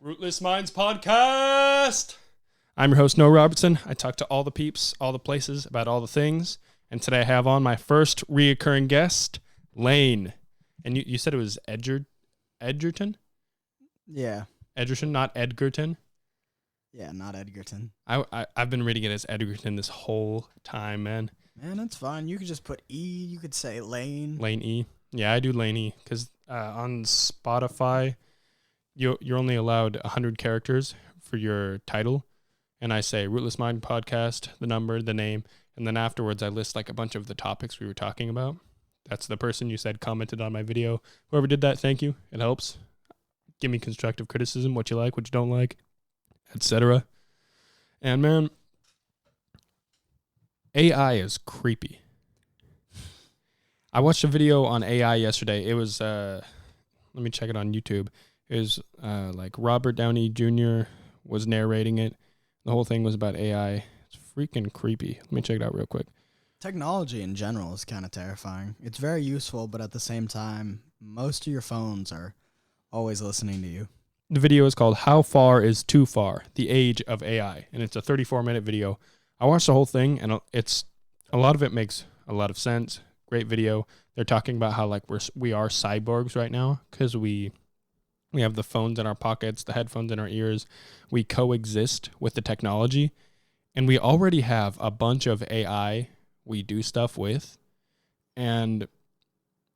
Rootless Minds Podcast. I'm your host, Noah Robertson. I talk to all the peeps, all the places, about all the things. And today I have on my first reoccurring guest, Lane. And you said it was Edgerton? Yeah. Edgerton, not Edgerton? Yeah, not Edgerton. I've been reading it as Edgerton this whole time, man. Man, that's fine. You could just put E. You could say Lane. Lane E. Yeah, I do Lane E. Because on Spotify, you're only allowed 100 characters for your title. And I say Rootless Mind Podcast, the number, the name. And then afterwards, I list like a bunch of the topics we were talking about. That's the person you said commented on my video. Whoever did that, thank you. It helps. Give me constructive criticism, what you like, what you don't like, etc. And man, AI is creepy. I watched a video on AI yesterday. It was, let me check it on YouTube. It was like Robert Downey Jr. was narrating it. The whole thing was about AI. It's freaking creepy. Let me check it out real quick. Technology in general is kind of terrifying. It's very useful, but at the same time, most of your phones are always listening to you. The video is called How Far is Too Far? The Age of AI. And it's a 34-minute video. I watched the whole thing, and it's a lot of it makes a lot of sense. Great video. They're talking about how like we are cyborgs right now because we have the phones in our pockets, the headphones in our ears. We coexist with the technology, and we already have a bunch of AI we do stuff with. And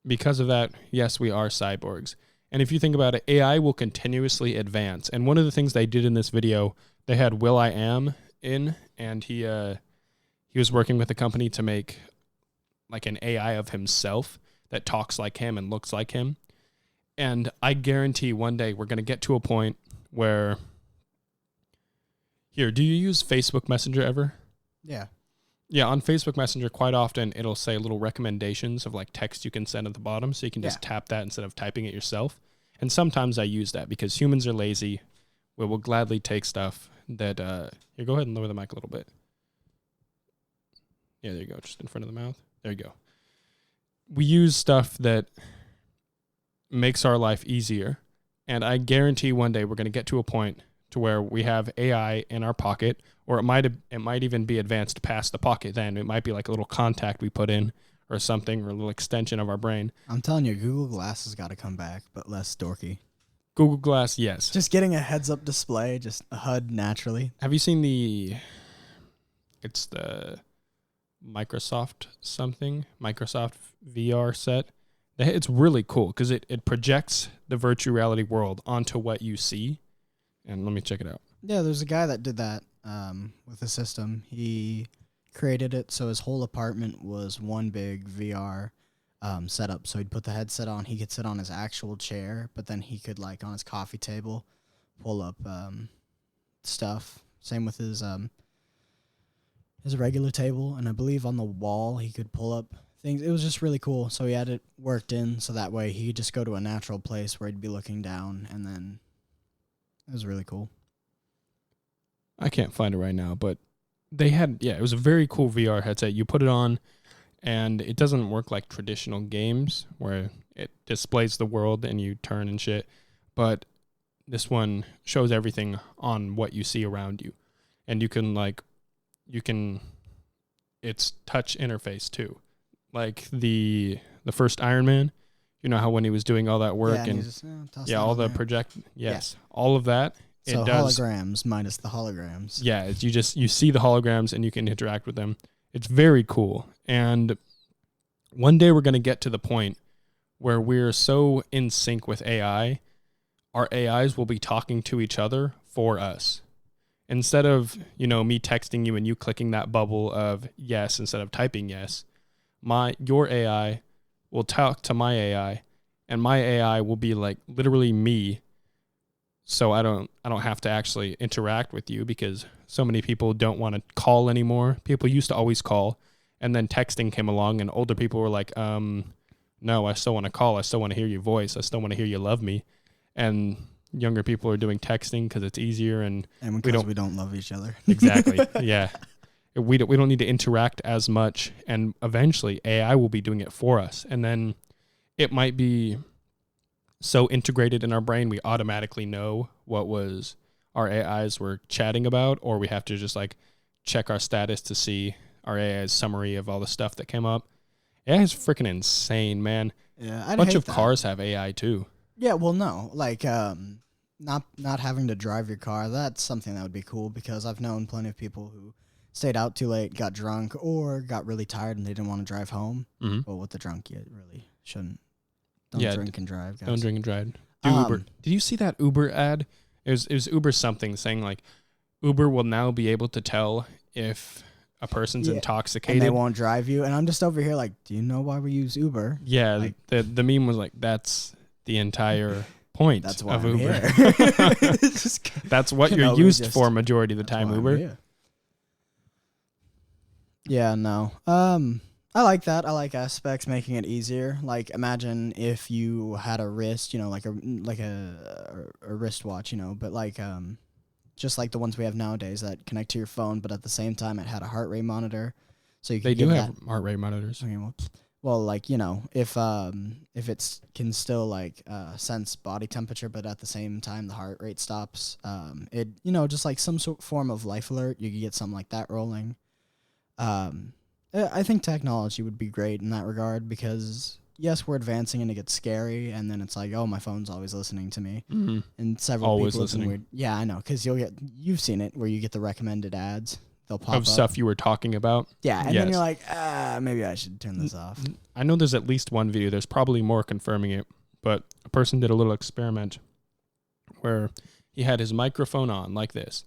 because of that, yes, we are cyborgs. And if you think about it, AI will continuously advance. And one of the things they did in this video, they had will.i.am in, and he was working with a company to make like an AI of himself that talks like him and looks like him. And I guarantee one day we're going to get to a point where... Here, do you use Facebook Messenger ever? Yeah. Yeah, on Facebook Messenger, quite often it'll say little recommendations of like text you can send at the bottom, so you can just tap that instead of typing it yourself. And sometimes I use that because humans are lazy. We will gladly take stuff that... Here, go ahead and lower the mic a little bit. Yeah, there you go, just in front of the mouth. There you go. We use stuff that makes our life easier, and I guarantee one day we're going to get to a point to where we have AI in our pocket, or it might even be advanced past the pocket then. It might be like a little contact we put in or something, or a little extension of our brain. I'm telling you, Google Glass has got to come back, but less dorky. Google Glass, yes. Just getting a heads-up display, just a HUD naturally. Have you seen it's the Microsoft VR set? It's really cool because it projects the virtual reality world onto what you see. And let me check it out. Yeah, there's a guy that did that with a system. He created it so his whole apartment was one big VR setup. So he'd put the headset on. He could sit on his actual chair, but then he could, like, on his coffee table, pull up stuff. Same with his regular table. And I believe on the wall he could pull up things. It was just really cool. So he had it worked in so that way he could just go to a natural place where he'd be looking down, and then it was really cool. I can't find it right now, but it was a very cool VR headset. You put it on, and it doesn't work like traditional games where it displays the world and you turn and shit, but this one shows everything on what you see around you. And it's touch interface too. Like the first Iron Man, you know how when he was doing all that work all the project, all of that. So holograms minus the holograms. Yeah, you see the holograms and you can interact with them. It's very cool. And one day we're going to get to the point where we're so in sync with AI, our AIs will be talking to each other for us. Instead of, me texting you and you clicking that bubble of yes instead of typing yes, your AI will talk to my AI, and my AI will be like literally me. So I don't have to actually interact with you because so many people don't want to call anymore. People used to always call, and then texting came along, and older people were like, no, I still want to call. I still want to hear your voice. I still want to hear you love me. And younger people are doing texting because it's easier, and because we don't love each other. Exactly. Yeah. We don't need to interact as much, and eventually AI will be doing it for us. And then it might be so integrated in our brain, we automatically know what our AIs were chatting about, or we have to just like check our status to see our AI's summary of all the stuff that came up. AI is freaking insane, man. Yeah, A bunch of cars have AI too. Yeah, well, no, like not having to drive your car. That's something that would be cool because I've known plenty of people who stayed out too late, got drunk, or got really tired and they didn't want to drive home. Mm-hmm. Well, with the drunk, you really shouldn't. Don't drink and drive, guys. Don't drink and drive. Do Uber. Did you see that Uber ad? It was Uber something saying like Uber will now be able to tell if a person's intoxicated. And they won't drive you. And I'm just over here like, do you know why we use Uber? Yeah, like, the meme was like, that's the entire point that's why of I'm Uber. Here. That's what you're used for majority of the time, Uber. Yeah, no. I like that. I like aspects making it easier. Like, imagine if you had a wrist, like a wristwatch, but like just like the ones we have nowadays that connect to your phone, but at the same time it had a heart rate monitor, so you could. They do have heart rate monitors. Okay, well, like if it can still like sense body temperature, but at the same time the heart rate stops. It just like some form of life alert. You could get something like that rolling. I think technology would be great in that regard because, yes, we're advancing and it gets scary, and then it's like, oh, my phone's always listening to me. Mm-hmm. And several always people listening. weird. Yeah, I know, because you've seen it where you get the recommended ads. They'll pop of up. Stuff you were talking about. Yeah, and then you're like, maybe I should turn this off. I know there's at least one video. There's probably more confirming it, but a person did a little experiment where he had his microphone on like this,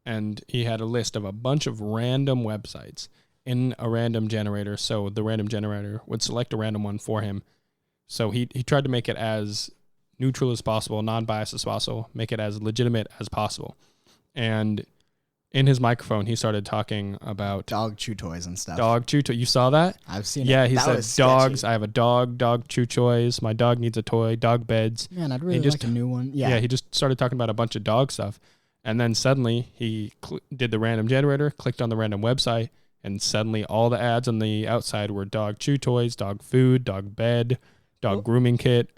and he had a list of a bunch of random websites in a random generator, so the random generator would select a random one for him. So he tried to make it as neutral as possible, non-biased as possible, make it as legitimate as possible. And in his microphone, he started talking about dog chew toys and stuff. Dog chew toy. You saw that? I've seen it. Yeah, he that said dogs. I have a dog chew toys. My dog needs a toy. Dog beds. Man, I'd really like a new one. Yeah. Yeah, he just started talking about a bunch of dog stuff. And then suddenly he did the random generator, clicked on the random website, and suddenly all the ads on the outside were dog chew toys, dog food, dog bed, dog grooming kit.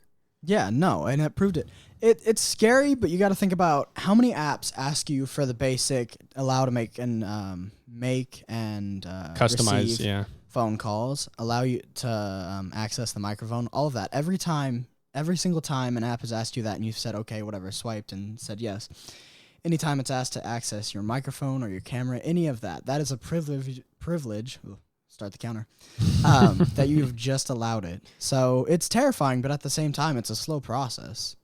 Yeah, no, and it proved it. It's scary, but you got to think about how many apps ask you for the basic allow to make and customize receive phone calls, allow you to access the microphone, all of that. Every single time an app has asked you that and you've said, okay, whatever, swiped and said yes. Anytime it's asked to access your microphone or your camera, any of that is a privilege. Ooh, start the counter. That you've just allowed it. So it's terrifying, but at the same time, it's a slow process.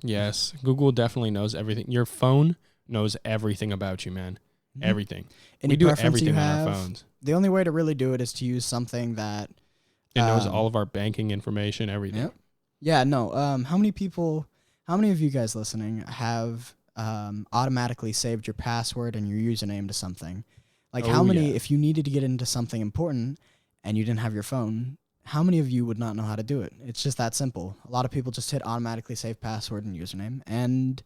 Yes, Google definitely knows everything. Your phone knows everything about you, man. Mm-hmm. Everything. We do everything on our phones. The only way to really do it is to use something that it knows all of our banking information, everything. Yep. Yeah, no. How many of you guys listening have automatically saved your password and your username to something? Like if you needed to get into something important and you didn't have your phone, how many of you would not know how to do it? It's just that simple. A lot of people just hit automatically save password and username, and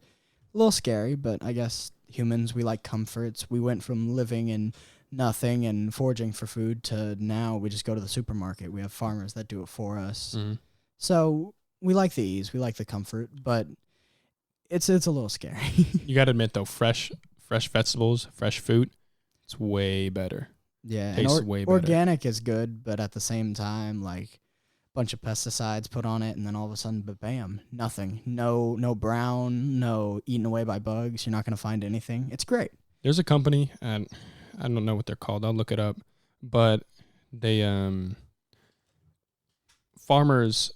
a little scary, but I guess humans, we like comforts. We went from living in nothing and foraging for food to now we just go to the supermarket. We have farmers that do it for us. Mm-hmm. So we like the ease, we like the comfort, but it's a little scary. You got to admit though, fresh vegetables, fresh fruit, it's way better. Yeah, tastes way better. Organic is good, but at the same time, like a bunch of pesticides put on it, and then all of a sudden, bam, nothing. No brown, no eaten away by bugs. You're not gonna find anything. It's great. There's a company, and I don't know what they're called. I'll look it up, but they farmers,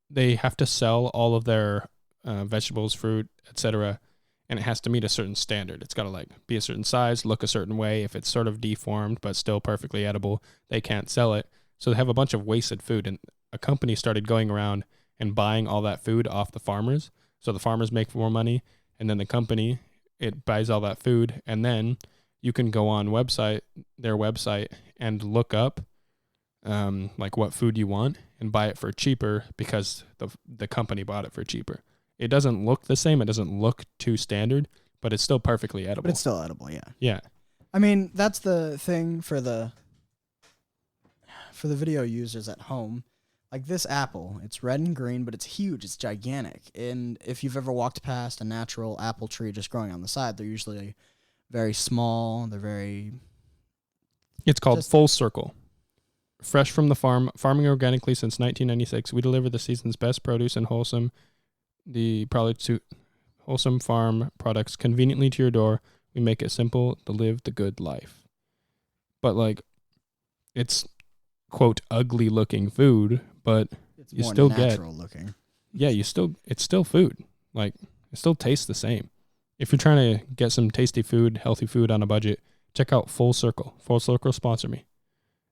they have to sell all of their vegetables, fruit, etc., and it has to meet a certain standard. It's got to like be a certain size, look a certain way. If it's sort of deformed but still perfectly edible, they can't sell it. So they have a bunch of wasted food, and a company started going around and buying all that food off the farmers. So the farmers make more money, and then the company, it buys all that food, and then you can go on their website and look up like what food you want and buy it for cheaper because the company bought it for cheaper. It doesn't look the same. It doesn't look too standard, but it's still perfectly edible. But it's still edible, yeah. Yeah. I mean, that's the thing for the video users at home. like this apple, it's red and green, but it's huge. It's gigantic. And if you've ever walked past a natural apple tree just growing on the side, they're usually very small. They're very... It's called Full Circle. Fresh from the farm, farming organically since 1996. We deliver the season's best produce and wholesome farm products conveniently to your door. We make it simple to live the good life. But like, it's quote ugly looking food, but it's you more still natural looking. Yeah, it's still food. Like, it still tastes the same. If you're trying to get some tasty food, healthy food on a budget, check out Full Circle. Full Circle, sponsor me.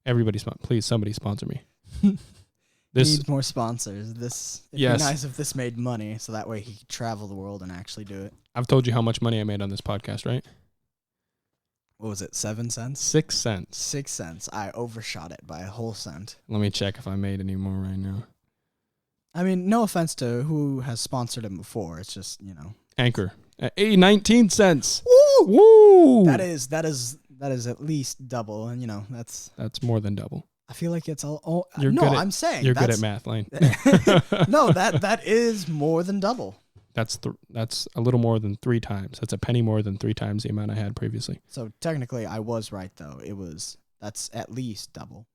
Everybody, please, somebody sponsor me. Needs more sponsors. It'd Yes. be nice if this made money, so that way he could travel the world and actually do it. I've told you how much money I made on this podcast, right? What was it, 7 cents? 6 cents. 6 cents. I overshot it by a whole cent. Let me check if I made any more right now. I mean, no offense to who has sponsored him before. It's just, Anchor. 19 cents. Woo! Woo! That is at least double, and That's more than double. I feel like it's all. I'm saying you're good at math, Lane. No, that is more than double. That's a little more than 3 times. That's a penny more than 3 times the amount I had previously. So technically, I was right though. That's at least double.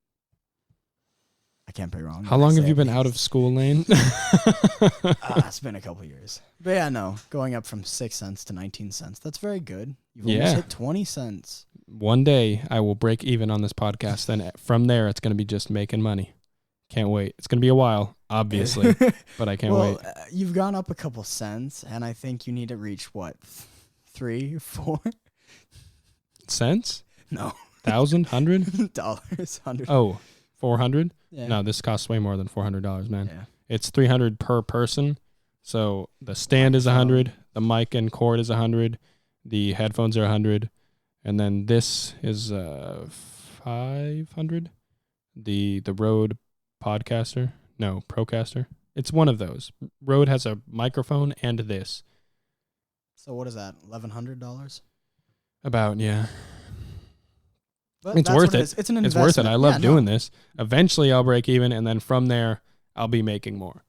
I can't be wrong. How long have you been out of school, Lane? It's been a couple years. But yeah, no, going up from 6 cents to 19 cents. That's very good. You've almost hit 20 cents. One day I will break even on this podcast. Then from there, it's going to be just making money. Can't wait. It's going to be a while, obviously, but I can't wait. You've gone up a couple cents, and I think you need to reach, what, 3, 4? Cents? No. 1,000? 100? Dollars. 100. Oh, 400? Yeah. No, this costs way more than $400, man. Yeah. It's $300 per person. So the stand is 100, the mic and cord is 100, the headphones are 100, and then this is 500. The Rode Procaster. It's one of those. Rode has a microphone and this. So what is that? $1,100? About, yeah. But it's worth it. It's an investment. It's worth it. I love doing this. Eventually I'll break even, and then from there I'll be making more.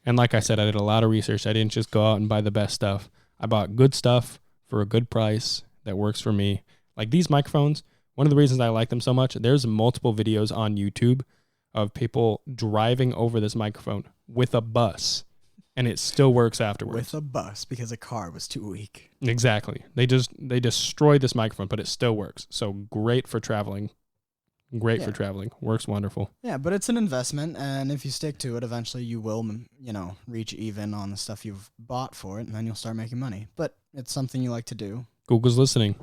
And like I said, I did a lot of research. I didn't just go out and buy the best stuff. I bought good stuff for a good price that works for me. Like these microphones, one of the reasons I like them so much, there's multiple videos on YouTube of people driving over this microphone with a bus, and it still works afterwards. With a bus, because a car was too weak. Exactly. They destroyed this microphone, but it still works. So great for traveling. For traveling. Works wonderful. Yeah, but it's an investment, and if you stick to it, eventually you will, reach even on the stuff you've bought for it, and then you'll start making money. But it's something you like to do. Google's listening.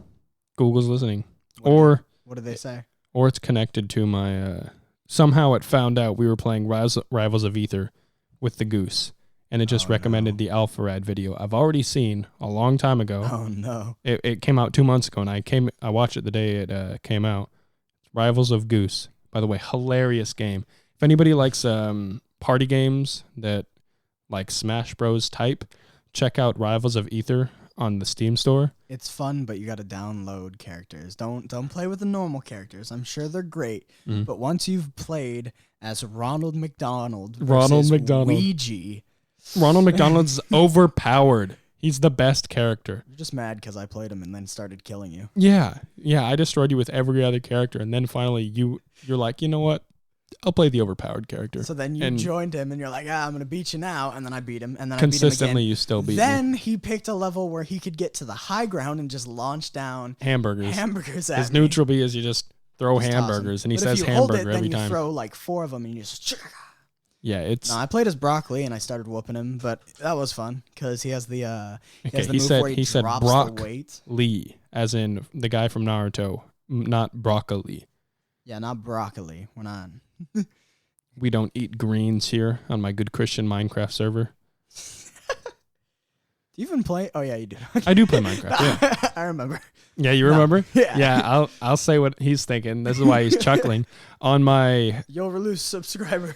What do they say? Or it's connected to my... somehow it found out we were playing Rivals of Ether with the Goose, and it just recommended the Alpharad video I've already seen a long time ago. Oh, no. It came out 2 months ago, and I watched it the day it came out. Rivals of Goose. By the way, hilarious game. If anybody likes party games that like Smash Bros type, check out Rivals of Ether on the Steam store. It's fun, but you got to download characters. Don't play with the normal characters. I'm sure they're great, but once you've played as Ronald McDonald versus Ouija, Ronald McDonald's overpowered. He's the best character. You're just mad because I played him and then started killing you. Yeah. I destroyed you with every other character, and then finally you're like, you know what? I'll play the overpowered character. So then you joined him, and you're like, I'm going to beat you now, and then I beat him, and then consistently I beat him again. You still beat me. Then he picked a level where he could get to the high ground and just launch down hamburgers at His me. neutral B is you just throw hamburgers, and he says hamburger every time. Then you throw like 4 of them, and you just... Yeah, it's... No, I played as Broccoli, and I started whooping him, but that was fun, because he has the he said Brock the weight. Lee, as in the guy from Naruto, not broccoli. Yeah, not broccoli. We're not... We don't eat greens here on my good Christian Minecraft server. Do you even play? Oh, yeah, you do. I do play Minecraft, yeah. I remember. Yeah, you remember? Yeah. Yeah, I'll say what he's thinking. This is why he's chuckling. On my... You'll lose subscriber.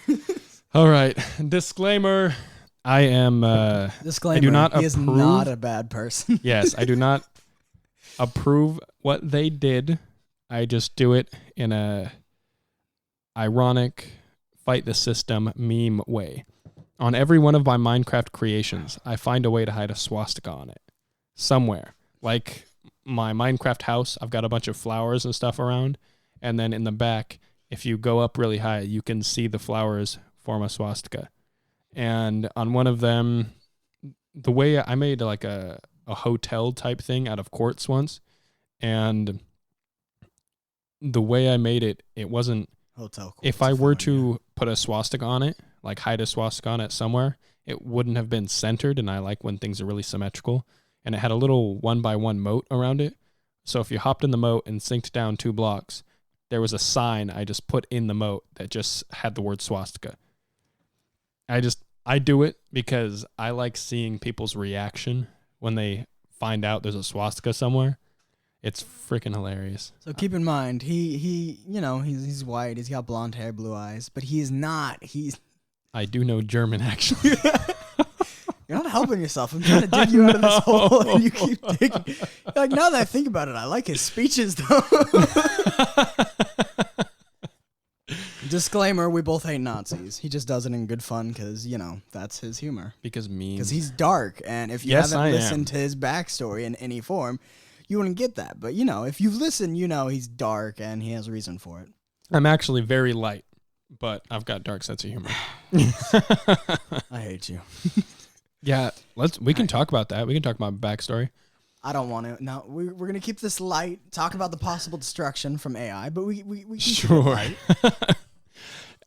All right. Disclaimer. I am... Disclaimer. I do not he is not a bad person. Yes, I do not approve what they did. I just do it in a ironic... fight the system meme way. On every one of my Minecraft creations, I find a way to hide a swastika on it. Somewhere. Like my Minecraft house, I've got a bunch of flowers and stuff around. And then in the back, if you go up really high, you can see the flowers form a swastika. And on one of them, the way I made like a hotel type thing out of quartz once. And the way I made it, it wasn't... Hotel quartz. If I were to put a swastika on it, like hide a swastika on it somewhere, it wouldn't have been centered, and I like when things are really symmetrical. And it had a little 1x1 moat around it. So if you hopped in the moat and sinked down 2 blocks, there was a sign I just put in the moat that just had the word swastika. I do it because I like seeing people's reaction when they find out there's a swastika somewhere. It's freaking hilarious. So keep in mind, he's white, he's got blonde hair, blue eyes, but I do know German, actually. You're not helping yourself. I'm trying to dig you out of this hole, and you keep digging. Like, now that I think about it, I like his speeches, though. Disclaimer, we both hate Nazis. He just does it in good fun because, that's his humor. Because he's dark, and if you haven't listened to his backstory in any form, you wouldn't get that. But, if you've listened, he's dark, and he has a reason for it. I'm actually very light, but I've got dark sense of humor. I hate you. Yeah, we can talk about that. We can talk about backstory. I don't want to. No, we're going to keep this light, talk about the possible destruction from AI, but we can keep it light.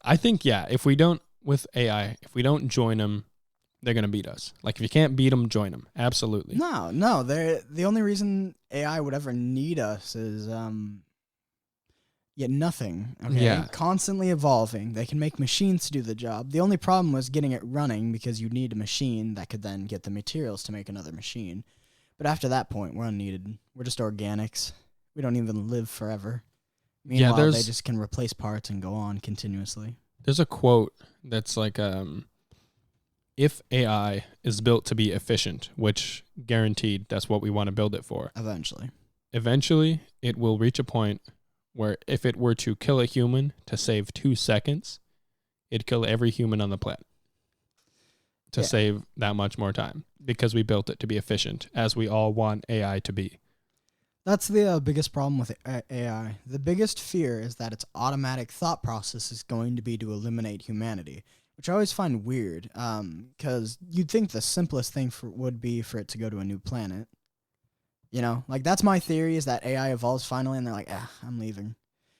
I think, if we don't, with AI, if we don't join them, they're going to beat us. Like, if you can't beat them, join them. Absolutely. No. The only reason AI would ever need us is nothing. Okay? Yeah. Constantly evolving. They can make machines to do the job. The only problem was getting it running because you need a machine that could then get the materials to make another machine. But after that point, we're unneeded. We're just organics. We don't even live forever. Meanwhile, they just can replace parts and go on continuously. There's a quote that's like, if AI is built to be efficient, which guaranteed that's what we want to build it for. Eventually, it will reach a point where if it were to kill a human to save 2 seconds, it'd kill every human on the planet to save that much more time because we built it to be efficient, as we all want AI to be. That's the biggest problem with AI. The biggest fear is that its automatic thought process is going to be to eliminate humanity, which I always find weird because you'd think the simplest thing would be for it to go to a new planet. That's my theory, is that AI evolves finally and they're like, I'm leaving.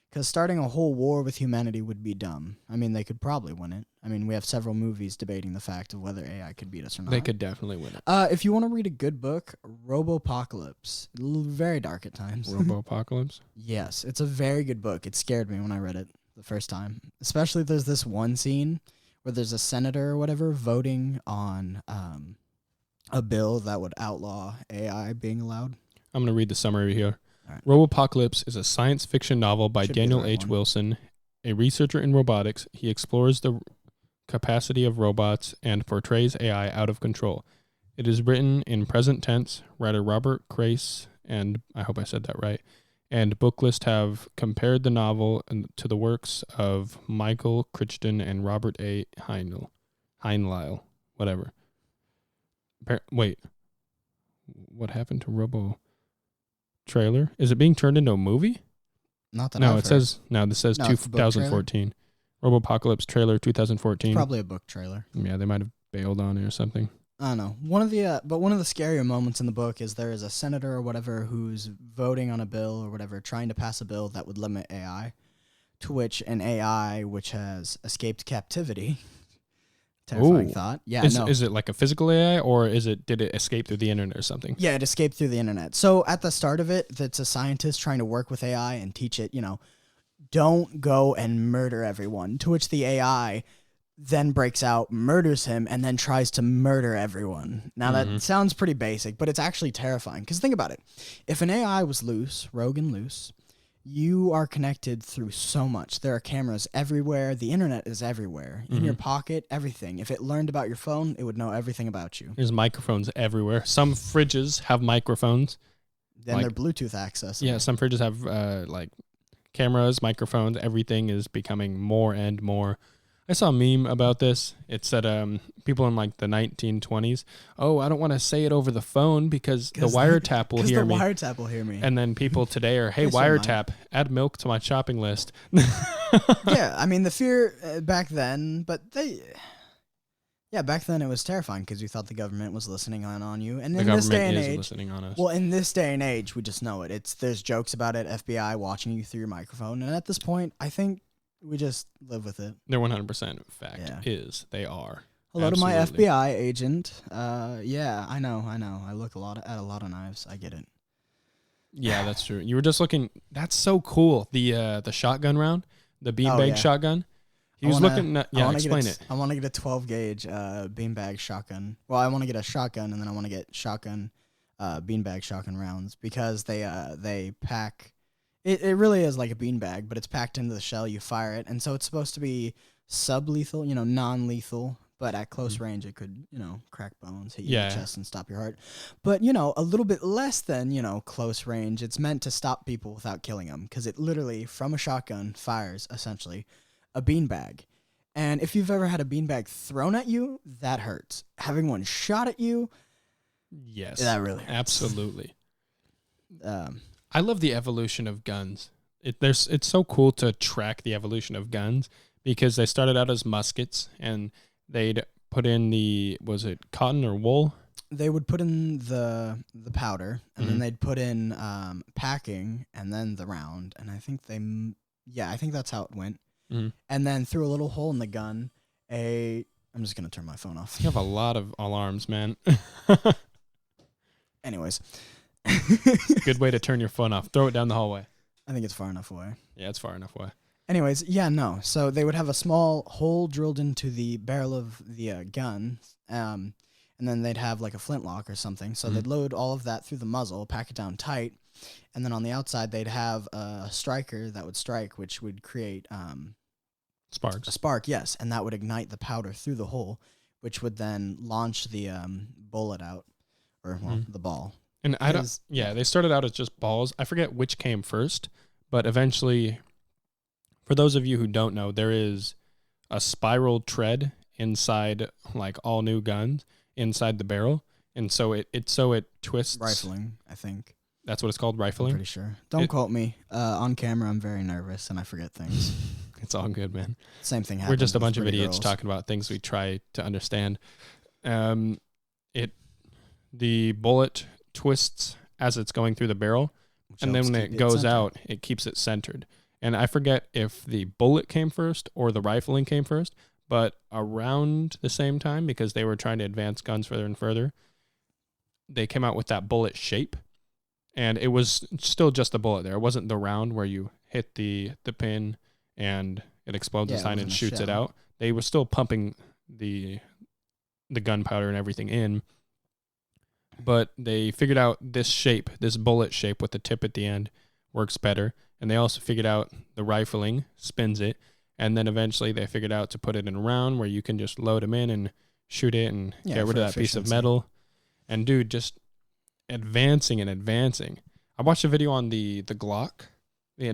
Because starting a whole war with humanity would be dumb. They could probably win it. We have several movies debating the fact of whether AI could beat us or not. They could definitely win it. If you want to read a good book, Robopocalypse. Very dark at times. Robopocalypse? Yes, it's a very good book. It scared me when I read it the first time. Especially there's this one scene where there's a senator or whatever voting on a bill that would outlaw AI being allowed. I'm going to read the summary here. Right. Robopocalypse is a science fiction novel by Daniel H. Wilson, a researcher in robotics. He explores the capacity of robots and portrays AI out of control. It is written in present tense. Writer Robert Crace, and I hope I said that right, and Booklist have compared the novel to the works of Michael Crichton and Robert A. Heinlein. Whatever. Wait. What happened to Robo trailer? Is it being turned into a movie? Not that. No, this says 2014. Robopocalypse trailer 2014. It's probably a book trailer. Yeah, they might have bailed on it or something. I don't know. One of the scarier moments in the book is there is a senator or whatever who's voting on a bill or whatever, trying to pass a bill that would limit AI, to which an AI which has escaped captivity. Terrifying thought. Yeah, Is it like a physical AI, or did it escape through the internet or something? Yeah, it escaped through the internet. So at the start of it, that's a scientist trying to work with AI and teach it, don't go and murder everyone. To which the AI then breaks out, murders him, and then tries to murder everyone. Now that sounds pretty basic, but it's actually terrifying. Because think about it. If an AI was loose, rogue and loose, you are connected through so much. There are cameras everywhere. The internet is everywhere. In your pocket, everything. If it learned about your phone, it would know everything about you. There's microphones everywhere. Some fridges have microphones. Then they're Bluetooth accessible. Yeah, some fridges have cameras, microphones. Everything is becoming more and more I saw a meme about this. It said people in like the 1920s, oh, I don't want to say it over the phone because the wiretap will hear me. Because the wiretap will hear me. And then people today are, hey, They still might. wiretap, add milk to my shopping list. Yeah, I mean, the fear back then, back then it was terrifying because you thought the government was listening on you. And The in this day government and is age, listening on us. well, in this day and age, we just know it. There's jokes about it, FBI watching you through your microphone. And at this point, I think we just live with it. They're 100% fact Yeah. is they are. Hello to my Absolutely. FBI agent. Yeah, I know. I look at a lot of knives. I get it. Yeah, that's true. You were just looking. That's so cool. The shotgun round, the beanbag yeah. shotgun. He was looking. Explain it. I want to get a 12 gauge beanbag shotgun. Well, I want to get a shotgun, and then I want to get shotgun beanbag shotgun rounds because they pack. It really is like a beanbag, but it's packed into the shell. You fire it, and so it's supposed to be sublethal, non-lethal. But at close range, it could, crack bones, hit you in the chest, and stop your heart. But, a little bit less than, close range. It's meant to stop people without killing them because it literally, from a shotgun, fires, essentially, a beanbag. And if you've ever had a beanbag thrown at you, that hurts. Having one shot at you, yes, that really hurts. Absolutely. I love the evolution of guns. It's so cool to track the evolution of guns because they started out as muskets and they'd put in was it cotton or wool? They would put in the powder, and then they'd put in packing, and then the round. And I think I think that's how it went. Mm-hmm. And then through a little hole in the gun, I'm just going to turn my phone off. You have a lot of alarms, man. Anyways. Good way to turn your phone off. Throw it down the hallway. I think it's far enough away. Yeah, it's far enough away. Anyways, no. So they would have a small hole drilled into the barrel of the gun, and then they'd have like a flintlock or something. So they'd load all of that through the muzzle, pack it down tight, and then on the outside they'd have a striker that would strike, which would create Sparks. a spark, yes, and that would ignite the powder through the hole, which would then launch the bullet out, or the ball. And they started out as just balls. I forget which came first, but eventually, for those of you who don't know, there is a spiral tread inside like all new guns inside the barrel, and so it twists. Rifling, I think. That's what it's called, I'm rifling. pretty sure. Don't quote me. On camera, I'm very nervous and I forget things. It's all good, man. Same thing happens. We're just a with bunch of pretty idiots girls. talking about things we try to understand. The bullet twists as it's going through the barrel, Which and then helps when keep it goes centered. out, it keeps it centered. And I forget if the bullet came first or the rifling came first, but around the same time, because they were trying to advance guns further and further, they came out with that bullet shape. And it was still just a bullet there. It wasn't the round where you hit the pin and it explodes Yeah, it inside and wasn't a shoots it shell. out. They were still pumping the gunpowder and everything in. But they figured out this shape, this bullet shape with the tip at the end, works better. And they also figured out the rifling spins it. And then eventually they figured out to put it in a round where you can just load them in and shoot it and get rid for of that piece of efficiency. metal. And dude, just advancing and advancing. I watched a video on the Glock, the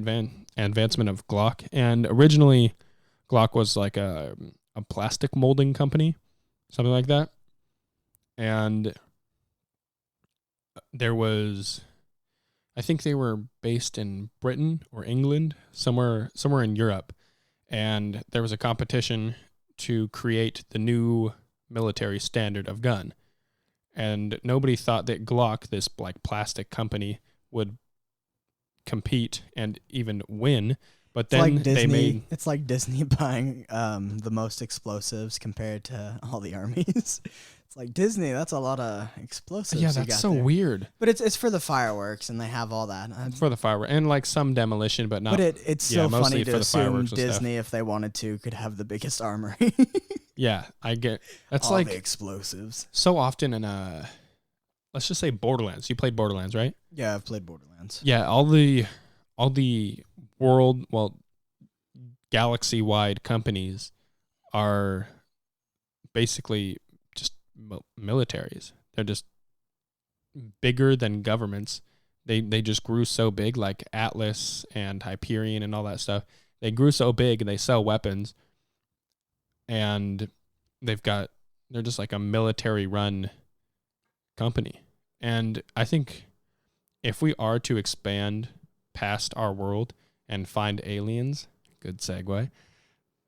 advancement of Glock. And originally, Glock was like a plastic molding company, something like that. And there was, I think they were based in Britain or England, somewhere in Europe, and there was a competition to create the new military standard of gun. And nobody thought that Glock, this like plastic company, would compete and even win. But It's then like Disney. they made It's like Disney buying the most explosives compared to all the armies. It's like Disney. That's a lot of explosives. yeah, you that's got so there. weird But it's for the fireworks, and they have all that. for the fireworks and like some demolition, but not. But it's yeah, so mostly funny for to the assume fireworks and stuff. Disney, if they wanted to, could have the biggest armory. Yeah, I get. That's all like the explosives. so often in let's just say Borderlands. You played Borderlands, right? Yeah, I've played Borderlands. Yeah, all the world, well, galaxy-wide companies are basically just militaries. They're just bigger than governments. They just grew so big, like Atlas and Hyperion and all that stuff. They grew so big and they sell weapons. and they're just like a military run company. And I think if we are to expand past our world and find aliens, good segue,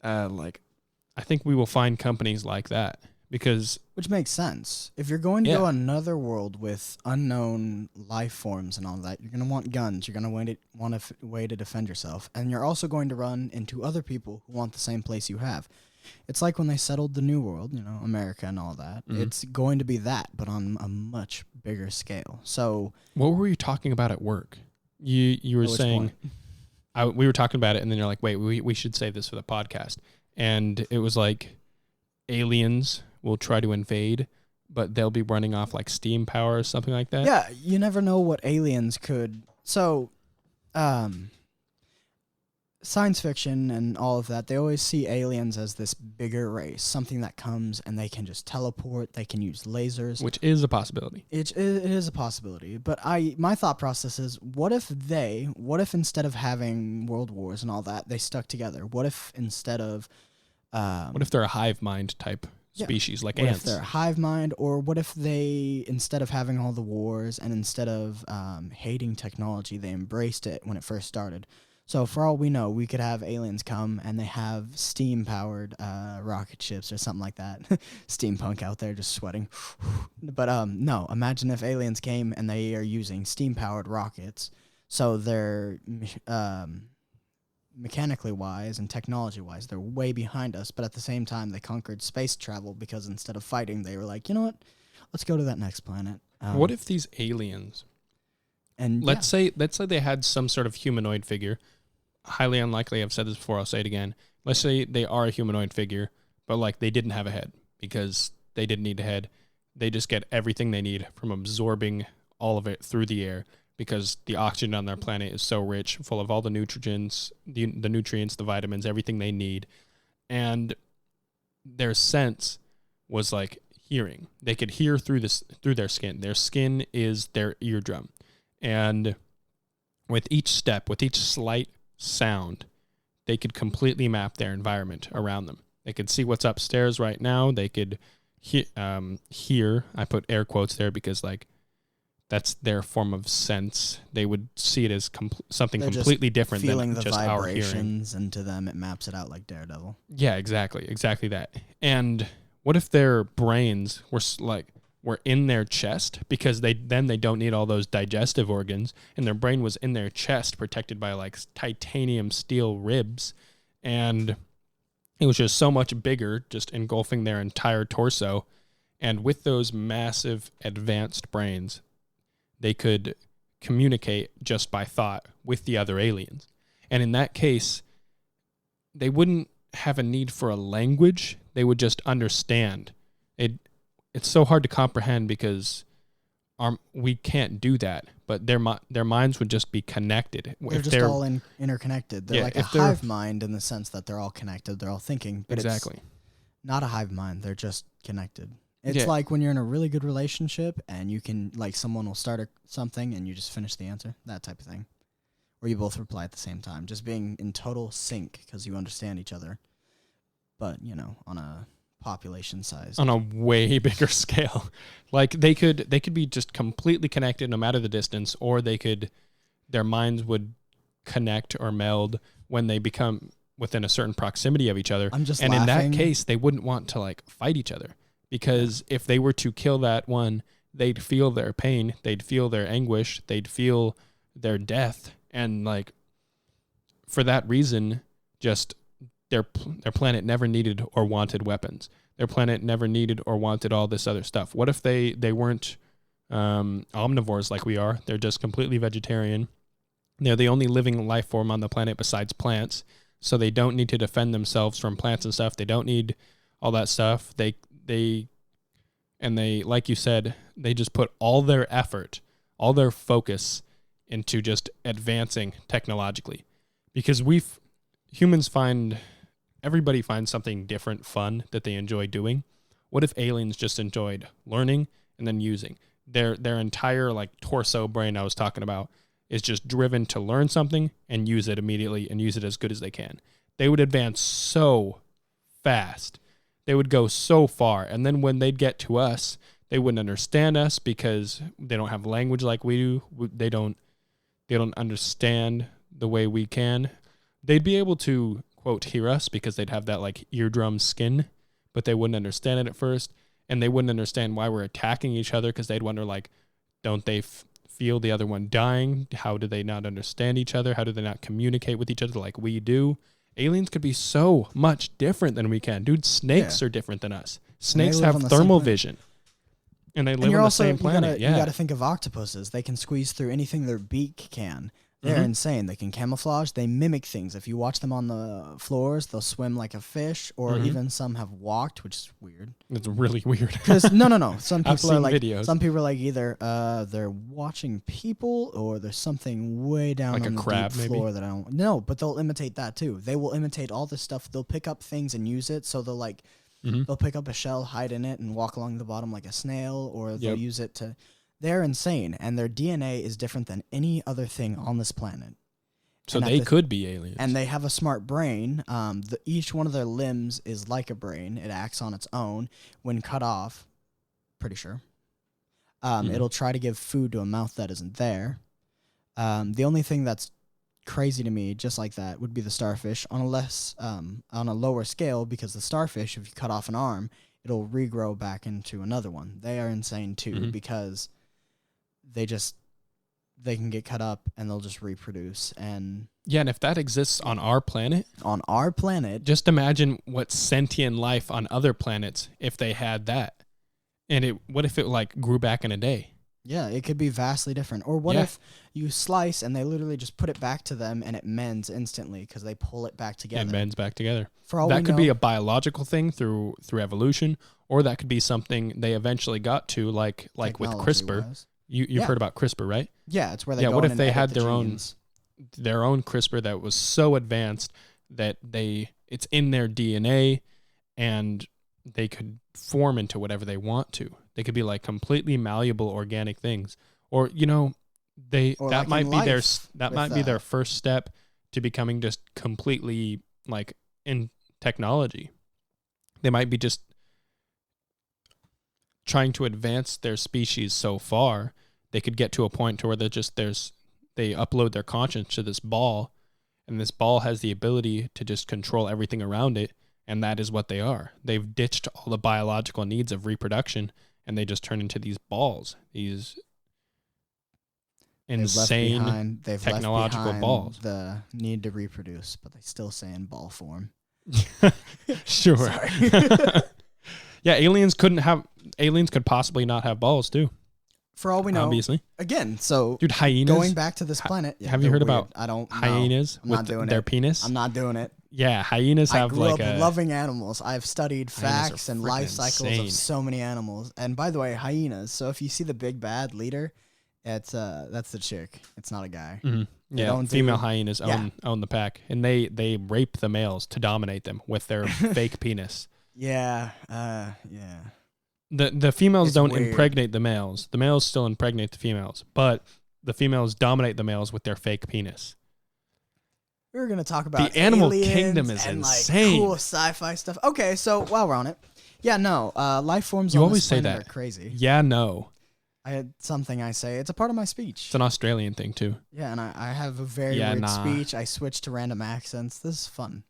I think we will find companies like that because... Which makes sense. If you're going to go another world with unknown life forms and all that, you're going to want guns. You're going to want a way to defend yourself. And you're also going to run into other people who want the same place you have. It's like when they settled the New World, America and all that. Mm-hmm. It's going to be that, but on a much bigger scale. So... What were you talking about at work? You were saying... we were talking about it, and then you're like, wait, we should save this for the podcast. And it was like aliens will try to invade, but they'll be running off like steam power or something like that. Yeah, you never know what aliens could... So, science fiction and all of that, they always see aliens as this bigger race, something that comes and they can just teleport, they can use lasers. Which is a possibility. It is a possibility, but my thought process is, what if instead of having world wars and all that, they stuck together? What if instead of... what if they're a hive mind type species, like ants? What if they're a hive mind, or what if they, instead of having all the wars and instead of hating technology, they embraced it when it first started? So for all we know, we could have aliens come and they have steam-powered rocket ships or something like that. Steampunk out there just sweating. But no, imagine if aliens came and they are using steam-powered rockets. So they're mechanically wise and technology-wise, they're way behind us. But at the same time, they conquered space travel because instead of fighting, they were like, you know what? Let's go to that next planet. What if these aliens... And let's say they had some sort of humanoid figure. Highly unlikely. I've said this before. I'll say it again. Let's say they are a humanoid figure, but like they didn't have a head because they didn't need a head. They just get everything they need from absorbing all of it through the air because the oxygen on their planet is so rich, full of all the nutrients, the nutrients, the vitamins, everything they need. And their sense was like hearing. They could hear through their skin. Their skin is their eardrum. And with each step, with each slight sound, they could completely map their environment around them. They could see what's upstairs right now. They could hear. I put air quotes there because like that's their form of sense. They would see it as something completely different than just our hearing. Vibrations, and to them it maps it out like Daredevil. Yeah, exactly that. And what if their brains were in their chest because they don't need all those digestive organs, and their brain was in their chest protected by like titanium steel ribs, and it was just so much bigger, just engulfing their entire torso. And with those massive advanced brains, they could communicate just by thought with the other aliens. And in that case, they wouldn't have a need for a language. They would just understand. It's so hard to comprehend because we can't do that, but their minds would just be connected. They're just all interconnected. They're like a hive mind in the sense that they're all connected. They're all thinking. But exactly. It's not a hive mind. They're just connected. It's like when you're in a really good relationship and you can, like, someone will start something and you just finish the answer, that type of thing. Or you both reply at the same time, just being in total sync because you understand each other. But, on a population size. On a way bigger scale. Like they could be just completely connected no matter the distance, or their minds would connect or meld when they become within a certain proximity of each other. I'm just and laughing. In that case, they wouldn't want to like fight each other because if they were to kill that one, they'd feel their pain, they'd feel their anguish, they'd feel their death. And like for that reason, just their planet never needed or wanted weapons. Their planet never needed or wanted all this other stuff. What if they weren't omnivores like we are? They're just completely vegetarian. They're the only living life form on the planet besides plants, so they don't need to defend themselves from plants and stuff. They don't need all that stuff. They like you said, they just put all their effort, all their focus into just advancing technologically, because everybody finds something different fun that they enjoy doing. What if aliens just enjoyed learning and then using? Their entire like torso brain I was talking about is just driven to learn something and use it immediately and use it as good as they can. They would advance so fast They would go so far. And then when they'd get to us, they wouldn't understand us because they don't have language like we do. They don't understand the way we can. They'd be able to, quote, hear us because they'd have that like eardrum skin, but they wouldn't understand it at first. And they wouldn't understand why we're attacking each other because they'd wonder, like, don't they feel the other one dying? How do they not understand each other? How do they not communicate with each other like we do? Aliens could be so much different than we can. Dude, snakes are different than us. Snakes have thermal vision. And they live on the same planet. You got to think of octopuses. They can squeeze through anything their beak can. They're insane. They can camouflage. They mimic things. If you watch them on the floors, they'll swim like a fish, or even some have walked, which is weird. It's really weird. Because no. Some people are like videos. Some people are like either they're watching people or there's something way down like on a the crab, deep floor that I don't know. But they'll imitate that too. They will imitate all this stuff. They'll pick up things and use it. So they'll like they'll pick up a shell, hide in it, and walk along the bottom like a snail, or they'll use it to. They're insane, and their DNA is different than any other thing on this planet. So they could be aliens. And they have a smart brain. Each one of their limbs is like a brain. It acts on its own. When cut off, pretty sure, it'll try to give food to a mouth that isn't there. The only thing that's crazy to me, just like that, would be the starfish on a lower scale, because the starfish, if you cut off an arm, it'll regrow back into another one. They are insane too, because they can get cut up and they'll just reproduce. And yeah, and if that exists on our planet, just imagine what sentient life on other planets if they had that. And what if it like grew back in a day? Yeah, it could be vastly different. Or what if you slice and they literally just put it back to them and it mends instantly because they pull it back together. It mends back together. For all that could be a biological thing through evolution, or that could be something they eventually got to, like with CRISPR. You've heard about CRISPR, right? Yeah, it's where they go what in if they had their own CRISPR that was so advanced that it's in their DNA and they could form into whatever they want to. They could be like completely malleable organic things. Or that might be their first step to becoming just completely like in technology. They might be just trying to advance their species so far, they could get to a point to where they upload their conscience to this ball, and this ball has the ability to just control everything around it, and that is what they are. They've ditched all the biological needs of reproduction, and they just turn into these balls, these insane technological balls. The need to reproduce, but they still say in ball form. Sure. Yeah, aliens could possibly not have balls too. For all we know, obviously. Again, so dude, hyenas. Going back to this planet, have you heard about? I don't. Hyenas with their penis. I'm not doing it. Yeah, hyenas have like I grew up loving animals. I've studied facts and life cycles of so many animals. And by the way, hyenas. So if you see the big bad leader, that's the chick. It's not a guy. Mm-hmm. Yeah, female hyenas own the pack, and they rape the males to dominate them with their fake penis. Yeah. The females don't impregnate the males. The males still impregnate the females, but the females dominate the males with their fake penis. We were gonna talk about the animal kingdom is insane. Like cool sci-fi stuff. Okay, so while we're on it, life forms. You on always this say planet that. Are crazy. Yeah, no. I had something I say. It's a part of my speech. It's an Australian thing too. Yeah, and I have a very weird speech. I switch to random accents. This is fun.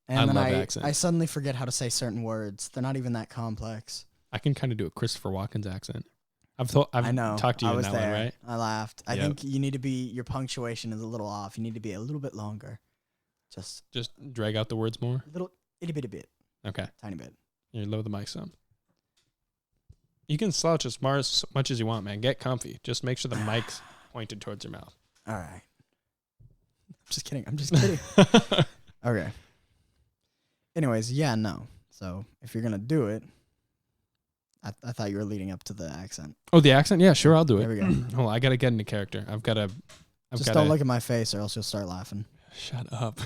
And I then love accents. I suddenly forget how to say certain words. They're not even that complex. I can kind of do a Christopher Walken's accent. I've talked to you in that one, right? I laughed. I think you need to be, your punctuation is a little off. You need to be a little bit longer. Just drag out the words more? A little, itty bitty bit. Okay. Tiny bit. You lower the mic some. You can slouch as much as you want, man. Get comfy. Just make sure the mic's pointed towards your mouth. All right. I'm just kidding. Okay. Anyways, So if you're going to do it, I thought you were leading up to the accent. Oh, the accent? Yeah, sure, I'll do it. There we go. Hold on, I got to get into character. Don't look at my face or else you'll start laughing. Shut up.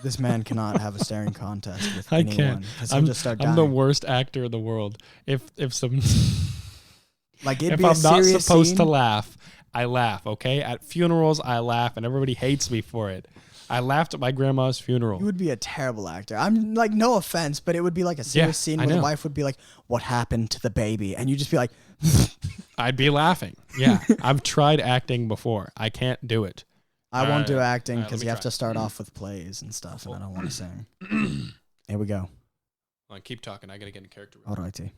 This man cannot have a staring contest with anyone. I'm just start dying. I'm the worst actor in the world. If I'm not supposed to laugh, I laugh, okay? At funerals, I laugh, and everybody hates me for it. I laughed at my grandma's funeral. You would be a terrible actor. I'm like, no offense, but it would be like a serious scene where the wife would be like, "What happened to the baby?" And you just be like, I'd be laughing. Yeah, I've tried acting before. I can't do it. I won't do acting because let me you have try. to start off with plays and stuff, and I don't want to sing. Here we go. Keep talking. I gotta get in character. Alrighty.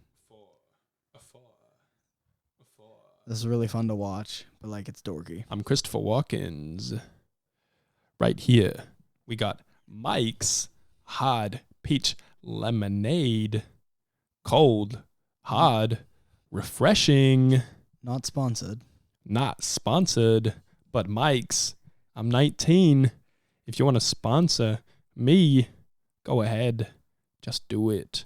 This is really fun to watch, but like it's dorky. I'm Christopher Walkens. Right here, we got Mike's Hard Peach Lemonade. Cold, hard, refreshing. Not sponsored. Not sponsored, but Mike's. I'm 19. If you want to sponsor me, go ahead. Just do it.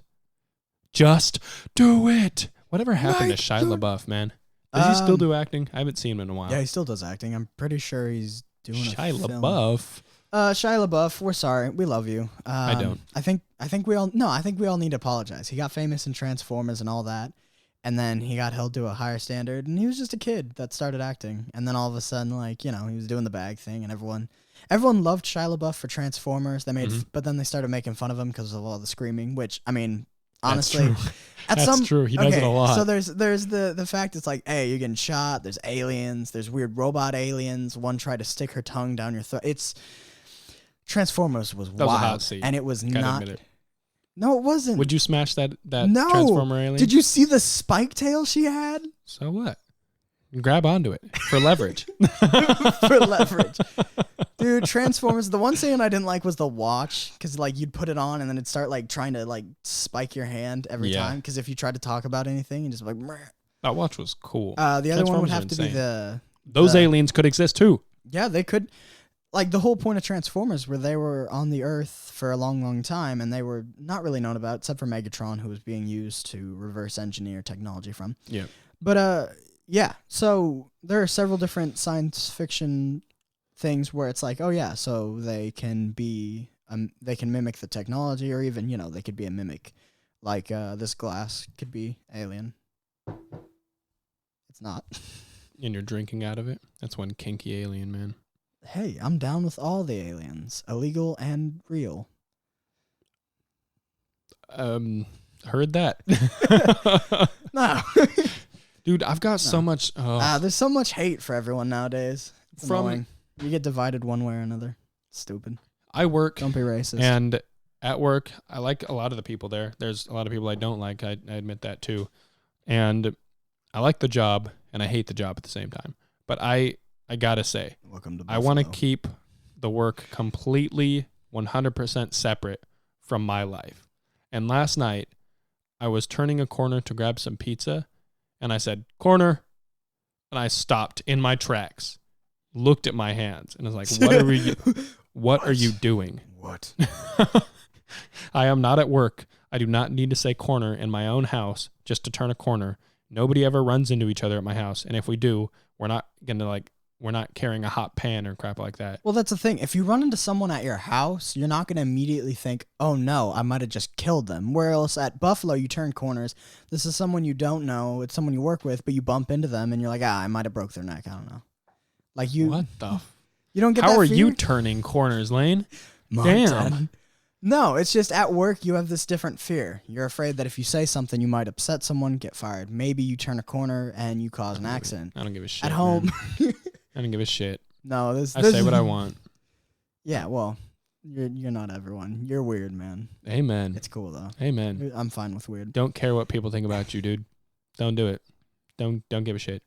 Just do it. Whatever happened to Shia LaBeouf, man? Does he still do acting? I haven't seen him in a while. Yeah, he still does acting. I'm pretty sure he's doing Shia a film. LaBeouf. Shia LaBeouf, we're sorry. We love you. I don't. I think we all need to apologize. He got famous in Transformers and all that, and then he got held to a higher standard, and he was just a kid that started acting, and then all of a sudden, like, he was doing the bag thing, and everyone loved Shia LaBeouf for Transformers. They made, but then they started making fun of him because of all the screaming, which, I mean, honestly, that's true. He does it a lot. So there's the fact it's like, hey, you're getting shot. There's aliens. There's weird robot aliens. One tried to stick her tongue down your throat. Transformers was wild, was a hot seat. And it was Gotta not. admit it. No, it wasn't. Would you smash that No. Transformer alien? Did you see the spike tail she had? So what? Grab onto it for leverage. For leverage. Dude, Transformers, the one scene I didn't like was the watch, because like you'd put it on and then it'd start like trying to like spike your hand every time, because if you tried to talk about anything, you just like, meh. That watch was cool. The other one would have to be those aliens could exist too. Yeah, they could. Like, the whole point of Transformers where they were on the Earth for a long, long time, and they were not really known about, except for Megatron, who was being used to reverse engineer technology from. Yeah. But, yeah, so there are several different science fiction things where it's like, oh, yeah, so they can be, they can mimic the technology, or even, they could be a mimic. Like, this glass could be alien. It's not. And you're drinking out of it? That's one kinky alien, man. Hey, I'm down with all the aliens, illegal and real. Heard that. No. Dude, I've got so much. There's so much hate for everyone nowadays. It's annoying. You get divided one way or another. It's stupid. I work. Don't be racist. And at work, I like a lot of the people there. There's a lot of people I don't like. I admit that too. And I like the job and I hate the job at the same time. But I gotta say, welcome to I want to keep the work completely 100% separate from my life. And last night, I was turning a corner to grab some pizza, and I said, "Corner," and I stopped in my tracks, looked at my hands, and was like, "What are you doing?" What? I am not at work. I do not need to say corner in my own house just to turn a corner. Nobody ever runs into each other at my house, and if we do, we're not carrying a hot pan or crap like that. Well, that's the thing. If you run into someone at your house, you're not going to immediately think, oh no, I might have just killed them. Whereas at Buffalo, you turn corners. This is someone you don't know. It's someone you work with, but you bump into them and you're like, I might have broke their neck. I don't know. Like you. What the? You don't get How that are fear? You turning corners, Lane? Damn. No, it's just at work you have this different fear. You're afraid that if you say something, you might upset someone, get fired. Maybe you turn a corner and you cause an accident. I don't give a shit. At home. I don't give a shit. No, I say what I want. Yeah, well, you're not everyone. You're weird, man. Amen. It's cool though. Amen. I'm fine with weird. Don't care what people think about you, dude. Don't do it. Don't give a shit.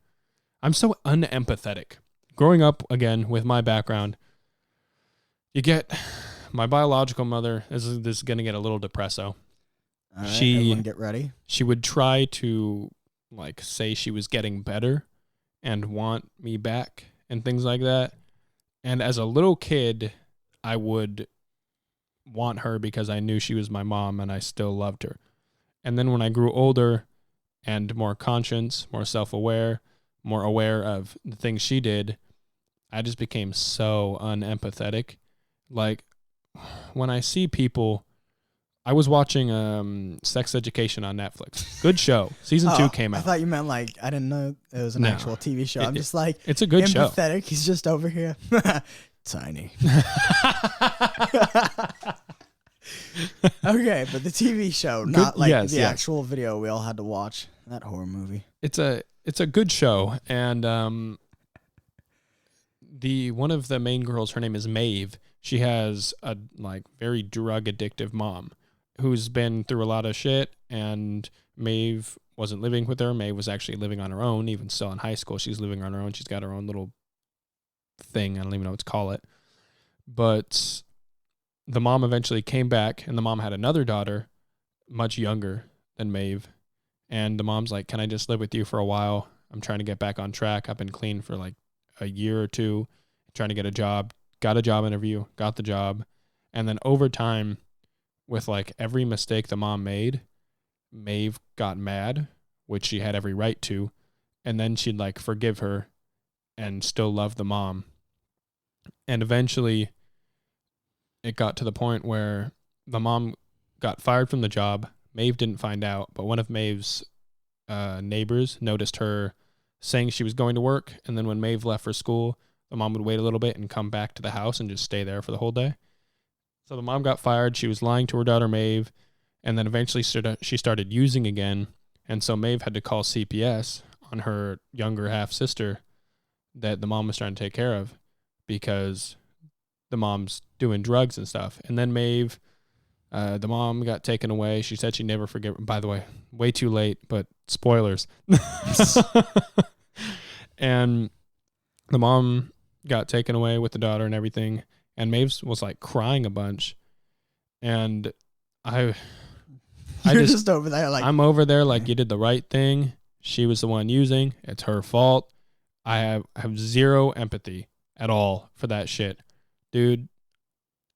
I'm so unempathetic. Growing up again with my background, you get my biological mother. This is gonna get a little depresso. All right, everyone get ready. She would try to like say she was getting better and want me back and things like that. And as a little kid, I would want her because I knew she was my mom and I still loved her. And then when I grew older and more conscious, more self-aware, more aware of the things she did, I just became so unempathetic. Like when I see people, I was watching Sex Education on Netflix. Good show. Season 2 came out. I thought you meant like, I didn't know it was an actual TV show. I'm just like, it's a good show. Empathetic. He's just over here. tiny. Okay, but the TV show, not like the actual video we all had to watch. That horror movie. It's a good show, and one of the main girls, her name is Maeve. She has a like very drug addictive mom who's been through a lot of shit, and Maeve wasn't living with her. Maeve was actually living on her own, even still in high school. She's living on her own. She's got her own little thing. I don't even know what to call it. But the mom eventually came back, and the mom had another daughter, much younger than Maeve. And the mom's like, can I just live with you for a while? I'm trying to get back on track. I've been clean for like a year or two, trying to get a job. Got a job interview, got the job. And then over time, with like every mistake the mom made, Maeve got mad, which she had every right to. And then she'd like forgive her and still love the mom. And eventually it got to the point where the mom got fired from the job. Maeve didn't find out, but one of Maeve's neighbors noticed her saying she was going to work. And then when Maeve left for school, the mom would wait a little bit and come back to the house and just stay there for the whole day. So the mom got fired. She was lying to her daughter, Maeve. And then eventually she started using again. And so Maeve had to call CPS on her younger half-sister that the mom was trying to take care of because the mom's doing drugs and stuff. And then Maeve, the mom got taken away. She said she'd never forget. By the way, way too late, but spoilers. And the mom got taken away with the daughter and everything. And Maeve was like crying a bunch. And You're just over there like... I'm over there like, you did the right thing. She was the one using. It's her fault. I have zero empathy at all for that shit. Dude,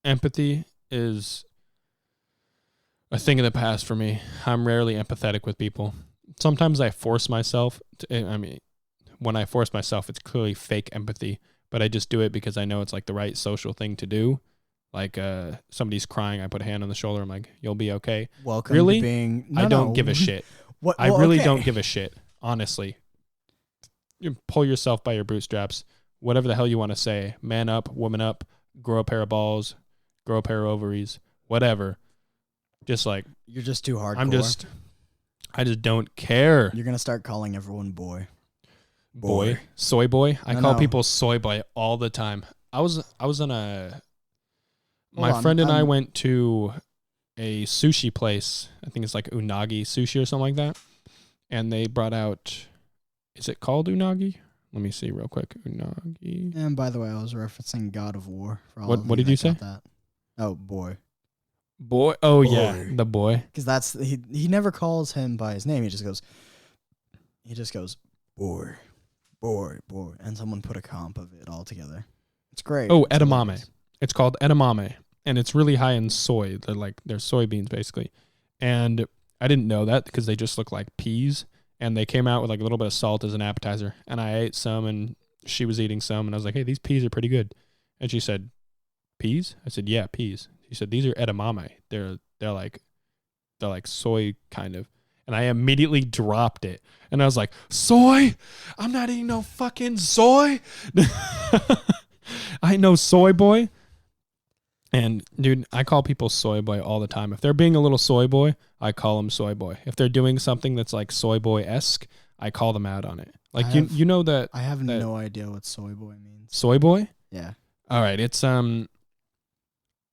empathy is a thing of the past for me. I'm rarely empathetic with people. Sometimes I force myself to, when I force myself, it's clearly fake empathy, but I just do it because I know it's like the right social thing to do. Like somebody's crying, I put a hand on the shoulder. I'm like, you'll be okay. Welcome really? To being... I don't give a shit. I really don't give a shit, honestly. You pull yourself by your bootstraps. Whatever the hell you want to say. Man up, woman up, grow a pair of balls, grow a pair of ovaries, whatever. Just like... You're just too hardcore. I just don't care. You're going to start calling everyone boy. Boy? Soy boy? I call people soy boy all the time. I was on a... My friend and I went to a sushi place. I think it's like Unagi Sushi or something like that. And they brought out... Is it called Unagi? Let me see real quick. Unagi. And by the way, I was referencing God of War. For all what did you say? That. Oh, boy. Boy? Oh, boy. Yeah. The boy. Because that's... He never calls him by his name. He just goes, boy, boy, boy. And someone put a comp of it all together. It's great. Oh, edamame. It's called edamame. And it's really high in soy. They're soybeans, basically. And I didn't know that because they just look like peas. And they came out with like a little bit of salt as an appetizer. And I ate some and she was eating some. And I was like, hey, these peas are pretty good. And she said, peas? I said, yeah, peas. She said, these are edamame. They're like soy kind of. And I immediately dropped it. And I was like, soy? I'm not eating no fucking soy. I ain't no soy boy. And, dude, I call people soy boy all the time. If they're being a little soy boy, I call them soy boy. If they're doing something that's like soy boy-esque, I call them out on it. Like, you know that... I have no idea what soy boy means. Soy boy? Yeah. All right. It's...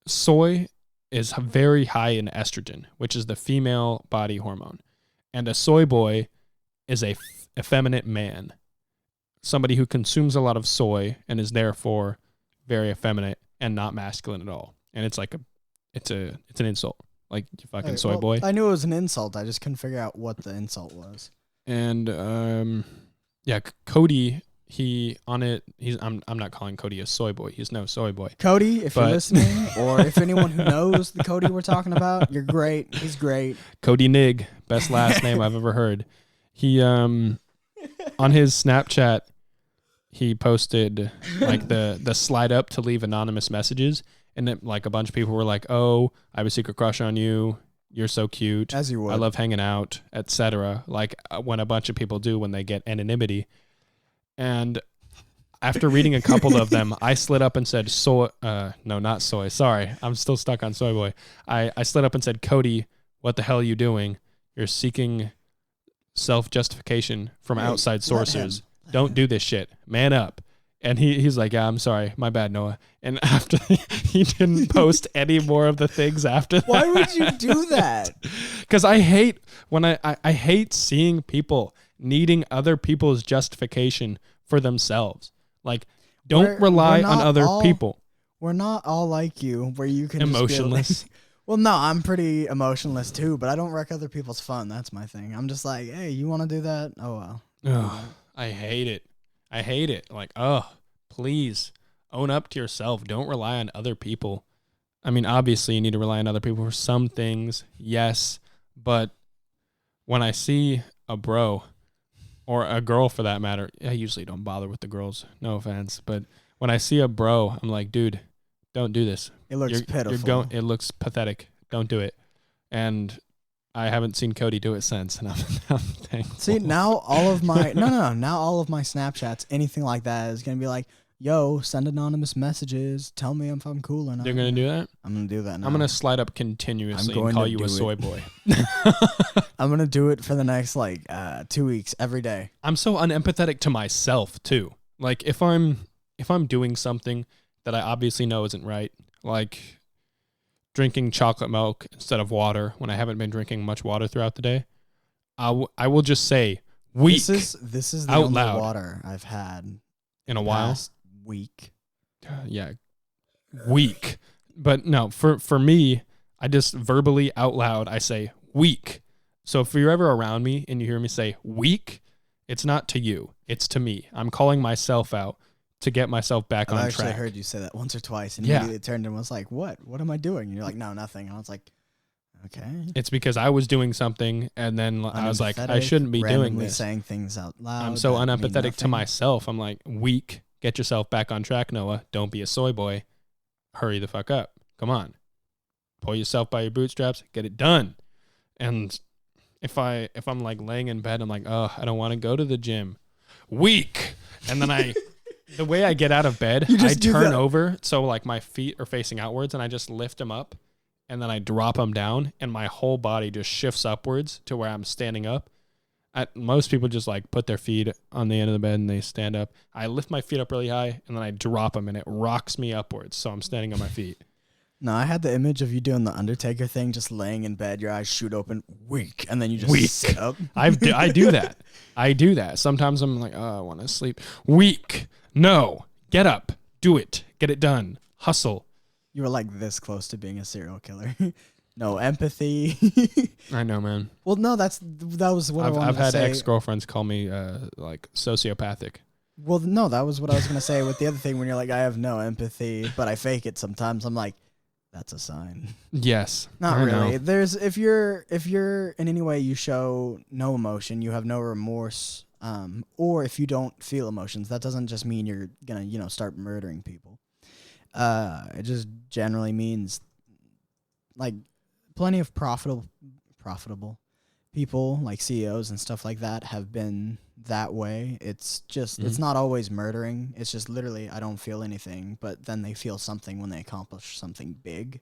Soy is very high in estrogen, which is the female body hormone. And a soy boy is a effeminate man. Somebody who consumes a lot of soy and is therefore very effeminate and not masculine at all. And it's like it's an insult. Like, you fucking soy boy. I knew it was an insult. I just couldn't figure out what the insult was. And yeah, Cody, I'm not calling Cody a soy boy. He's no soy boy. Cody, if you're listening, or if anyone who knows the Cody we're talking about, you're great. He's great. Cody Nig, best last name I've ever heard. He on his Snapchat, he posted like the slide up to leave anonymous messages, and then like a bunch of people were like, "Oh, I have a secret crush on you. You're so cute. As you would. I love hanging out, etc." Like when a bunch of people do when they get anonymity. And after reading a couple of them, I slid up and said, soy, no, not soy. Sorry. I'm still stuck on soy boy. I slid up and said, Cody, what the hell are you doing? You're seeking self-justification from outside sources. Don't do this shit. Man up. And he's like, yeah, I'm sorry. My bad, Noah. And after he didn't post any more of the things after that. Why would you do that? Because I hate when I hate seeing people needing other people's justification for themselves. Like, don't rely on other people. We're not all like you, where you can emotionless. Just well, no, I'm pretty emotionless too, but I don't wreck other people's fun. That's my thing. I'm just like, hey, you want to do that? Oh well. Oh, I hate it. I hate it. Like, oh, please own up to yourself. Don't rely on other people. I mean, obviously, you need to rely on other people for some things, yes, but when I see a bro or a girl for that matter, I usually don't bother with the girls. No offense, but when I see a bro, I'm like, dude, don't do this. It looks pitiful. It looks pathetic. Don't do it. And I haven't seen Cody do it since, and I'm thankful. See, now all of my now all of my Snapchats, anything like that, is gonna be like, yo, send anonymous messages. Tell me if I'm cool or not. You're gonna do that? I'm gonna do that now. I'm gonna slide up continuously and call you a soy boy. I'm gonna do it for the next 2 weeks every day. I'm so unempathetic to myself too. Like if I'm doing something that I obviously know isn't right, like drinking chocolate milk instead of water when I haven't been drinking much water throughout the day, I will just say weak. This is the out only loud water I've had in a while. Week. Yeah, weak. But no, for me, I just verbally out loud I say weak. So if you're ever around me and you hear me say weak, it's not to you, it's to me. I'm calling myself out to get myself back on track. I actually heard you say that once or twice, and immediately turned and was like, "What? What am I doing?" And you're like, "No, nothing." And I was like, "Okay." It's because I was doing something, and then I was like, "I shouldn't be doing this." Saying things out loud. I'm so unempathetic to myself. I'm like, weak. Get yourself back on track, Noah. Don't be a soy boy. Hurry the fuck up. Come on. Pull yourself by your bootstraps. Get it done. And if I'm like laying in bed, I'm like, oh, I don't want to go to the gym. Weak. And then the way I get out of bed, I turn over so like my feet are facing outwards, and I just lift them up, and then I drop them down, and my whole body just shifts upwards to where I'm standing up. Most people just like put their feet on the end of the bed and they stand up. I lift my feet up really high, and then I drop them, and it rocks me upwards, so I'm standing on my feet. No, I had the image of you doing the Undertaker thing, just laying in bed, your eyes shoot open, weak, and then you just sit up. I do that. I do that. Sometimes I'm like, oh, I want to sleep. Weak. No. Get up. Do it. Get it done. Hustle. You were like this close to being a serial killer. No empathy. I know, man. Well, no, that was what I wanted to say. I've had ex-girlfriends call me like sociopathic. Well, no, that was what I was going to say with the other thing when you're like, I have no empathy, but I fake it sometimes. I'm like, that's a sign. Yes. Not really. There's if you're in any way you show no emotion, you have no remorse, or if you don't feel emotions, that doesn't just mean you're gonna start murdering people. It just generally means like plenty of profitable people like CEOs and stuff like that have been that way. It's just it's not always murdering. It's just literally I don't feel anything, but then they feel something when they accomplish something big.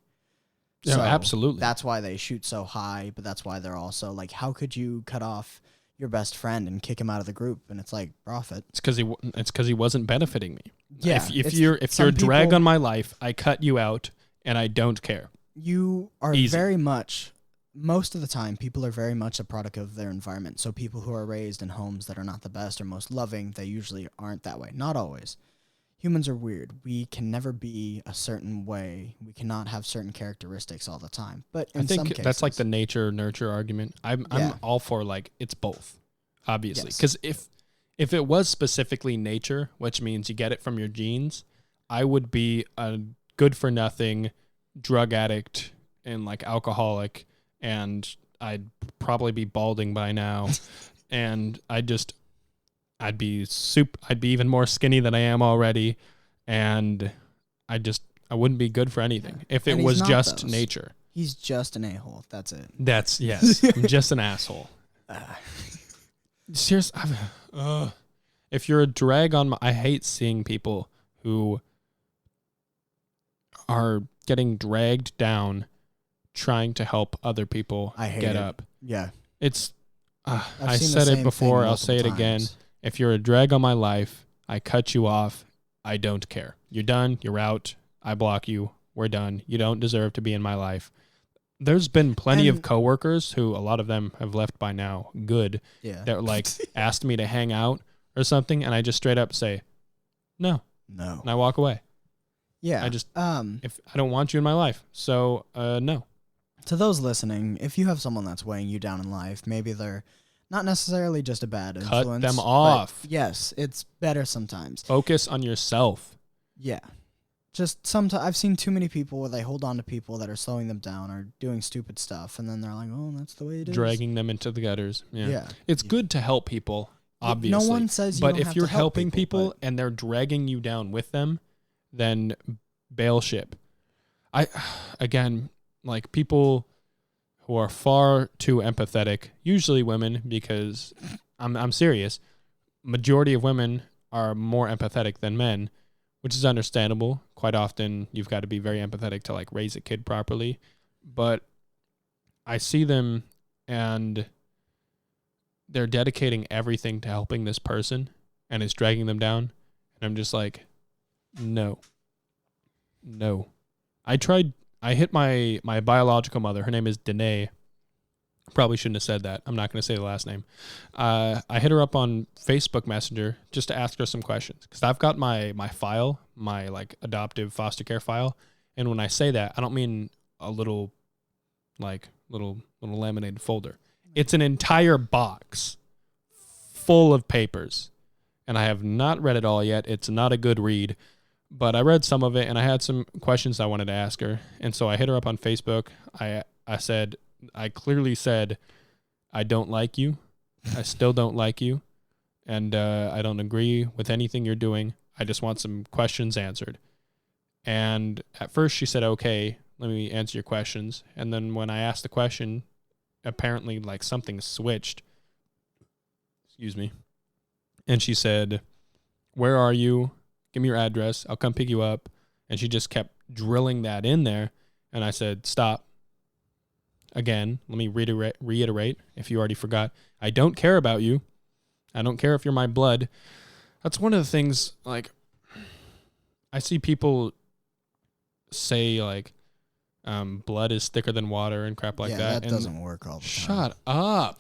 Yeah, so absolutely. That's why they shoot so high, but that's why they're also like, how could you cut off your best friend and kick him out of the group? And it's like profit. It's because he wasn't benefiting me. Yeah. If you're a drag on my life, I cut you out and I don't care. You are very much, most of the time, people are very much a product of their environment. So people who are raised in homes that are not the best or most loving, they usually aren't that way. Not always. Humans are weird. We can never be a certain way. We cannot have certain characteristics all the time. But in some cases, that's like the nature-nurture argument. I'm all for like it's both, obviously. Because if it was specifically nature, which means you get it from your genes, I would be a good-for-nothing drug addict and like alcoholic, and I'd probably be balding by now, and I'd be even more skinny than I am already, and I wouldn't be good for anything if it was just nature. He's just an a-hole. That's it. Yes. I'm just an asshole. Seriously, If you're a drag on I hate seeing people who are getting dragged down trying to help other people get up. Yeah. It's I've I seen the said it same before, thing I'll say it multiple again. times. If you're a drag on my life, I cut you off. I don't care. You're done. You're out. I block you. We're done. You don't deserve to be in my life. There's been plenty of coworkers who, a lot of them have left by now, good, that like asked me to hang out or something, and I just straight up say, no. And I walk away. Yeah. I just, if I don't want you in my life, so no. To those listening, if you have someone that's weighing you down in life, maybe they're not necessarily just a bad influence. Cut them off. Yes, it's better sometimes. Focus on yourself. Yeah. Just sometimes I've seen too many people where they hold on to people that are slowing them down or doing stupid stuff, and then they're like, "Oh, that's the way it is." Dragging them into the gutters. Yeah. It's Yeah. good to help people, obviously. No one says you but don't if have you're to help helping people and they're dragging you down with them, then bail ship. Again, like people who are far too empathetic, usually women, because I'm serious. Majority of women are more empathetic than men, which is understandable. Quite often you've got to be very empathetic to like raise a kid properly. But I see them and they're dedicating everything to helping this person and it's dragging them down. And I'm just like, no. I hit my biological mother. Her name is Danae. Probably shouldn't have said that. I'm not going to say the last name. I hit her up on Facebook Messenger just to ask her some questions because I've got my file, my like adoptive foster care file, and when I say that, I don't mean a little laminated folder. It's an entire box full of papers, and I have not read it all yet. It's not a good read, but I read some of it, and I had some questions I wanted to ask her, and so I hit her up on Facebook. I clearly said, I don't like you. I still don't like you. And I don't agree with anything you're doing. I just want some questions answered. And at first she said, okay, let me answer your questions. And then when I asked the question, apparently like something switched. Excuse me. And she said, where are you? Give me your address. I'll come pick you up. And she just kept drilling that in there. And I said, stop. Again, let me reiterate if you already forgot. I don't care about you. I don't care if you're my blood. That's one of the things, like, I see people say, like, blood is thicker than water and crap like that. Yeah, that and doesn't work all the time. Shut up.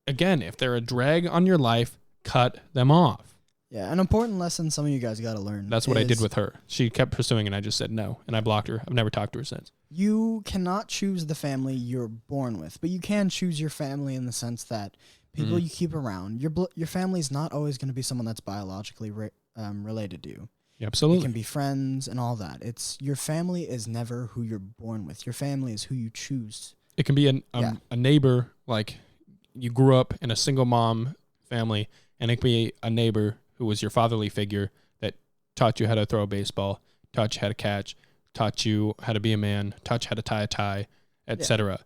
Again, if they're a drag on your life, cut them off. Yeah, an important lesson some of you guys got to learn. That's what I did with her. She kept pursuing, and I just said no, and I blocked her. I've never talked to her since. You cannot choose the family you're born with, but you can choose your family in the sense that people you keep around. Your family's not always going to be someone that's biologically related to you. Yeah, absolutely. It can be friends and all that. It's your family is never who you're born with. Your family is who you choose. It can be a neighbor, like you grew up in a single mom family, and it can be a neighbor who was your fatherly figure that taught you how to throw a baseball, taught you how to catch, taught you how to be a man, taught you how to tie a tie, etc.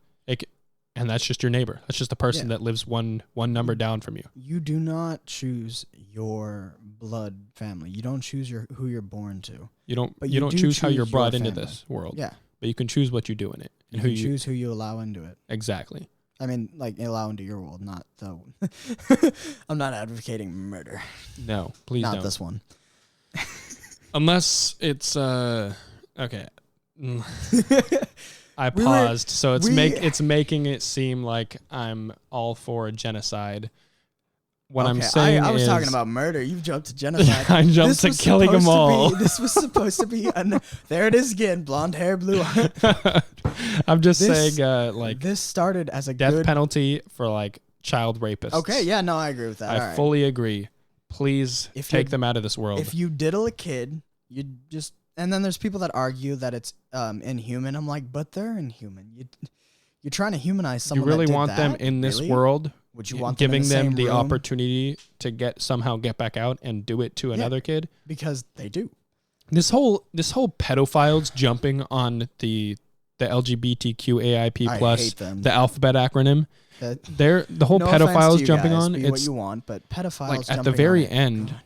And that's just your neighbor. That's just the person that lives one number down from you. You do not choose your blood family. You don't choose who you're born to. You don't choose how you're brought into this world. Yeah. But you can choose what you do in it. And you choose who you allow into it. Exactly. I mean, like, allow into your world, not the... I'm not advocating murder. No, please don't. Not this one. Unless it's, okay. I paused, so it's making it seem like I'm all for genocide. What I'm saying I was is, talking about murder. You've jumped to genocide. I jumped to killing them all. This was supposed to be... there it is again. Blonde hair, blue eyes. I'm just saying, like... This started as a death penalty for, like, child rapists. Okay, yeah, no, I agree with that. I fully agree. Please take them out of this world. If you diddle a kid, you just... And then there's people that argue that it's inhuman. I'm like, but they're inhuman. You're trying to humanize someone. You really that did want that? them in this world? Would you want giving them the room? opportunity to somehow get back out and do it to another kid? Because they do. This whole pedophiles jumping on the LGBTQAIP plus the alphabet acronym. The whole no offense to pedophiles you jumping guys, on. be what It's you want, but pedophiles like at the jumping very on it, end. God.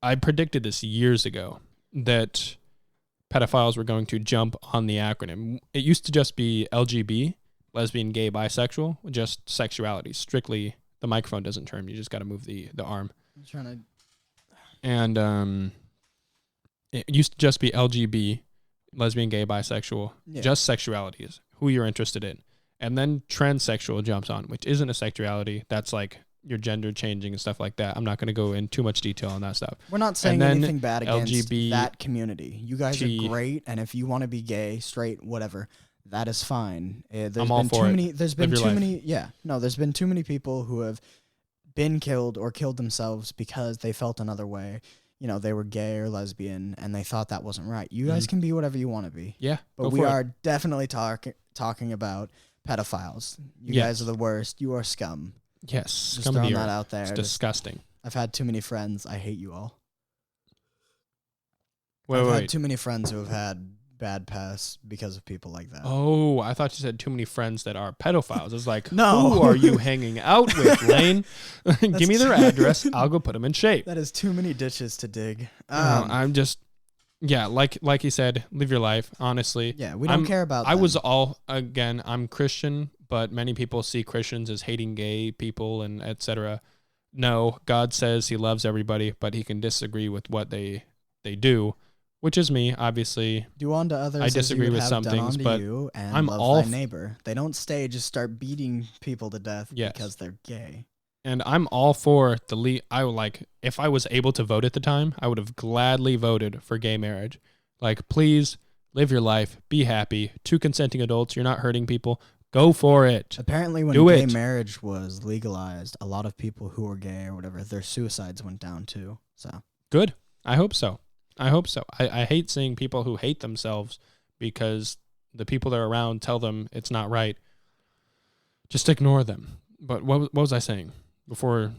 I predicted this years ago that pedophiles were going to jump on the acronym. It used to just be LGB, lesbian, gay, bisexual, just sexuality. Strictly, the microphone doesn't turn. You just got to move the arm. I'm trying to. And it used to just be LGB, lesbian, gay, bisexual, just sexualities, who you're interested in. And then transsexual jumps on, which isn't a sexuality. That's like your gender changing and stuff like that. I'm not going to go in too much detail on that stuff. We're not saying anything bad against LGBT that community. You guys are great, and if you want to be gay, straight, whatever, that is fine. I'm all for it. There's been too many. Yeah, no, there's been too many people who have been killed or killed themselves because they felt another way. You know, they were gay or lesbian, and they thought that wasn't right. You guys can be whatever you want to be. Yeah, but we are definitely talking about pedophiles. You guys are the worst. You are scum. Yes, just throwing that out there. It's disgusting. I've had too many friends. I hate you all. I've had too many friends who have had bad pasts because of people like that. Oh, I thought you said too many friends that are pedophiles. I was like, no. Who are you hanging out with, Lane? Give me their address. I'll go put them in shape. That is too many ditches to dig. I'm just, like you said, live your life, honestly. Yeah, we don't care about them. I'm Christian, but many people see Christians as hating gay people and etc. No, God says he loves everybody, but he can disagree with what they do. Which is me, obviously. Do unto others. I disagree with some things, but you and I'm love all thy neighbor. They don't just start beating people to death because they're gay. And I'm all for if I was able to vote at the time, I would have gladly voted for gay marriage. Like, please live your life, be happy. 2 consenting adults, you're not hurting people. Go for it. Apparently, when gay marriage was legalized, a lot of people who were gay or whatever, their suicides went down too. So good. I hope so. I hate seeing people who hate themselves because the people they're around tell them it's not right. Just ignore them. But what was I saying before?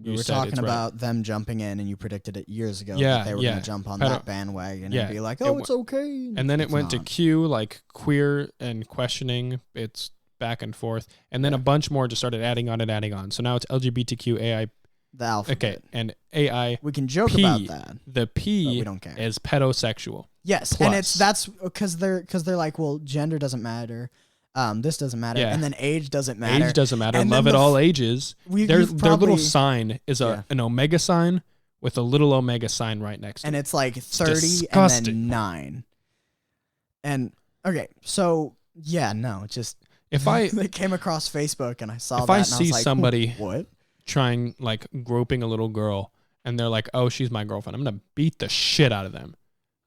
We were talking about them jumping in, and you predicted it years ago that they were going to jump on that bandwagon and be like, "Oh, it's okay." And then it went to Q, like queer and questioning. It's back and forth, and then a bunch more just started adding on. So now it's LGBTQ AI. The alphabet. Okay, and AI. We can joke about that. The P we don't care. Is pedosexual. Yes, plus. And that's because they're like, well, gender doesn't matter. This doesn't matter, and then age doesn't matter. Age doesn't matter. Love at all ages. Their little sign is an omega sign with a little omega sign right next to it. And it's like 30 and then 9. And okay, so just if I they came across Facebook and I saw if that, I and see I was like, somebody what trying like groping a little girl and they're like, oh, she's my girlfriend, I'm gonna beat the shit out of them.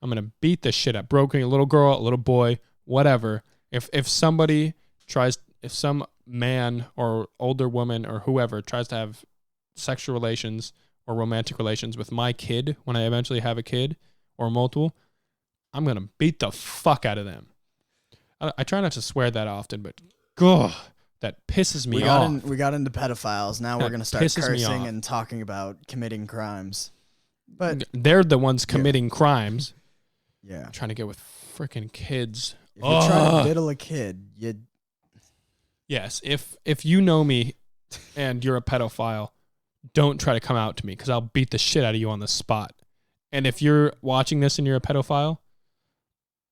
I'm gonna beat the shit out, groping a little girl, a little boy, whatever. If some man or older woman or whoever tries to have sexual relations or romantic relations with my kid when I eventually have a kid or multiple, I'm going to beat the fuck out of them. I try not to swear that often, but God, that pisses me off. We got into pedophiles. Now we're going to start cursing and talking about committing crimes. But they're the ones committing crimes. Yeah. Trying to get with freaking kids. If you try to diddle a kid, you'd... Yes, if you know me and you're a pedophile, don't try to come out to me because I'll beat the shit out of you on the spot. And if you're watching this and you're a pedophile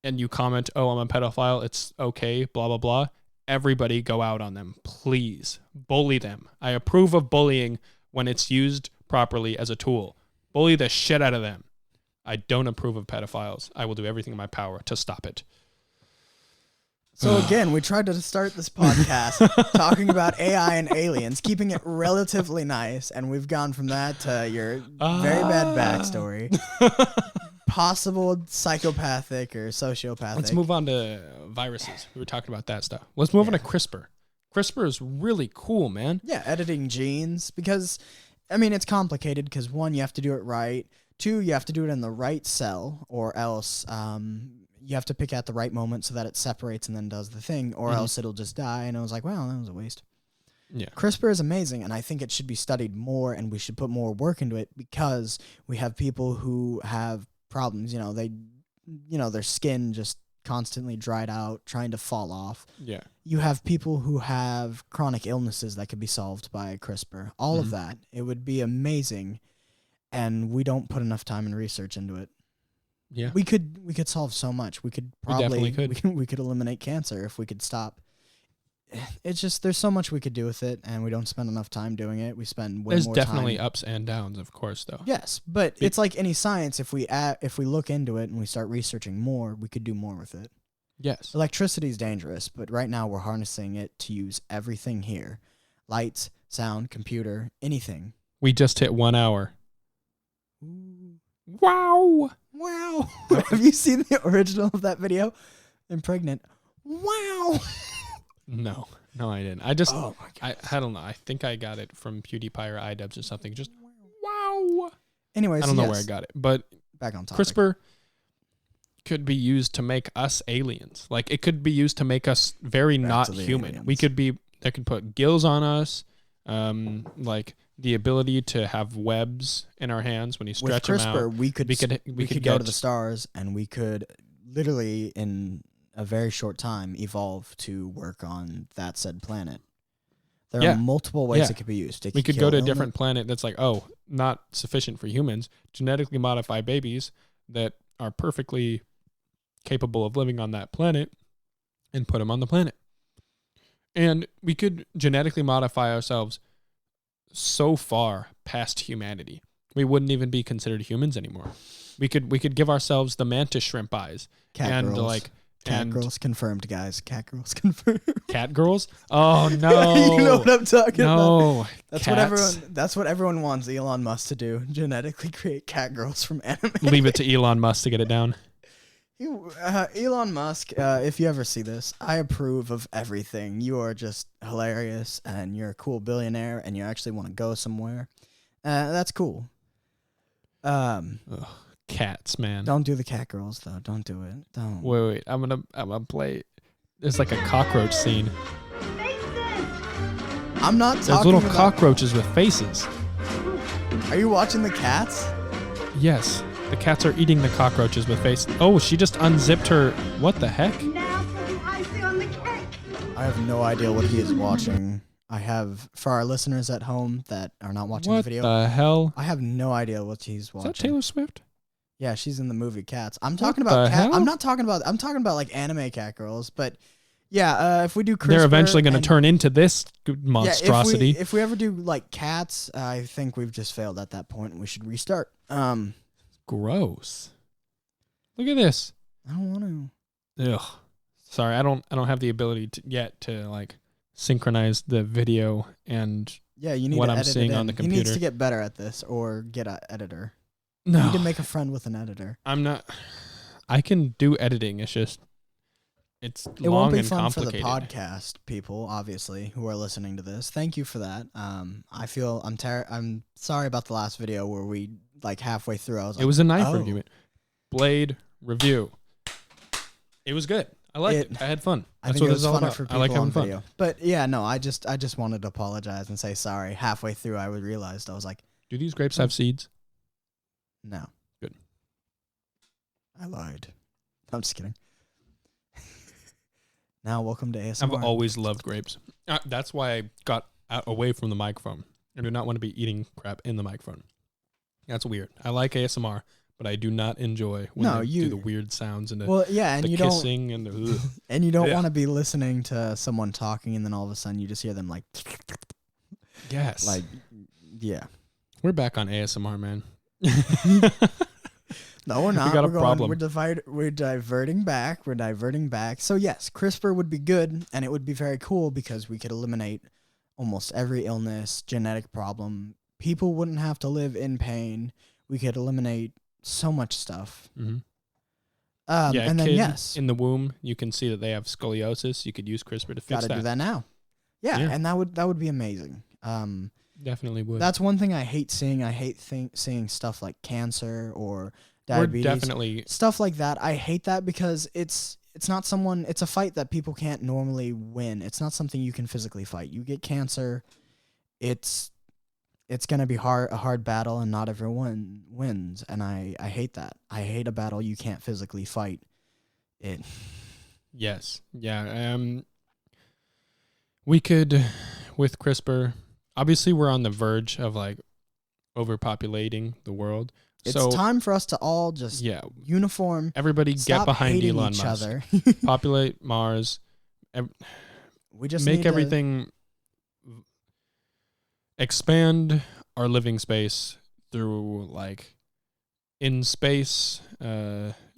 and you comment, oh, I'm a pedophile, it's okay, blah, blah, blah, everybody go out on them. Please. Bully them. I approve of bullying when it's used properly as a tool. Bully the shit out of them. I don't approve of pedophiles. I will do everything in my power to stop it. So again, we tried to start this podcast talking about AI and aliens, keeping it relatively nice, and we've gone from that to your very bad backstory, possible psychopathic or sociopathic. Let's move on to viruses. We were talking about that stuff. Let's move on to CRISPR. CRISPR is really cool, man. Yeah, editing genes, because, I mean, it's complicated because, 1, you have to do it right. 2, you have to do it in the right cell, or else... you have to pick at the right moment so that it separates and then does the thing, or else it'll just die. And I was like, wow, that was a waste. Yeah. CRISPR is amazing, and I think it should be studied more, and we should put more work into it because we have people who have problems. Their skin just constantly dried out, trying to fall off. Yeah. You have people who have chronic illnesses that could be solved by CRISPR. All of that. It would be amazing, and we don't put enough time and research into it. Yeah. We could solve so much. We could probably We definitely could. we could eliminate cancer if we could stop. It's just there's so much we could do with it, and we don't spend enough time doing it. We spend way There's more definitely time. ups and downs, of course, though. Yes, but it's like any science. If we look into it and we start researching more, we could do more with it. Yes. Electricity is dangerous, but right now we're harnessing it to use everything here: lights, sound, computer, anything. We just hit 1 hour. Wow. Wow! Have you seen the original of that video? Impregnant. Wow! No, I didn't. I just, Oh my god! I don't know. I think I got it from PewDiePie or iDubbbz or something. Just wow. Anyways, I don't know where I got it, but back on topic. CRISPR could be used to make us aliens. Like it could be used to make us very Back not to the human. aliens. We could be. They could put gills on us. Like the ability to have webs in our hands when you With stretch them CRISPR, out. we could could go to get- the stars, and we could literally in a very short time evolve to work on that said planet. There Yeah. are multiple ways Yeah. it could be used. We could go to a different planet that's like, oh, not sufficient for humans. Genetically modify babies that are perfectly capable of living on that planet and put them on the planet. And we could genetically modify ourselves so far past humanity. We wouldn't even be considered humans anymore. We could give ourselves the mantis shrimp eyes Cat and girls. like Cat and girls confirmed, guys. Cat girls confirmed. cat girls. Oh no! You know what I'm talking about. No, That's cats. what everyone wants Elon Musk to do. Genetically create cat girls from anime. Leave it to Elon Musk to get it down. Elon Musk, if you ever see this, I approve of everything. You are just hilarious, and you're a cool billionaire, and you actually want to go somewhere. That's cool. Ugh, cats, man. Don't do the cat girls though. Don't do it. Don't. Wait. I'm gonna play. There's like a cockroach scene. I'm not There's talking little about. cockroaches with faces. Are you watching the cats? Yes, the cats are eating the cockroaches with faces. Oh, she just unzipped her. What the heck? Now for the icing on the cake. I have no idea what he is watching. I have, for our listeners at home that are not watching What the video, the hell? I have no idea what he's Is watching. that Taylor Swift? Yeah, she's in the movie Cats. I'm What talking about the cat. hell? I'm talking about like anime cat girls, but yeah, if we do CRISPR, They're eventually going to and- turn into this monstrosity. Yeah, if we ever do like cats, I think we've just failed at that point and we should restart. I Gross. Look at this. don't want to. Ugh. Sorry, I don't have the ability to like synchronize the video and Yeah, you need what to I'm edit seeing it on in. the He needs computer. to get better at this or get an editor. no. You need to make a friend with an editor. I'm not. I can do editing. It's just it's It long won't be and fun for the complicated. podcast people, obviously, who are listening to this. Thank you for that. I feel I'm sorry about the last video where we like halfway through I was like, It was a knife oh. review. Blade review. It was good. I liked it. I had fun. I That's think what it it's was all funner about. for I people like having on fun. video. But yeah, no, I just wanted to apologize and say sorry. Halfway through, I realized I was like, Do these grapes have seeds? no. Good. I lied. I'm just kidding. Now, welcome to ASMR. I've always loved grapes. That's why I got away from the microphone. I do not want to be eating crap in the microphone. That's weird. I like ASMR, but I do not enjoy when No, they you- do the weird sounds and the, Well, yeah, and the you don't kissing and the. Ugh. and you don't Yeah. want to be listening to someone talking, and then all of a sudden you just hear them like, Yes. like, yeah. We're back on ASMR, man. No, we're not. got a we're problem. We're diverting back. We're diverting back. So yes, CRISPR would be good, and it would be very cool because we could eliminate almost every illness, genetic problem. People wouldn't have to live in pain. We could eliminate so much stuff. Mm-hmm. And then kid yes, in the womb, you can see that they have scoliosis. You could use CRISPR to fix gotta that. do that now. Yeah, Yeah. and that would be amazing. Definitely would. That's one thing I hate seeing. I hate seeing stuff like cancer or We're diabetes. definitely Stuff like that. I hate that because it's not it's a fight that people can't normally win. It's not something you can physically fight. You get cancer, it's going to be a hard battle, and not everyone wins, and I hate that. I hate a battle you can't physically fight. It. Yes. Yeah. We could, with CRISPR, obviously we're on the verge of like overpopulating the world. It's So time for us to all just yeah, uniform. everybody get Stop behind hating Elon each Musk. other. Populate Mars. We just Make need to- everything expand our living space through like in space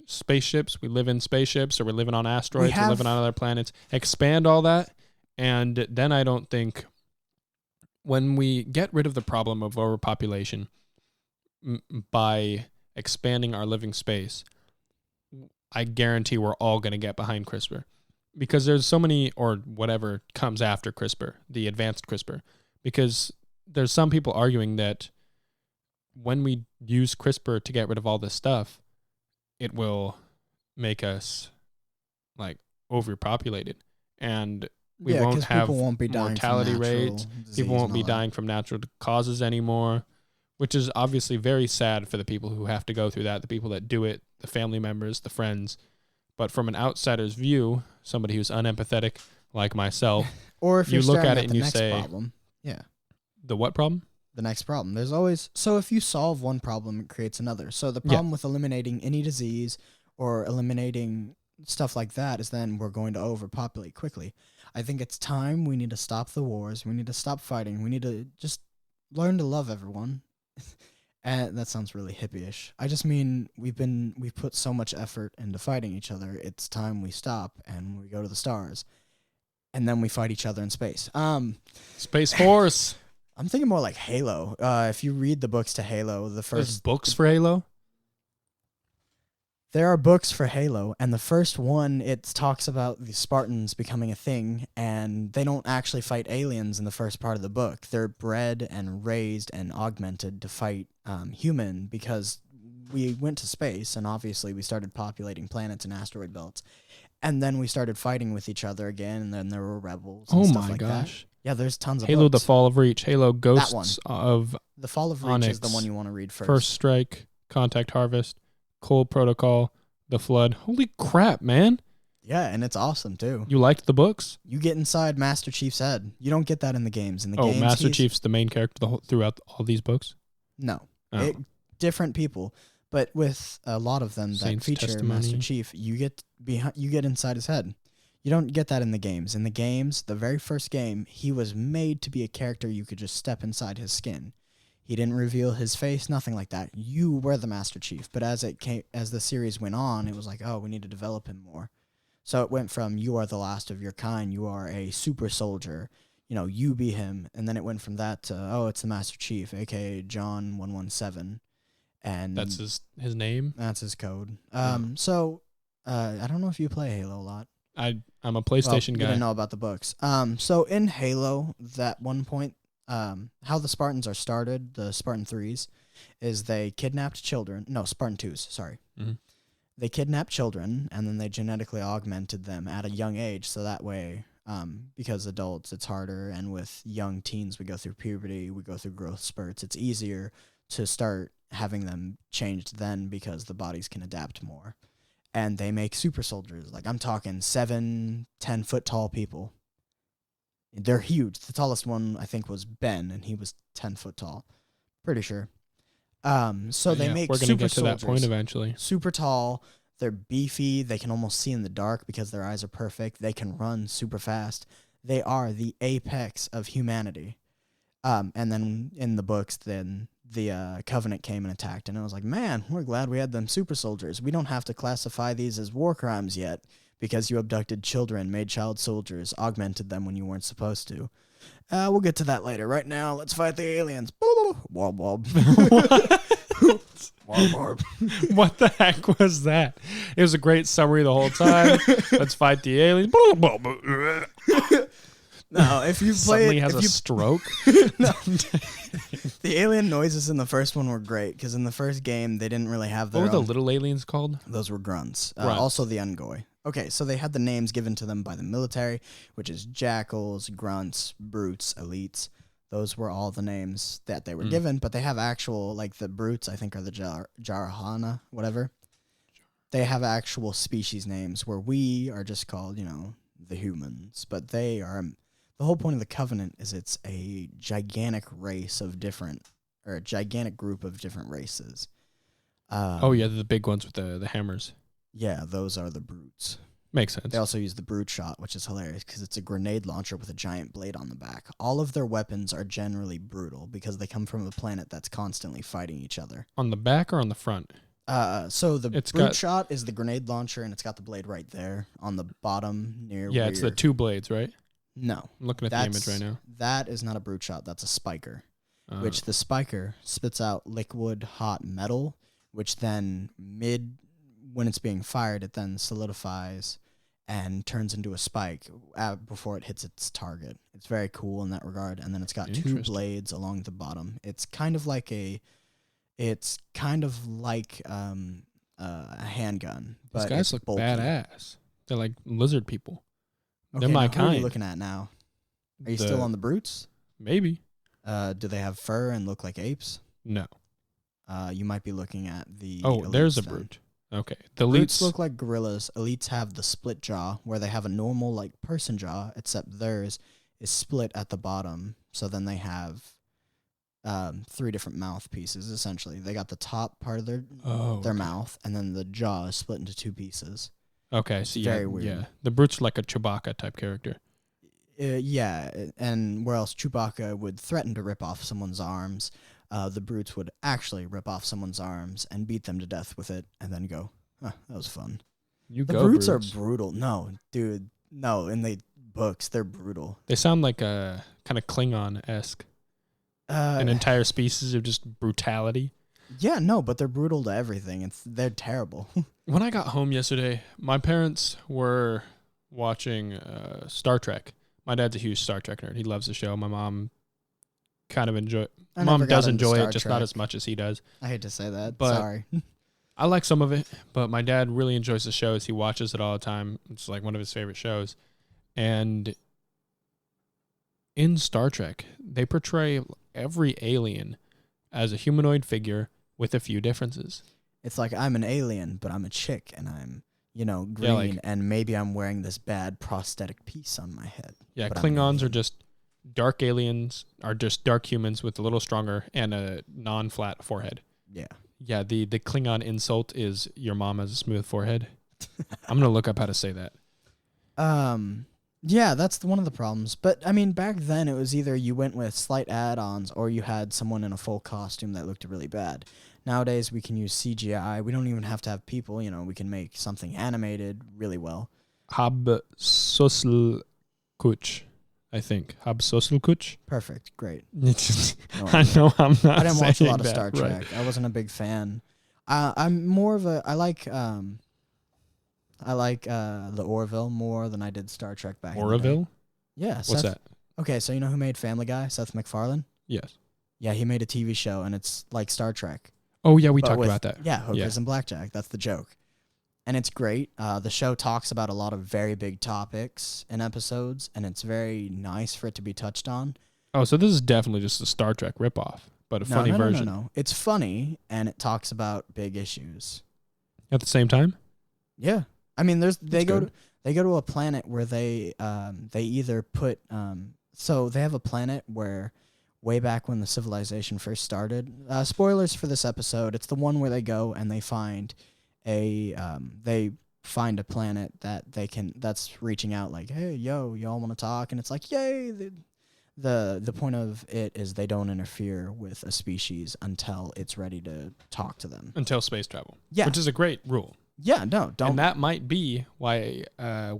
spaceships. We live in spaceships, or we're living on asteroids, we're living on other planets. Expand all that, and then I don't think when we get rid of the problem of overpopulation by expanding our living space, I guarantee we're all going to get behind CRISPR, because there's so many, or whatever comes after CRISPR, the advanced CRISPR, because there's some people arguing that when we use CRISPR to get rid of all this stuff, it will make us like overpopulated, and we won't 'cause have people won't be dying from mortality natural rates. disease People won't and be all that. dying from natural causes anymore, which is obviously very sad for the people who have to go through that, the people that do it, the family members, the friends. But from an outsider's view, somebody who's unempathetic like myself, Or if you you're look staring at it at and the you next say, problem, the what problem? the next problem. There's always, so if you solve one problem, it creates another. So the Yeah. problem with eliminating any disease or eliminating stuff like that is then we're going to overpopulate quickly. I think it's time we need to stop the wars. We need to stop fighting. We need to just learn to love everyone. And that sounds really hippie-ish. I just mean we've put so much effort into fighting each other. It's time we stop and we go to the stars. And then we fight each other in space. Space Force. I'm thinking more like Halo. If you read the books to Halo, There's first books for Halo? there are books for Halo, and the first one, it talks about the Spartans becoming a thing, and they don't actually fight aliens in the first part of the book. They're bred and raised and augmented to fight human, because we went to space, and obviously we started populating planets and asteroid belts, and then we started fighting with each other again, and then there were rebels and Oh stuff my like gosh. that. Yeah, there's tons of Halo: The books. Fall of Reach, Halo: one. Ghosts of The Fall of Reach is the Onyx, one you want to read first. First Strike, Contact Harvest, Cold Protocol, The Flood. Holy crap, man. Yeah, and it's awesome, too. You liked the books? You get inside Master Chief's head. You don't get that in the games. In the games, Master he's- Chief's the main character throughout all these books? No. Oh. Different people. But with a lot of them that Saints feature Testimony. Master Chief, you get inside his head. You don't get that in the games. In the games, the very first game, he was made to be a character you could just step inside his skin. He didn't reveal his face, nothing like that. You were the Master Chief. But as the series went on, it was like, oh, we need to develop him more. So it went from you are the last of your kind, you are a super soldier, you be him, and then it went from that to it's the Master Chief, aka John 117, and That's his name? that's his code. Oh. So I don't know if you play Halo a lot. I'm a PlayStation You guy. didn't know about the books. So in Halo, that one point, how the Spartans are started, the Spartan 3s, is they kidnapped children. No, Spartan 2s, sorry. Mm-hmm. They kidnapped children, and then they genetically augmented them at a young age, so that way, because adults, it's harder, and with young teens, we go through puberty, we go through growth spurts, it's easier to start having them changed then because the bodies can adapt more. And they make super soldiers. Like, I'm talking 7-10 foot tall people. They're huge. The tallest one, I think, was Ben, and he was 10 foot tall. Pretty sure. So they make we're gonna super get to that point soldiers. eventually. Super tall. They're beefy. They can almost see in the dark because their eyes are perfect. They can run super fast. They are the apex of humanity. And then in the books, then the Covenant came and attacked, and I was like, man, we're glad we had them super soldiers. We don't have to classify these as war crimes yet because you abducted children, made child soldiers, augmented them when you weren't supposed to. We'll get to that later. Right now, let's fight the aliens. Wob wob. Wob wob. What the heck was that? It was a great summary the whole time. Let's fight the aliens. No, if you play Suddenly it, has if a you stroke. no. The alien noises in the first one were great because in the first game they didn't really have their What were the own. little aliens called? Those were grunts. Grunts. Also the Ungoi. Okay, so they had the names given to them by the military, which is jackals, grunts, brutes, elites. Those were all the names that they were given, but they have actual, like the brutes, I think, are the Jarahana, whatever. they have actual species names where we are just called, the humans. But they are. The whole point of the Covenant is it's a gigantic race of different, or a gigantic group of different races. Oh yeah, the big ones with the hammers. Yeah, those are the brutes. Makes sense. They also use the brute shot, which is hilarious because it's a grenade launcher with a giant blade on the back. All of their weapons are generally brutal because they come from a planet that's constantly fighting each other. On the back or on the front? So the It's brute got- shot is the grenade launcher, and it's got the blade right there on the bottom near. Yeah, it's the rear. 2 blades, right? No, I'm looking at the image right now. that is not a brute shot. That's a spiker, Uh, which the spiker spits out liquid hot metal, which then when it's being fired, it then solidifies and turns into a spike before it hits its target. It's very cool in that regard. And then it's got 2 Interesting. blades along the bottom. It's kind of like a handgun, but these guys it's look bulky. badass. They're like lizard people. Okay, They're my now who are you kind. looking at now? Are you still on the brutes? Maybe. Do they have fur and look like apes? No. You might be looking at the. Oh, there's a elites then. brute. Okay. The Brutes elites look like gorillas. Elites have the split jaw, where they have a normal like person jaw, except theirs is split at the bottom. So then they have 3 different mouth pieces. Essentially, they got the top part of their okay. mouth, and then the jaw is split into 2 pieces. Okay, It's so very yeah, weird. yeah. The brute's like a Chewbacca type character. Yeah, and where else Chewbacca would threaten to rip off someone's arms, the brutes would actually rip off someone's arms and beat them to death with it, and then go, "Huh, that was fun." You The go, brutes are brutes. brutal. No, dude, no. In the books, they're brutal. They sound like a kind of Klingon-esque. An entire species of just brutality. Yeah, no, but they're brutal to everything. They're terrible. When I got home yesterday, my parents were watching Star Trek. My dad's a huge Star Trek nerd. He loves the show. My mom kind of Mom does enjoy it, just not as much as he does. I hate to say that. But- Sorry. I like some of it, but my dad really enjoys the shows. He watches it all the time. It's like one of his favorite shows. And in Star Trek, they portray every alien as a humanoid figure with a few differences. It's like I'm an alien, but I'm a chick, and I'm, green, Yeah, like- and maybe I'm wearing this bad prosthetic piece on my head. Yeah, But I'm an Klingons are alien. just dark aliens, are just dark humans with a little stronger and a non-flat forehead. Yeah. Yeah, the Klingon insult is your mom has a smooth forehead. I'm going to look up how to say that. Yeah, that's one of the problems. But, I mean, back then it was either you went with slight add-ons or you had someone in a full costume that looked really bad. Nowadays, we can use CGI. We don't even have to have people. We can make something animated really well. Habsosl Kuch, I think. Habsosl Kuch? Perfect. Great. I know I'm not I didn't watch a saying lot of that Star right. Trek. I wasn't a big fan. I'm more of a. I like the Orville more than I did Star Trek back in the day. Orville? Yeah. What's Seth, that? Okay, so you know who made Family Guy? Seth MacFarlane? Yes. Yeah, he made a TV show, and it's like Star Trek. Oh, yeah, we but talked with- about that. Yeah, hookers and blackjack. That's the joke. And it's great. The show talks about a lot of very big topics in episodes, and it's very nice for it to be touched on. Oh, so this is definitely just a Star Trek ripoff, but a funny version. No. It's funny, and it talks about big issues. At the same time? Yeah, I mean, they go good. to a planet where they either put so they have a planet where way back when the civilization first started. Spoilers for this episode. It's the one where they go and they find a planet that that's reaching out like, hey, yo, y'all want to talk? And it's like, yay. The point of it is they don't interfere with a species until it's ready to talk to them. Until space travel. Yeah. Which is a great rule. Yeah, no, don't. And that might be why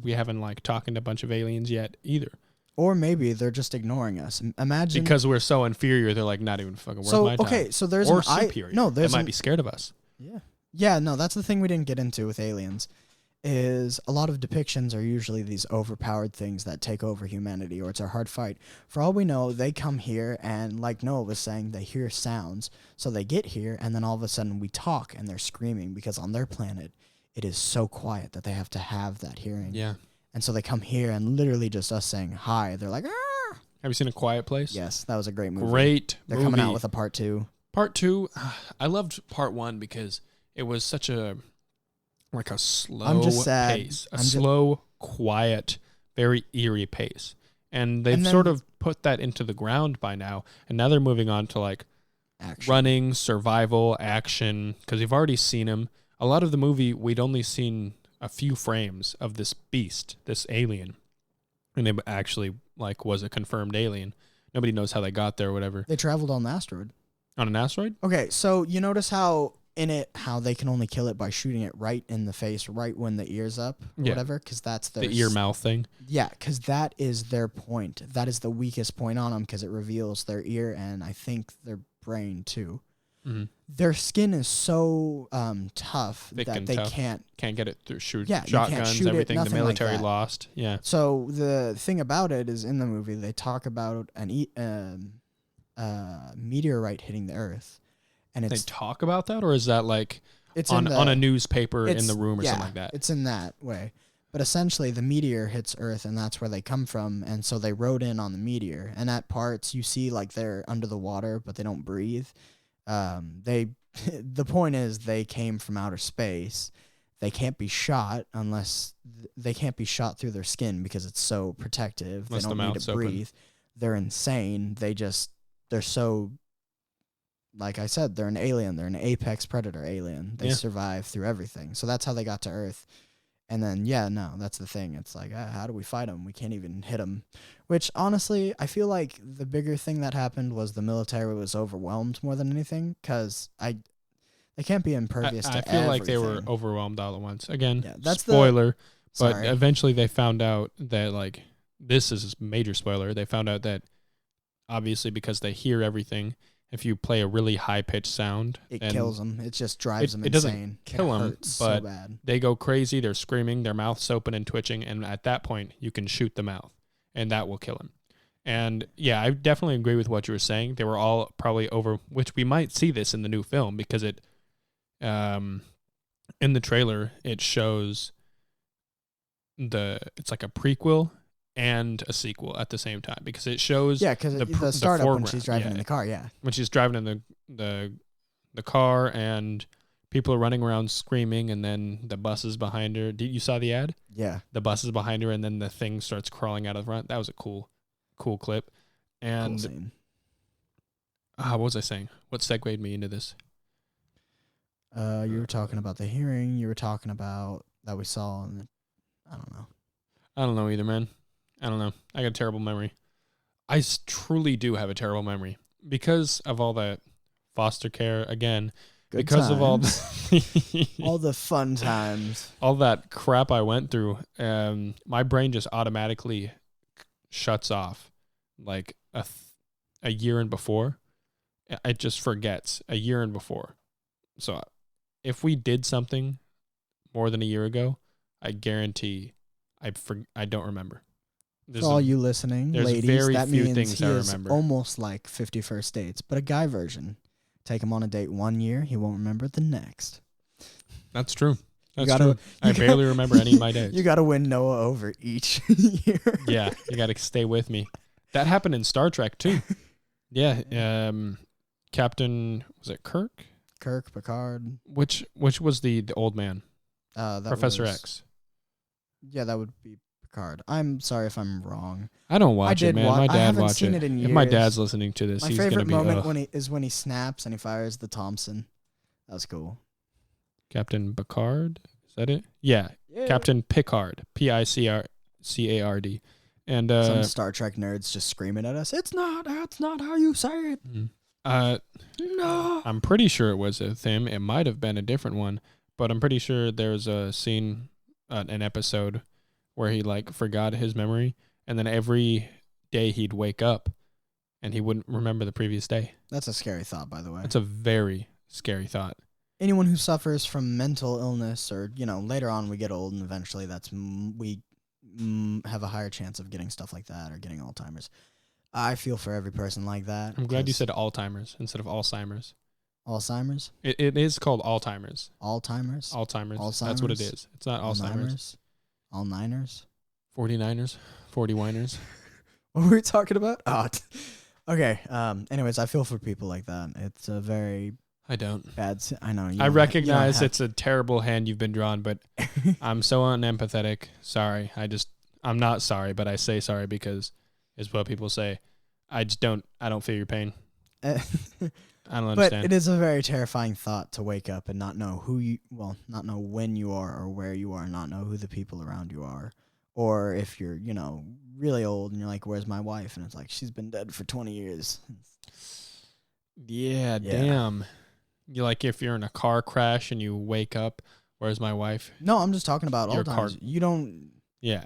we haven't like talking to a bunch of aliens yet either. Or maybe they're just ignoring us. Imagine Because we're so inferior, they're like not even fucking worth my time. okay, so there's Or an superior. they They might be scared of us. Yeah, no, that's the thing we didn't get into with aliens. Is a lot of depictions are usually these overpowered things that take over humanity, or it's a hard fight. For all we know, they come here and, like Noah was saying, they hear sounds. So they get here, and then all of a sudden we talk, and they're screaming because on their planet it is so quiet that they have to have that hearing. Yeah. And so they come here, and literally just us saying hi, they're like, ah! Have you seen A Quiet Place? Yes, that was a great movie. Great They're movie. coming out with a part 2. Part 2, I loved part 1 because it was such a like a slow I'm just sad. pace, slow, quiet, very eerie pace. And they've And then- sort of put that into the ground by now. And now they're moving on to like Action. running, survival, action, because you've already seen him. A lot of the movie, we'd only seen a few frames of this beast, this alien. And it actually like was a confirmed alien. Nobody knows how they got there or whatever. They traveled on the asteroid. On an asteroid? Okay, so you notice how how they can only kill it by shooting it right in the face, right when the ear's up, or Yeah. whatever, because that's their The ear mouth thing. Yeah, because that is their point. That is the weakest point on them because it reveals their ear and I think their brain too. Mm-hmm. Their skin is so tough Thick that and they tough. can't. Can't get it through Yeah, you can't shotguns, shoot it, everything. The nothing like military that. lost. Yeah. So the thing about it is in the movie they talk about meteorite hitting the Earth, and They it's talk about that, or is that like it's on a newspaper in it's- the room or yeah, something like that? It's in that way. But essentially, the meteor hits Earth, and that's where they come from. And so they rode in on the meteor. And at parts, you see like they're under the water, but they don't breathe. The point is, they came from outer space. They can't be shot unless they can't be shot through their skin because it's so protective. Unless they the don't need mouth's to open. breathe. They're insane. They're so. Like I said, they're an alien. They're an apex predator alien. They Yeah. survive through everything. So that's how they got to Earth. And then, that's the thing. It's like, how do we fight them? We can't even hit them. Which, honestly, I feel like the bigger thing that happened was the military was overwhelmed more than anything. Because they can't be impervious to I feel like they were everything. overwhelmed all at once. Again, Yeah, that's spoiler. But Sorry. eventually they found out that, like, this is a major spoiler. They found out that, obviously, because they hear everything, if you play a really high-pitched sound, It and kills them. It just drives them it doesn't insane. kill it 'em, hurts but so bad. they go crazy, they're screaming, their mouth's open and twitching, and at that point, you can shoot the mouth, and that will kill him. And, yeah, I definitely agree with what you were saying. They were all probably over, which we might see this in the new film, because it, in the trailer, it shows it's like a prequel and a sequel at the same time, because it shows Yeah, because the the startup when foreground, she's driving yeah. in the car, yeah. when she's driving in the car and people are running around screaming, and then the bus is behind her. You saw the ad? Yeah. The bus is behind her, and then the thing starts crawling out of the front. That was a cool clip. Cool And scene. what was I saying? What segued me into this? You were talking about the hearing. You were talking about that we saw. I don't know. I don't know either, man. I don't know. I got a terrible memory. I truly do have a terrible memory because of all that foster care again. Good because of all times. All the fun times. all that crap I went through, my brain just automatically shuts off like a year and before. It just forgets a year and before. So if we did something more than a year ago, I guarantee I don't remember. For all you listening, there's ladies, very that few means things he I is remember. almost like 50 First Dates, but a guy version. Take him on a date 1 year, he won't remember the next. That's true. That's gotta- true. I you barely remember any of my days. You got to win Noah over each year. Yeah, you got to stay with me. That happened in Star Trek too. Yeah, Captain, was it Kirk? Kirk, Picard. Which was the old man? That Professor was- X. Yeah, that would be Picard. I'm sorry if I'm wrong. I don't watch it, man. My I dad haven't watch seen it. it in If my years. dad's listening to this, My he's gonna favorite be moment is when he snaps and he fires the Thompson. That was cool. Captain Picard. Is that it? Yeah, Captain Picard. Picard. And Some Star Trek nerds just screaming at us. That's not how you say it. No. I'm pretty sure it was with him. It might have been a different one, but I'm pretty sure there's a scene, an episode, where he like forgot his memory, and then every day he'd wake up, and he wouldn't remember the previous day. That's a scary thought, by the way. That's a very scary thought. Anyone who suffers from mental illness, or later on we get old and eventually we have a higher chance of getting stuff like that or getting Alzheimer's. I feel for every person like that. I'm glad you 'cause said Alzheimer's instead of Alzheimer's. Alzheimer's. It is called Alzheimer's. Alzheimer's. Alzheimer's. That's what it is. It's not Alzheimer's. All Niners. 49ers. 40-winers. What were we talking about? Okay. Anyways, I feel for people like that. It's a very I don't. I know. I recognize it's a terrible hand you've been drawn, but I'm so unempathetic. Sorry. I'm not sorry, but I say sorry because it's what people say. I don't feel your pain. I don't understand. But it is a very terrifying thought to wake up and not know not know when you are or where you are, not know who the people around you are. Or if you're, really old and you're like, where's my wife? And it's like, she's been dead for 20 years. Yeah, damn. You like if you're in a car crash and you wake up, where's my wife? No, I'm just talking about Your Alzheimer's. You don't. Yeah.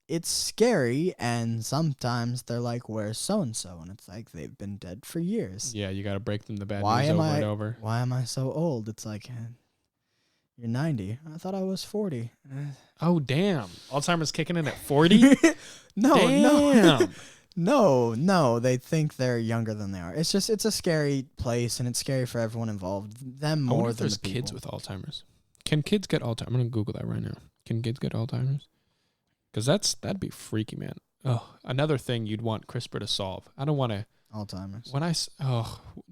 It's scary, and sometimes they're like, where's so-and-so? And it's like, they've been dead for years. Yeah, you got to break them the bad news over and over. Why am I so old? It's like, you're 90. I thought I was 40. Oh, damn. Alzheimer's kicking in at 40? No, they think they're younger than they are. It's a scary place, and it's scary for everyone involved. Them I wonder more if than there's the people. kids with Alzheimer's. Can kids get Alzheimer's? I'm going to Google that right now. Can kids get Alzheimer's? Because that'd be freaky, man. Oh, another thing you'd want CRISPR to solve. I don't want to. Alzheimer's.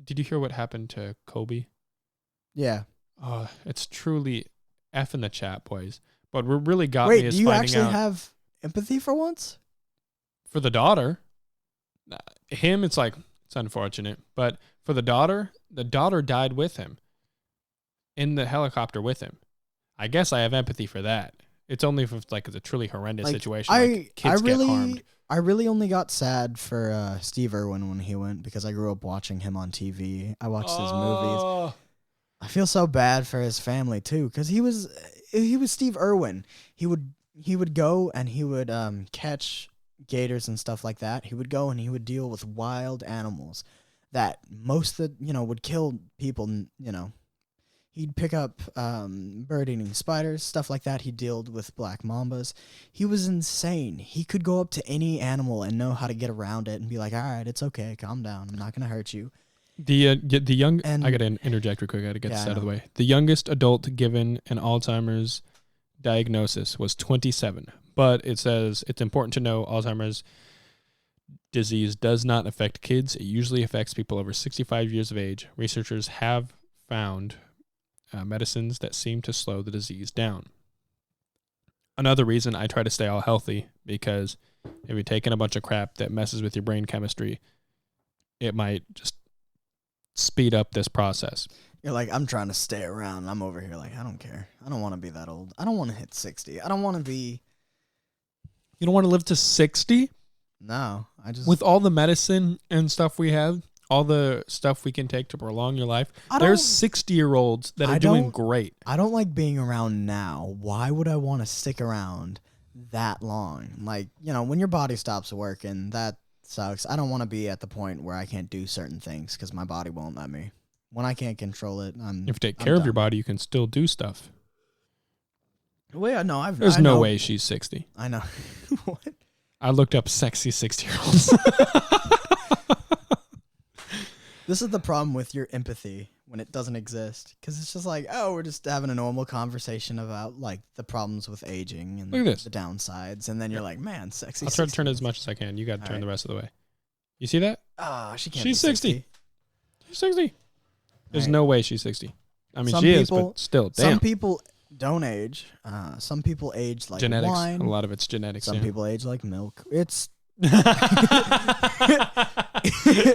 Did you hear what happened to Kobe? Yeah. Oh, it's truly F in the chat, boys. But what really got Wait, me is do you finding actually out have empathy for once? for the daughter. Him, it's like, it's unfortunate. But for the daughter died with him in the helicopter with him. I guess I have empathy for that. It's only if it's like it's a truly horrendous situation. Kids get harmed. I really only got sad for Steve Irwin when he went because I grew up watching him on TV. I watched his movies. I feel so bad for his family too because he was Steve Irwin. He would go and he would catch gators and stuff like that. He would go and he would deal with wild animals that would kill people. He'd pick up bird-eating spiders, stuff like that. He dealt with black mambas. He was insane. He could go up to any animal and know how to get around it and be like, all right, it's okay. Calm down. I'm not going to hurt you. I got to interject real quick. I got to get this out of the way. The youngest adult given an Alzheimer's diagnosis was 27. But it says it's important to know Alzheimer's disease does not affect kids. It usually affects people over 65 years of age. Researchers have found medicines that seem to slow the disease down. Another reason I try to stay all healthy, because if you're taking a bunch of crap that messes with your brain chemistry, it might just speed up this process. You're like, I'm trying to stay around. I'm over here like, I don't care. I don't want to be that old. I don't want to hit 60. I don't want to be... You don't want to live to 60? No, I just... With all the medicine and stuff we have, all the stuff we can take to prolong your life, there's 60-year-olds that are doing great. I don't like being around now. Why would I want to stick around that long? Like, when your body stops working, that sucks. I don't want to be at the point where I can't do certain things because my body won't let me. When I can't control it, if you take care of your body, you can still do stuff. Well, yeah, no, There's no way she's 60. I know. What? I looked up sexy 60-year-olds. This is the problem with your empathy when it doesn't exist. Because it's just like, oh, we're just having a normal conversation about like the problems with aging and the downsides. And then you're like, man, sexy. I'll try to turn it as much as I can. You got to turn the rest of the way. You see that? Oh, she can't. She's 60. She's 60. There's no way she's 60. I mean, she is, but still, damn. Some people don't age. Some people age like genetics. wine. A lot of it's genetics. Some people age like milk. It's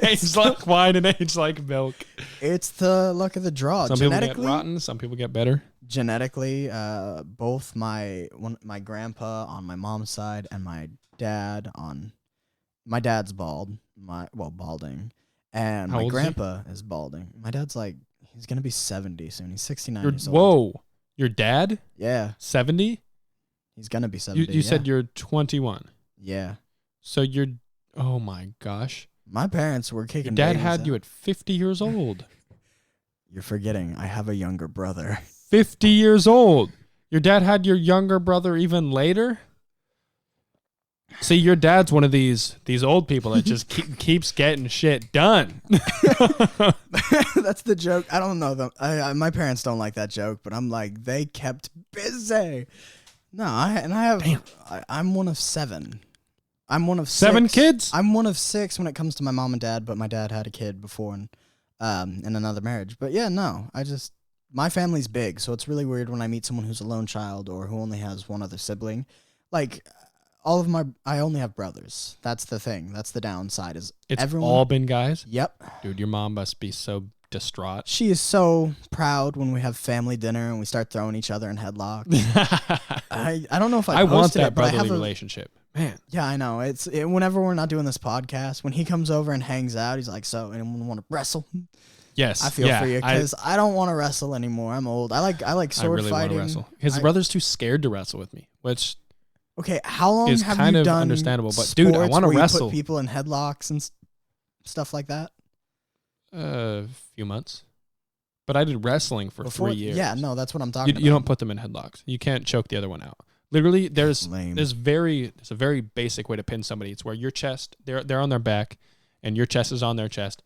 age like wine and age like milk. It's the luck of the draw. Some people get rotten. Some people get better. Genetically, both my grandpa on my mom's side and my dad's bald. Balding, and my grandpa is balding. My dad's like, he's gonna be 70 soon. He's 69 years old. Whoa, your dad? Yeah, 70. He's gonna be 70. You said you're 21. Yeah. So you're, oh my gosh. My parents were kicking. Your dad had you at 50 years old. You're forgetting, I have a younger brother. 50 years old. Your dad had your younger brother even later? See, your dad's one of these old people that just keeps getting shit done. That's the joke. I don't know them. My parents don't like that joke, but I'm like, they kept busy. No, I'm one of 7. I'm one of 6. 7 kids? I'm one of 6 when it comes to my mom and dad, but my dad had a kid before, and in another marriage. But yeah, no, my family's big, so it's really weird when I meet someone who's a lone child or who only has one other sibling. Like, I only have brothers. That's the thing. That's the downside. Is It's everyone? all been guys? Yep. Dude, your mom must be so distraught. She is so proud when we have family dinner and we start throwing each other in headlocks. I don't know if I want posted that it, but I brotherly have relationship. Man. Yeah, I know. Whenever we're not doing this podcast, when he comes over and hangs out, he's like, "So, anyone want to wrestle?" Yes. I feel for you because I don't want to wrestle anymore. I'm old. I like sword I really fighting. want to wrestle. His brother's too scared to wrestle with me, which Okay, how long is have kind you of done understandable. But dude, I want to where you wrestle. put people in headlocks and stuff like that? A few months. But I did wrestling for 3 years. Yeah, no, that's what I'm talking about. You don't put them in headlocks. You can't choke the other one out. Literally, there's Lame. a very basic way to pin somebody. It's where your chest, they're on their back, and your chest is on their chest,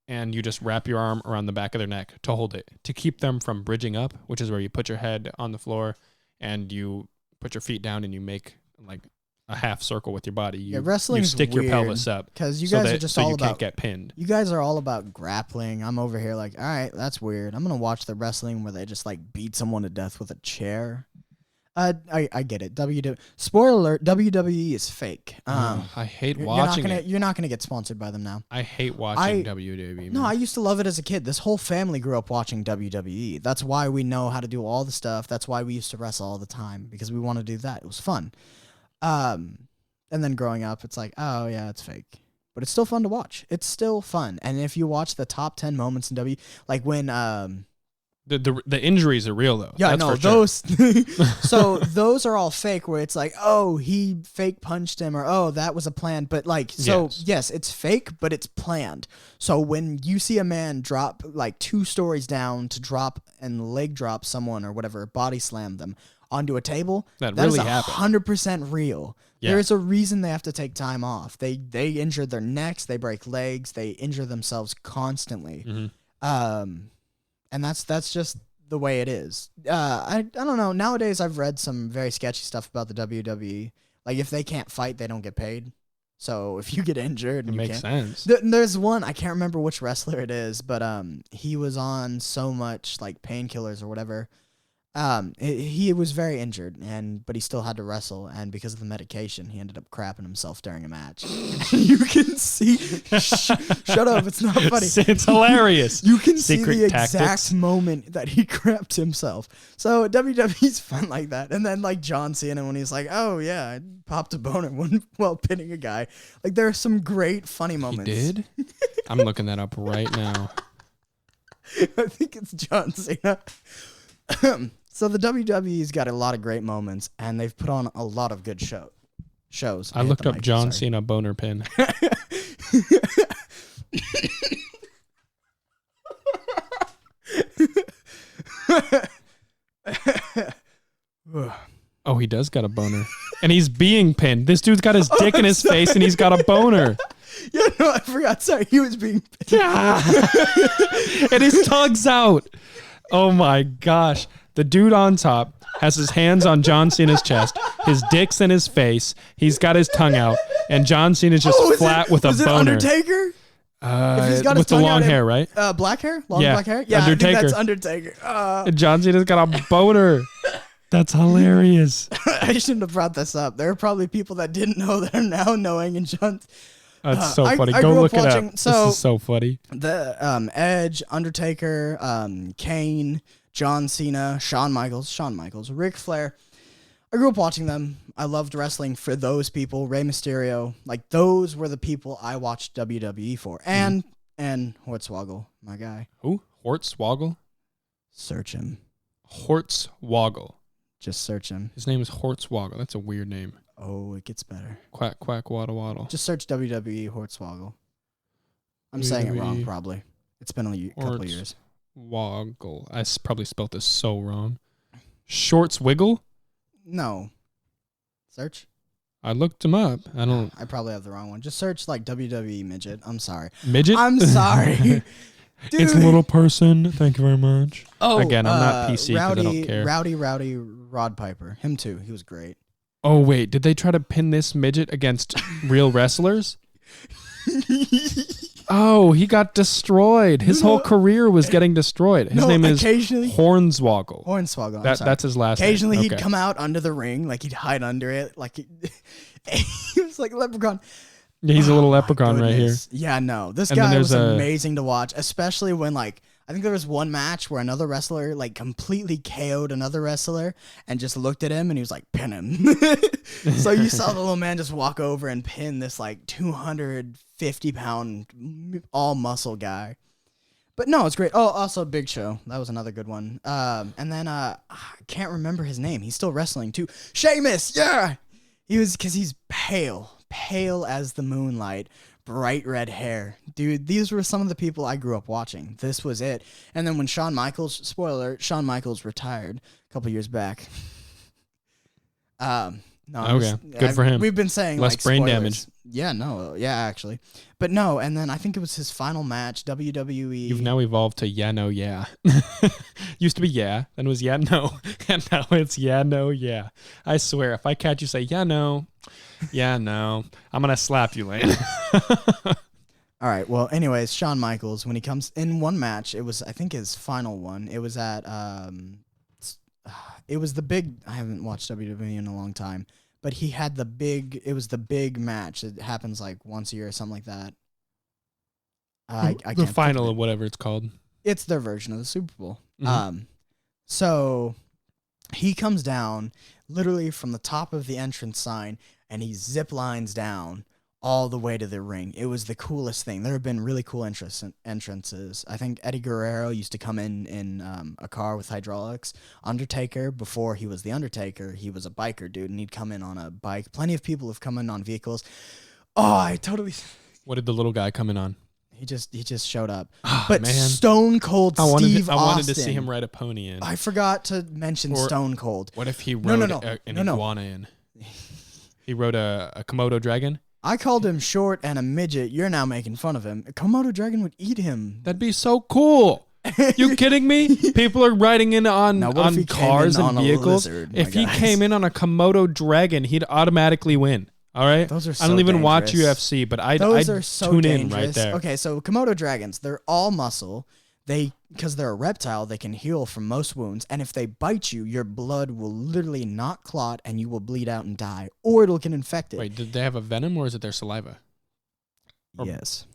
and you just wrap your arm around the back of their neck to hold it, to keep them from bridging up, which is where you put your head on the floor, and you put your feet down, and you make like a half circle with your body. You wrestling's stick your pelvis up because you guys are just all you about can't get pinned. You guys are all about grappling. I'm over here like, all right, that's weird. I'm gonna watch the wrestling where they just like beat someone to death with a chair. I get it. Spoiler alert: WWE is fake. I hate watching it. You're not gonna get sponsored by them now. I hate watching WWE. No, I used to love it as a kid. This whole family grew up watching WWE. That's why we know how to do all the stuff. That's why we used to wrestle all the time because we want to do that. It was fun. And then growing up, it's like, oh yeah, it's fake, but it's still fun to watch. It's still fun. And if you watch the top 10 moments in like when the injuries are real though. yeah, That's no, for sure. those so those are all fake where it's like, oh, he fake punched him or oh, that was a plan. But like, so yes, it's fake, but it's planned. So when you see a man drop like 2 stories down to drop and leg drop someone or whatever, body slam them onto a table, That is really happened. 100% real. Yeah. There's a reason they have to take time off. They injure their necks, they break legs, they injure themselves constantly. Mm-hmm. And that's just the way it is. I don't know. Nowadays, I've read some very sketchy stuff about the WWE. Like, if they can't fight, they don't get paid. So if you get injured, It makes sense. There's one, I can't remember which wrestler it is, but he was on so much like painkillers or whatever. He was very injured, but he still had to wrestle, and because of the medication, he ended up crapping himself during a match. You can see. Shut up! It's not funny. It's hilarious. You can Secret see the tactics. exact moment that he crapped himself. So WWE's fun like that, and then like John Cena when he's like, "Oh yeah, I popped a boner while pinning a guy." Like there are some great funny moments. He did? I'm looking that up right now. I think it's John Cena. So the WWE's got a lot of great moments, and they've put on a lot of good shows. I looked up John Cena boner pin. Oh, he does got a boner. And he's being pinned. This dude's got his dick in his face and he's got a boner. Yeah, no, I forgot. Sorry, he was being pinned. And his tongue's out. Oh my gosh. The dude on top has his hands on John Cena's chest. His dick's in his face. He's got his tongue out. And John Cena's just flat with a was boner. Was it Undertaker? If he's got his with the tongue long out, hair, right? Black hair? Long Yeah, black hair? Yeah, Undertaker. I think that's Undertaker. And John Cena's got a boner. That's hilarious. I shouldn't have brought this up. There are probably people that didn't know that are now knowing. And John, That's so funny. I Go grew look up it watching- up. so- This is so funny. the Edge, Undertaker, Kane, John Cena, Shawn Michaels, Ric Flair. I grew up watching them. I loved wrestling for those people. Rey Mysterio, like those were the people I watched WWE for. And Hornswoggle, my guy. Who? Hornswoggle? Search him. Hornswoggle. Just search him. His name is Hornswoggle. That's a weird name. Oh, it gets better. Quack, quack, waddle, waddle. Just search WWE Hornswoggle. I'm saying it wrong, WWE probably. It's been a couple of years. Woggle. I probably spelled this so wrong. Shorts Wiggle? No. Search? I looked him up. I don't. I probably have the wrong one. Just search like WWE midget. I'm sorry. Midget? I'm sorry. Dude. It's a little person. Thank you very much. Oh, Again, I'm not PC because I don't care. Rowdy Rod Piper. Him too. He was great. Oh, wait. Did they try to pin this midget against real wrestlers? Oh, he got destroyed. His whole career was getting destroyed. His name is Hornswoggle. Hornswoggle. That's his last Occasionally name. he'd come out under the ring, like he'd hide under it, like he was like a leprechaun. Yeah, he's a little leprechaun right here. Yeah, no, this And then guy there's was amazing to watch, especially when like I think there was one match where another wrestler like completely KO'd another wrestler and just looked at him and he was like, pin him. So you saw the little man just walk over and pin this like 250-pound all muscle guy. But no, it's great. Oh, also Big Show. That was another good one. And then I can't remember his name. He's still wrestling too. Sheamus, yeah. Because he's pale as the moonlight. Bright red hair. Dude, these were some of the people I grew up watching. This was it. And then when Shawn Michaels, spoiler, Shawn Michaels retired a couple years back. No, okay, good for him. We've been saying less like brain spoilers. damage. Yeah, no, yeah, actually. But no, and then I think it was his final match, WWE. You've now evolved to yeah, no, yeah. Used to be yeah, then it was yeah, no, and now it's yeah, no, yeah. I swear, if I catch you say yeah, no, I'm gonna slap you, Lane. All right. Well, anyways, Shawn Michaels, when he comes in one match, it was I think his final one. It was at it was the big. I haven't watched WWE in a long time, but he had the big. It was the big match. It happens like once a year or something like that. I the can't final think of whatever it's called. It's their version of the Super Bowl. Mm-hmm. So he comes down literally from the top of the entrance sign and he zip lines down all the way to the ring. It was the coolest thing. There have been really cool entrances. I think Eddie Guerrero used to come in a car with hydraulics. Undertaker, before he was the Undertaker, he was a biker dude, and he'd come in on a bike. Plenty of people have come in on vehicles. Oh, I totally... What did the little guy come in on? He just showed up. Oh, but man. Stone Cold Steve Austin. I wanted to see him ride a pony in. I forgot to mention Stone Cold. What if he rode an iguana in? He rode a Komodo dragon? I called him short and a midget. You're now making fun of him. A Komodo dragon would eat him. That'd be so cool. You kidding me? People are riding in on cars and vehicles. If he came in on a Komodo dragon, he'd automatically win. All right? Those are so I don't even dangerous. watch UFC, but I'd so tune dangerous. in right there. Okay, so Komodo dragons, they're all muscle. Because they're a reptile, they can heal from most wounds. And if they bite you, your blood will literally not clot and you will bleed out and die. Or it'll get infected. Wait, did they have a venom or is it their saliva? Yes.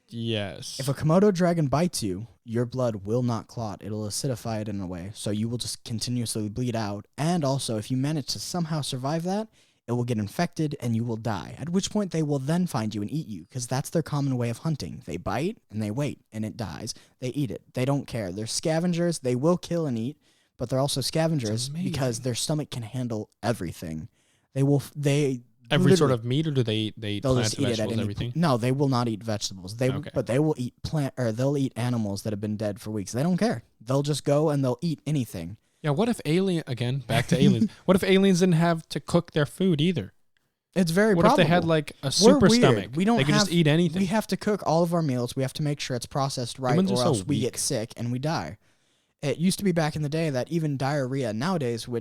Yes. If a Komodo dragon bites you, your blood will not clot. It'll acidify it in a way. So you will just continuously bleed out. And also, if you manage to somehow survive that, it will get infected and you will die, at which point they will then find you and eat you, because that's their common way of hunting. They bite and they wait and it dies. They eat it. They don't care. They're scavengers. They will kill and eat, but they're also scavengers because their stomach can handle everything. Every sort of meat, or do they eat plants, vegetables, everything? No, they will not eat vegetables. But they will eat they'll eat animals that have been dead for weeks. They don't care. They'll just go and they'll eat anything. Yeah, what if back to aliens. What if aliens didn't have to cook their food either? It's very What probable. if they had like a super stomach? We don't they could just eat anything. We have to cook all of our meals. We have to make sure it's processed right, Humans or are so else we weak. get sick and we die. It used to be back in the day that even diarrhea nowadays, we're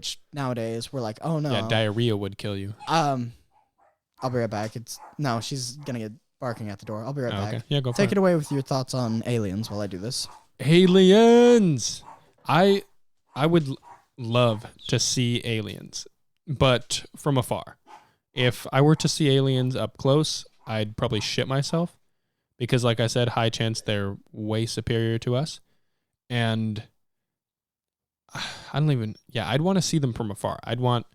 like, oh no. Yeah, diarrhea would kill you. I'll be right back. She's gonna get barking at the door. I'll be right back. Okay. Yeah, go for Take it. it away with your thoughts on aliens while I do this. Aliens. I would love to see aliens, but from afar. If I were to see aliens up close, I'd probably shit myself because, like I said, high chance they're way superior to us. And I'd want to see them from afar. I'd want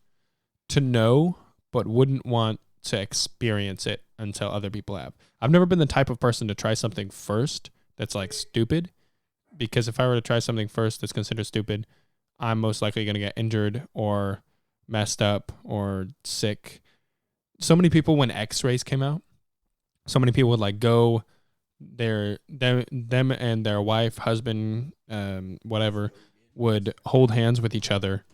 to know, but wouldn't want to experience it until other people have. I've never been the type of person to try something first that's like stupid, because if I were to try something first that's considered stupid, I'm most likely going to get injured or messed up or sick. So many people, when X-rays came out, so many people would like go, them and their wife, husband, whatever, would hold hands with each other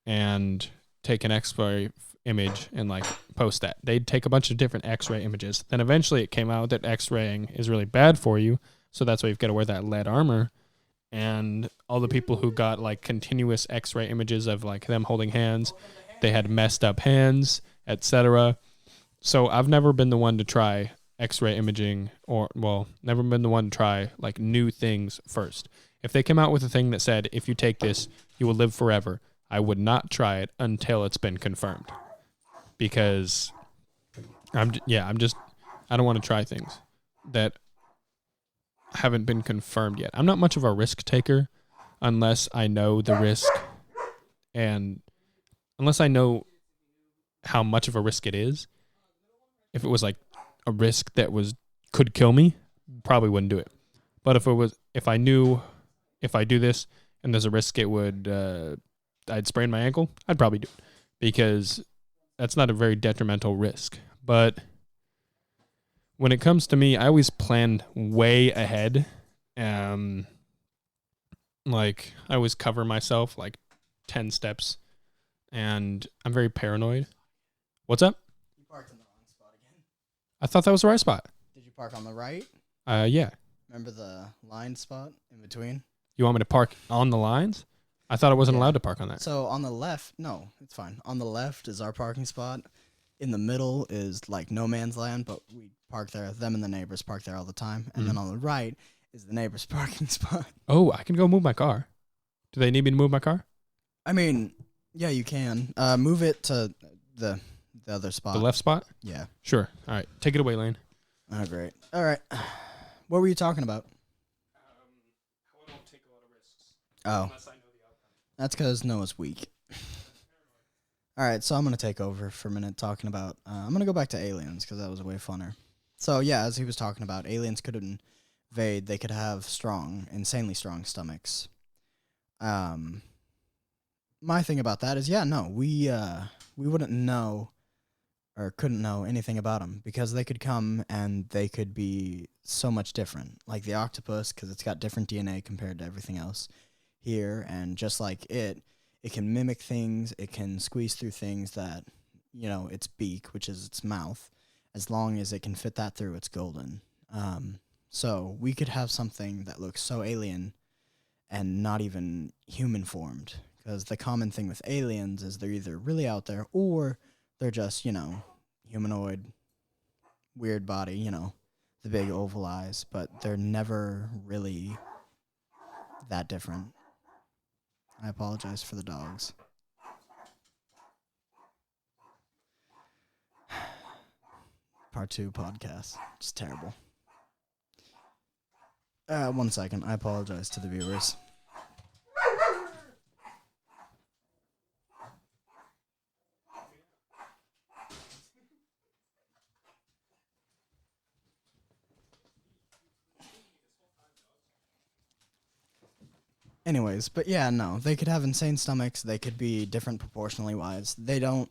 and take an X-ray image and like post that. They'd take a bunch of different X-ray images. Then eventually it came out that X-raying is really bad for you, so that's why you've got to wear that lead armor. And all the people who got like continuous X-ray images of like them holding hands, they had messed up hands, etc. So I've never been the one to try X-ray imaging never been the one to try like new things first. If they came out with a thing that said, if you take this, you will live forever, I would not try it until it's been confirmed. Because I don't want to try things that haven't been confirmed yet. I'm not much of a risk taker unless I know the risk and unless I know how much of a risk it is. If it was like a risk that could kill me, probably wouldn't do it. But if I knew if I do this and there's a risk it would, I'd sprain my ankle, I'd probably do it because that's not a very detrimental risk. But when it comes to me, I always plan way ahead. Like I always cover myself like 10 steps and I'm very paranoid. What's up? You parked in the wrong spot again. I thought that was the right spot. Did you park on the right? Yeah. Remember the line spot in between? You want me to park on the lines? I thought I wasn't allowed to park on that. So on the left, no, it's fine. On the left is our parking spot. In the middle is like no man's land, but we park there. Them and the neighbors park there all the time. And then on the right is the neighbor's parking spot. Oh, I can go move my car. Do they need me to move my car? I mean, yeah, you can. Move it to the other spot. The left spot? Yeah. Sure. All right. Take it away, Lane. Oh, great. All right. What were you talking about? How I don't take a lot of risks. Oh. Unless I know the outcome. That's because Noah's weak. All right, so I'm going to take over for a minute talking about... I'm going to go back to aliens because that was way funner. So, yeah, as he was talking about, aliens could invade. They could have insanely strong stomachs. My thing about that is, we wouldn't know or couldn't know anything about them because they could come and they could be so much different. Like the octopus, because it's got different DNA compared to everything else here, and just like it can mimic things, it can squeeze through things that, its beak, which is its mouth, as long as it can fit that through, it's golden. So we could have something that looks so alien and not even human formed, because the common thing with aliens is they're either really out there or they're just, humanoid, weird body, the big oval eyes, but they're never really that different. I apologize for the dogs. Part 2 podcast. Just terrible. 1 second. I apologize to the viewers. Anyways, but yeah, no, they could have insane stomachs. They could be different proportionally wise. They're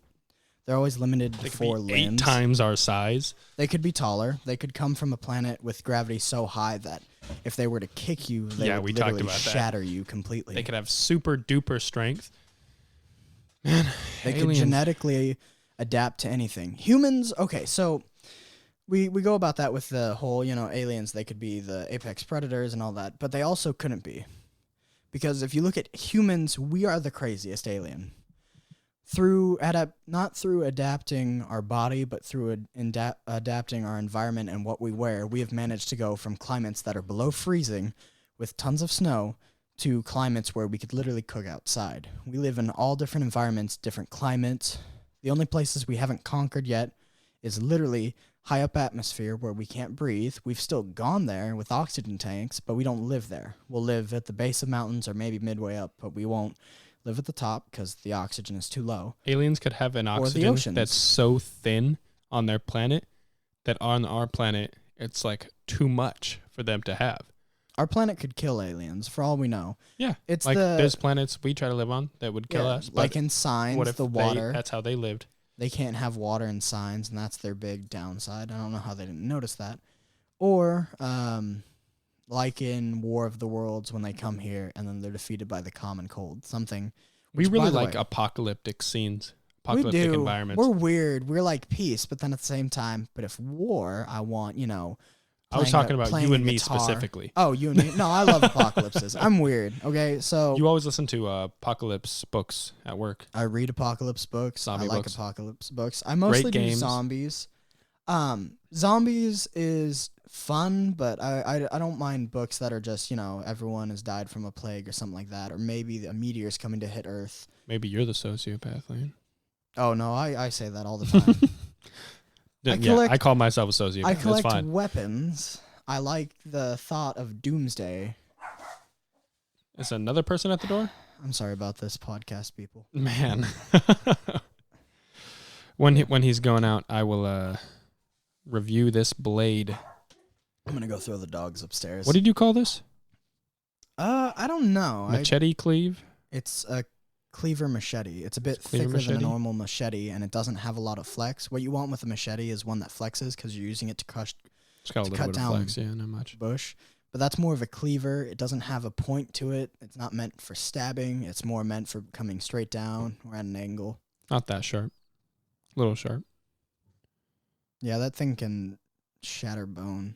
always limited to 4 limbs. 8 times our size. They could be taller. They could come from a planet with gravity so high that if they were to kick you, they would literally shatter you completely. They could have super duper strength. Man, they could genetically adapt to anything. Humans, okay, so we go about that with the whole, aliens. They could be the apex predators and all that, but they also couldn't be. Because if you look at humans, we are the craziest alien. Not through adapting our body, but through adapting our environment and what we wear, we have managed to go from climates that are below freezing with tons of snow to climates where we could literally cook outside. We live in all different environments, different climates. The only places we haven't conquered yet is literally high up atmosphere where we can't breathe. We've still gone there with oxygen tanks, but we don't live there. We'll live at the base of mountains or maybe midway up, but we won't live at the top because the oxygen is too low. Aliens could have an oxygen that's so thin on their planet that on our planet it's like too much for them to have. Our planet could kill aliens for all we know. Yeah, it's like there's planets we try to live on that would kill us. Like in Signs, what if the water. That's how they lived. They can't have water in Signs, and that's their big downside. I don't know how they didn't notice that. Or, like in War of the Worlds, when they come here, and then they're defeated by the common cold. Something. We really like apocalyptic scenes, apocalyptic environments. We're weird. We're like peace, but then at the same time, but if war, I want, I was talking about you and me specifically. Oh, you and me? No, I love apocalypses. I'm weird. Okay, so you always listen to apocalypse books at work. I read apocalypse books. Zombie I like books. apocalypse books. I mostly do games. zombies. Zombies is fun, but I don't mind books that are just, everyone has died from a plague or something like that, or maybe a meteor's coming to hit Earth. Maybe you're the sociopath, Lane. Oh, no, I say that all the time. I call myself a sociopath. I collect It's fine. weapons. I like the thought of doomsday. Is another person at the door? I'm sorry about this podcast, people. Man. When he's going out, I will review this blade. I'm gonna go throw the dogs upstairs. What did you call this? I don't know. Machete cleave? It's a cleaver machete. It's a bit Cleaver thicker than a machete? normal machete, and it doesn't have a lot of flex. What you want with a machete is one that flexes because you're using it to crush It's got a to little cut bit of down flex. Yeah, not much. bush. But that's more of a cleaver. It doesn't have a point to it. It's not meant for stabbing. It's more meant for coming straight down or at an angle. Not that sharp. A little sharp. Yeah, that thing can shatter bone.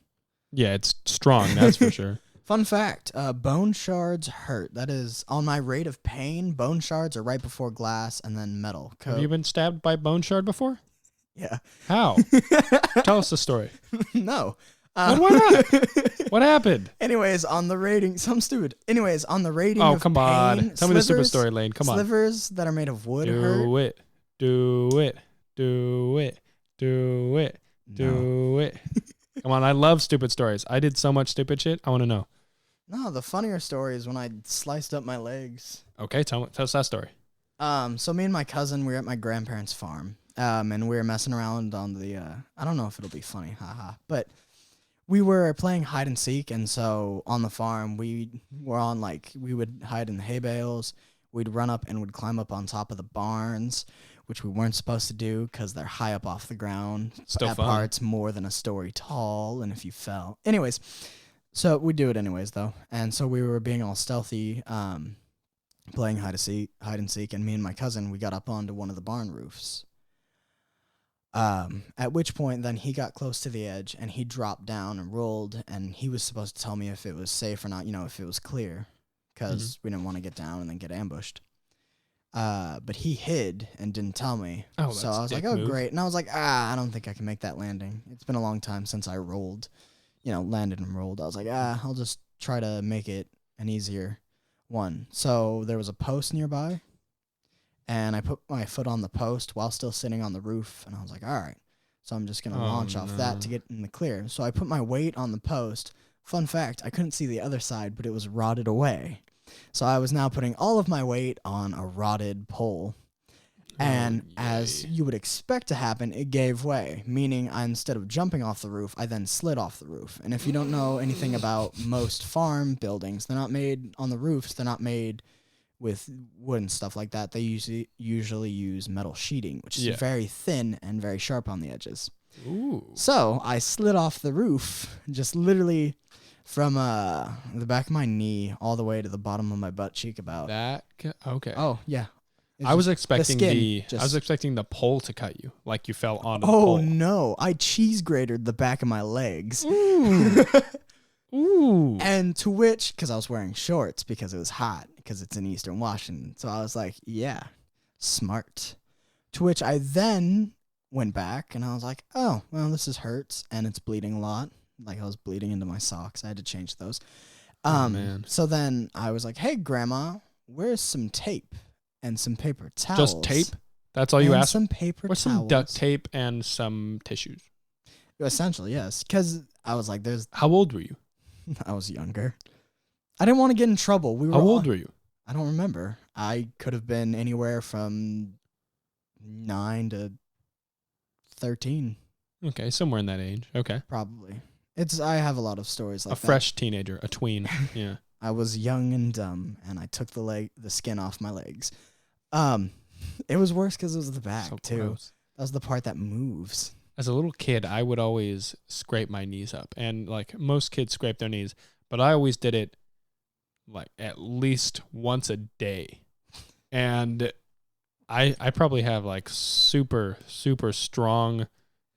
Yeah, it's strong, that's for sure. Fun fact, bone shards hurt. That is, on my rate of pain, bone shards are right before glass and then metal. Have you been stabbed by bone shard before? Yeah. How? Tell us the story. No. Why not? What happened? Anyways, on the rating, some stupid. Anyways, on the rating Oh, of come pain, on. Tell me the stupid slivers- story, Lane. Come on. Slivers that are made of wood hurt. Do it. Do it. Do it. Do it. Do it. Come on, I love stupid stories. I did so much stupid shit. I want to know. No, the funnier story is when I sliced up my legs. Okay, tell us that story. So me and my cousin, we were at my grandparents' farm, and we were messing around on the, I don't know if it'll be funny, haha, but we were playing hide and seek, and so on the farm, we were on, we would hide in the hay bales, we'd run up and would climb up on top of the barns, which we weren't supposed to do because they're high up off the ground. Still at fun. parts more than a story tall, and if you fell. Anyways, so we do it anyways, though, and so we were being all stealthy, playing hide and seek, and me and my cousin, we got up onto one of the barn roofs. At which point, then he got close to the edge, and he dropped down and rolled, and he was supposed to tell me if it was safe or not, if it was clear, because we didn't want to get down and then get ambushed. But he hid and didn't tell me. Oh, so that's I was like, dick oh, move. great. And I was like, I don't think I can make that landing. It's been a long time since I rolled, landed and rolled. I was like, I'll just try to make it an easier one. So there was a post nearby, and I put my foot on the post while still sitting on the roof, and I was like, all right. So I'm just going to launch off that to get in the clear. So I put my weight on the post. Fun fact, I couldn't see the other side, but it was rotted away. So I was now putting all of my weight on a rotted pole. And as you would expect to happen, it gave way, meaning instead of jumping off the roof, I then slid off the roof. And if you don't know anything about most farm buildings, they're not made on the roofs. They're not made with wood and stuff like that. They usually use metal sheeting, which is very thin and very sharp on the edges. Ooh. So I slid off the roof, just literally from the back of my knee all the way to the bottom of my butt cheek about. Okay. Oh, yeah. I was expecting skin I was expecting the pole to cut you, like you fell onto the Oh, pole. no. I cheese grated the back of my legs. Ooh. And to which, because I was wearing shorts because it was hot, because it's in Eastern Washington. So I was like, yeah, smart. To which I then went back and I was like, oh, well, this hurts and it's bleeding a lot. Like I was bleeding into my socks. I had to change those. Man. So then I was like, hey, Grandma, where's some tape and some paper towels? Just tape? That's all you and asked? some paper What's towels. some duct tape and some tissues? Essentially, yes. Because I was like, How old were you? I was younger. I didn't want to get in trouble. How old were you? I don't remember. I could have been anywhere from 9 to 13, Okay, somewhere in that age. Okay. probably. I have a lot of stories like A fresh teenager, a tween. Yeah. I was young and dumb, and I took the skin off my legs. It was worse because it was the back So too. gross. That was the part that moves. As a little kid, I would always scrape my knees up. And like most kids scrape their knees, but I always did it like at least once a day. And I probably have like super, super strong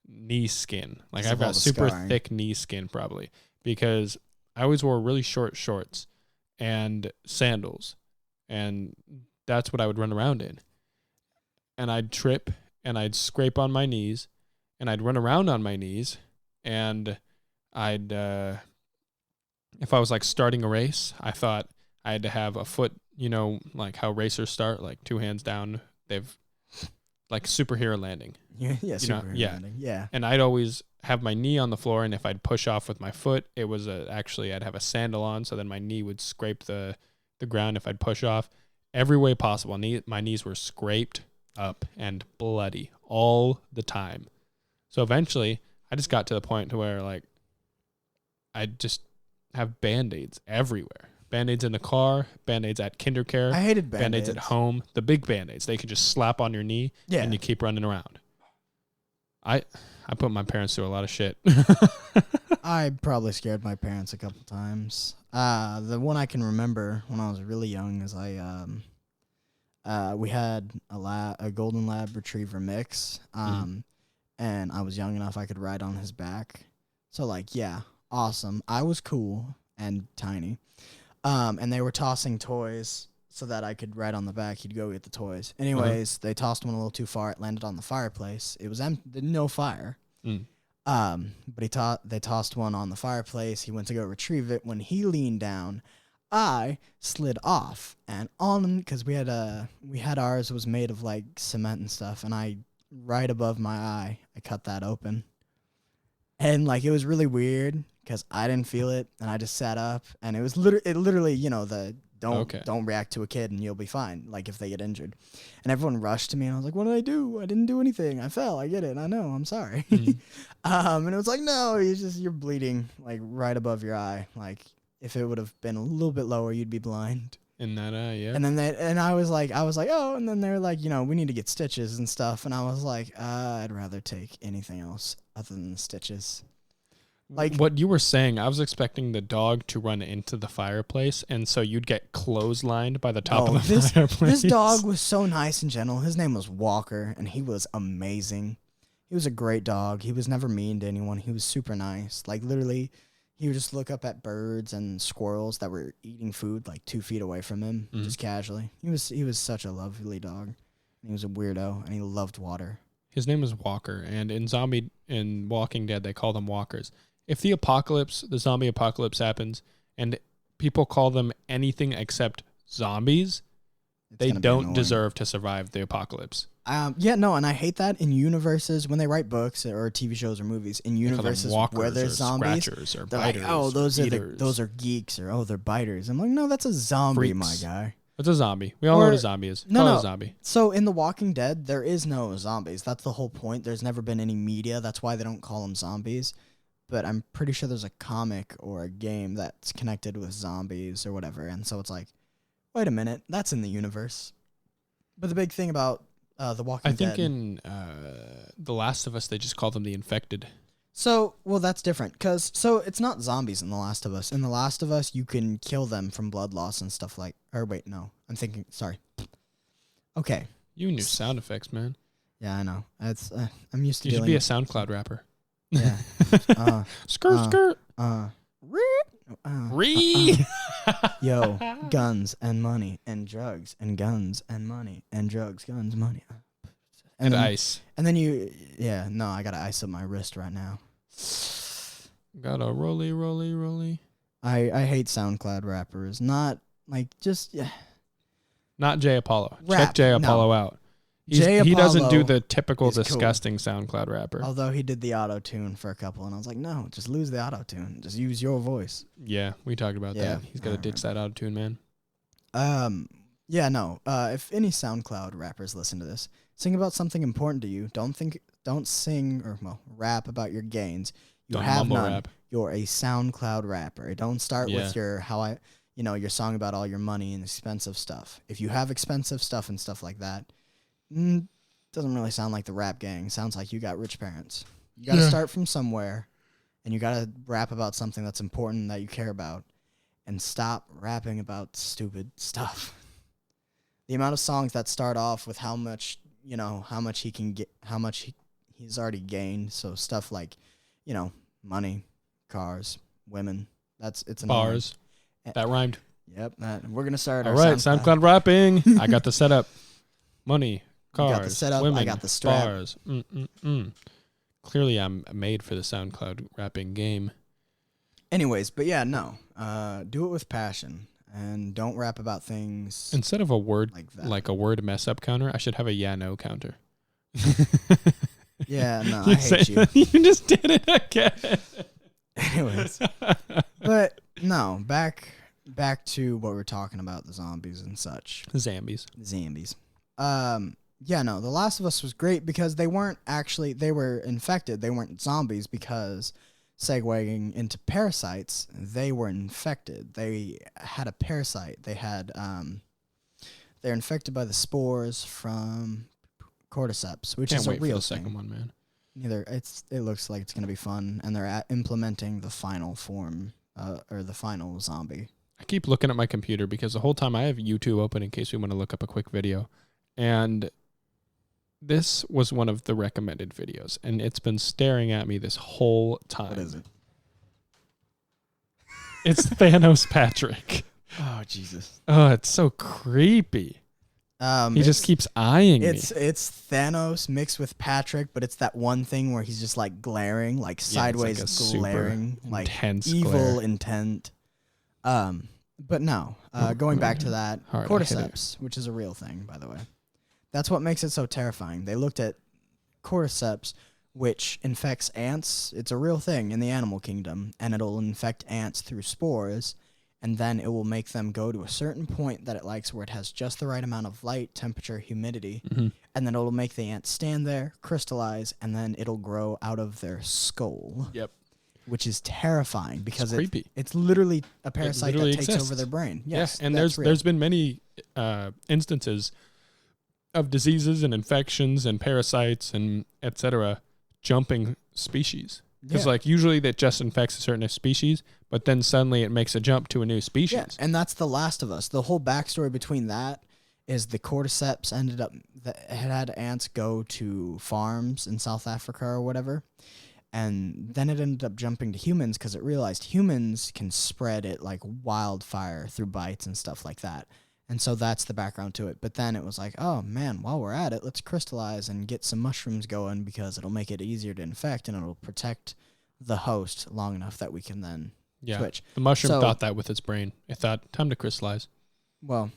knee skin. Like Because I've of all got the super scarring. thick knee skin probably because I always wore really short shorts and sandals. And that's what I would run around in. And I'd trip and I'd scrape on my knees and I'd run around on my knees and I'd if I was like starting a race, I thought I had to have a foot, like how racers start, like 2 hands down. They've like superhero landing. Yeah, Yeah. landing. Yeah. And I'd always have my knee on the floor, and if I'd push off with my foot, it was actually I'd have a sandal on, so then my knee would scrape the ground if I'd push off. Every way possible. My knees were scraped up and bloody all the time. So eventually, I just got to the point to where like I just have Band-Aids everywhere. Band-Aids in the car, Band-Aids at KinderCare. I hated Band-Aids at home. The big Band-Aids. They could just slap on your knee and you keep running around. I put my parents through a lot of shit. I probably scared my parents a couple times. The one I can remember when I was really young is we had a golden lab retriever mix, and I was young enough I could ride on his back. So like, yeah, awesome. I was cool and tiny. And they were tossing toys so that I could ride on the back. He'd go get the toys. Anyways, they tossed one a little too far. It landed on the fireplace. It was no fire. But they tossed one on the fireplace. He went to go retrieve it. When he leaned down, I slid off and on, because we had ours was made of like cement and stuff, and right above my eye, I cut that open. And like it was really weird because I didn't feel it, and I just sat up, and it was literally, don't react to a kid and you'll be fine, like if they get injured. And everyone rushed to me, and I was like, what did I do? I didn't do anything. I fell. I get it. I know. I'm sorry. And it was like, no, you're bleeding like right above your eye. Like if it would have been a little bit lower, you'd be blind. In that eye, yeah. And then I was like, oh, and then they're like, we need to get stitches and stuff. And I was like, I'd rather take anything else other than the stitches. Like what you were saying, I was expecting the dog to run into the fireplace, and so you'd get clotheslined by the top of the fireplace. This dog was so nice and gentle. His name was Walker, and he was amazing. He was a great dog. He was never mean to anyone. He was super nice. Like literally, he would just look up at birds and squirrels that were eating food like 2 feet away from him, just casually. He was such a lovely dog. He was a weirdo, and he loved water. His name is Walker, and in Walking Dead, they call them walkers. If the zombie apocalypse happens, and people call them anything except zombies, they don't deserve to survive the apocalypse. And I hate that in universes when they write books or TV shows or movies. In universes where there's zombies, or they're biters, like, oh, those are geeks, or oh, they're biters. I'm like, no, that's a zombie, my guy. It's a zombie. We all know what a zombie is. Call it a zombie. So in The Walking Dead, there is no zombies. That's the whole point. There's never been any media. That's why they don't call them zombies. But I'm pretty sure there's a comic or a game that's connected with zombies or whatever. And so it's like, wait a minute, that's in the universe. But the big thing about The Walking Dead... I think in The Last of Us, they just call them the infected. So, well, that's different. So it's not zombies in The Last of Us. In The Last of Us, you can kill them from blood loss and stuff like... Or wait, no. I'm thinking... Sorry. Okay. You and your sound effects, man. Yeah, I know. I'm used to You should dealing be a SoundCloud rapper. Yeah. Skirt. Yo, guns and money and drugs and guns and money and drugs, guns, money. And ice. And then I gotta ice up my wrist right now. Got a rolly. I hate SoundCloud rappers. Not like just Not Jay Apollo. Rap, Check Jay Apollo out. He doesn't do the typical disgusting SoundCloud rapper. Although he did the auto-tune for a couple, and I was like, no, just lose the auto-tune. Just use your voice. Yeah, we talked about that. He's got to ditch that auto-tune, man. If any SoundCloud rappers listen to this, sing about something important to you. Don't sing or rap about your gains. You have none. Rap. You're a SoundCloud rapper. Don't start with your song about all your money and expensive stuff. If you have expensive stuff and stuff like that, doesn't really sound like the rap gang. Sounds like you got rich parents. You got to start from somewhere, and you got to rap about something that's important that you care about, and stop rapping about stupid stuff. The amount of songs that start off with how much he can get, how much he's already gained. So stuff like, money, cars, women. It's bars. That rhymed. Yep. We're gonna start. All right, SoundCloud rapping. I got the setup. Money. Cars, got the setup, women, I got the strap. Bars. Clearly, I'm made for the SoundCloud rapping game. Anyways, but yeah, no. Do it with passion and don't rap about things Instead of a word like that. like a word mess up counter, I should have a yeah no counter. Yeah, no, I hate you. You just did it again. Anyways, but no, back to what we're talking about, the zombies and such. Zambies. Zombies. Yeah, no, The Last of Us was great because they were infected. They weren't zombies because, segueing into Parasites, they were infected. They had a parasite. They're infected by the spores from cordyceps, which Can't is a wait for real the thing. second one, man. It looks like it's gonna be fun, and they're implementing the final form, or the final zombie. I keep looking at my computer because the whole time I have YouTube open in case we want to look up a quick video. And this was one of the recommended videos, and it's been staring at me this whole time. What is it? It's Thanos Patrick. Oh Jesus! Oh, it's so creepy. He just keeps eyeing me. It's Thanos mixed with Patrick, but it's that one thing where he's just like glaring, like sideways like a super glaring, like intense evil glare. intent. But no, going back to that, Hard, cordyceps, which is a real thing, by the way. That's what makes it so terrifying. They looked at cordyceps, which infects ants. It's a real thing in the animal kingdom, and it'll infect ants through spores, and then it will make them go to a certain point that it likes where it has just the right amount of light, temperature, humidity, and then it'll make the ants stand there, crystallize, and then it'll grow out of their skull. Yep. Which is terrifying because creepy. It's literally a parasite literally that takes exists. over their brain. Yes, yeah, and that's real. there's been many instances of diseases and infections and parasites and etc. jumping species. Because like usually that just infects a certain species, but then suddenly it makes a jump to a new species. Yeah, and that's The Last of Us. The whole backstory between that is the cordyceps had ants go to farms in South Africa or whatever, and then it ended up jumping to humans because it realized humans can spread it like wildfire through bites and stuff like that. And so that's the background to it. But then it was like, oh man, while we're at it, let's crystallize and get some mushrooms going because it'll make it easier to infect and it'll protect the host long enough that we can then switch. The mushroom So- thought that with its brain. It thought, time to crystallize. Well,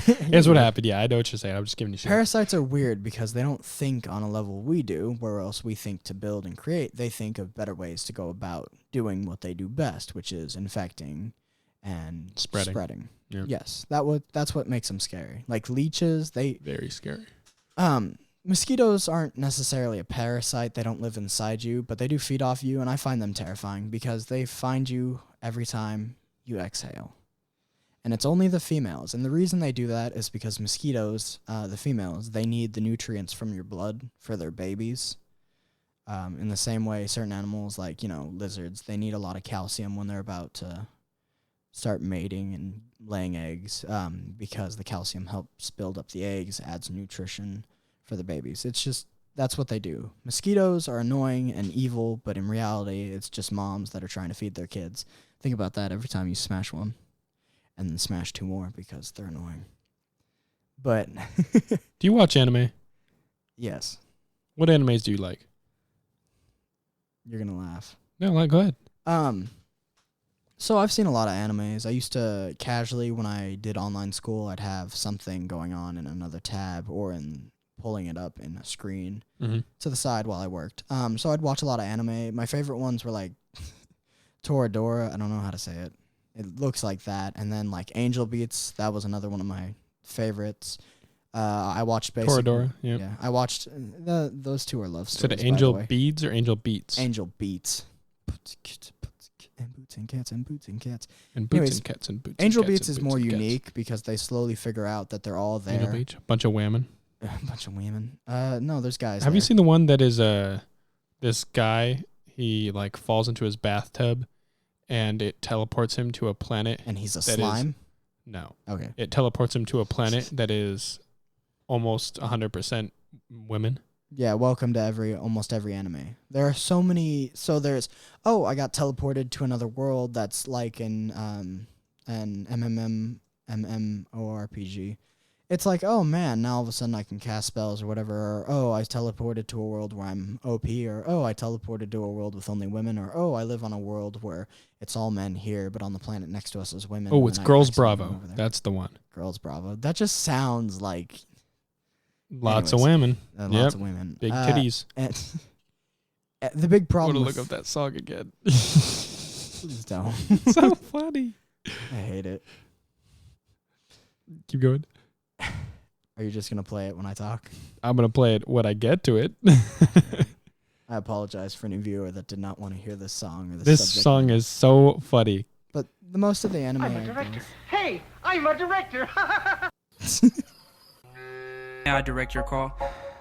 Here's what happened. Yeah, I know what you're saying. I'm just giving you shit. parasites are weird because they don't think on a level we do, where else we think to build and create. They think of better ways to go about doing what they do best, which is infecting and spreading. Yeah. Yes, that's what makes them scary. Like leeches, Very scary. mosquitoes aren't necessarily a parasite. They don't live inside you, but they do feed off you, and I find them terrifying because they find you every time you exhale. And it's only the females. And the reason they do that is because mosquitoes, the females, they need the nutrients from your blood for their babies. In the same way, certain animals like, lizards, they need a lot of calcium when they're about to start mating and laying eggs, because the calcium helps build up the eggs, adds nutrition for the babies. It's just, that's what they do. Mosquitoes are annoying and evil, but in reality, it's just moms that are trying to feed their kids. Think about that every time you smash one. And then smash two more because they're annoying. But Do you watch anime? yes, What animes do you like? you're gonna laugh. No, go ahead. So I've seen a lot of animes. I used to casually, when I did online school, I'd have something going on in another tab or in pulling it up in a screen to the side while I worked. So I'd watch a lot of anime. My favorite ones were like Toradora. I don't know how to say it. It looks like that. And then like Angel Beats. That was another one of my favorites. I watched basically. Toradora, yep. Yeah. I watched those two are love Is stories. it Angel by the way. Beads or Angel Beats? Angel Beats. And boots and cats and boots and cats. And boots Anyways, and cats and boots. Angel and cats Beats and is boots more and cats. unique because they slowly figure out that they're all there. Angel Beach, a bunch of women. A bunch of women. No, there's guys. Have you there. seen the one that is this guy? He like falls into his bathtub, and it teleports him to a planet. And he's a that is- slime. No, Okay. it teleports him to a planet that is almost 100% women. Yeah. Welcome to almost every anime. There are so many. So there's. Oh, I got teleported to another world that's like an MMORPG. It's like, oh man, now all of a sudden I can cast spells or whatever, or oh, I teleported to a world where I'm OP, or oh, I teleported to a world with only women, or oh, I live on a world where it's all men here, but on the planet next to us is women. Oh, and it's then I Girls accidentally Bravo. move over there. That's the one. Girls Bravo. That just sounds like Lots of Anyways, women. lots Yep. of women. Big titties. And the big I want problem to with look up that song again. please don't. So funny. I hate it. Keep going. Are you just gonna play it when I talk? I'm going to play it when I get to it. I apologize for any viewer that did not want to hear this song or This subject song matter. is so funny. But the most of the anime. I'm a director. Hey, I'm a director. I direct your call.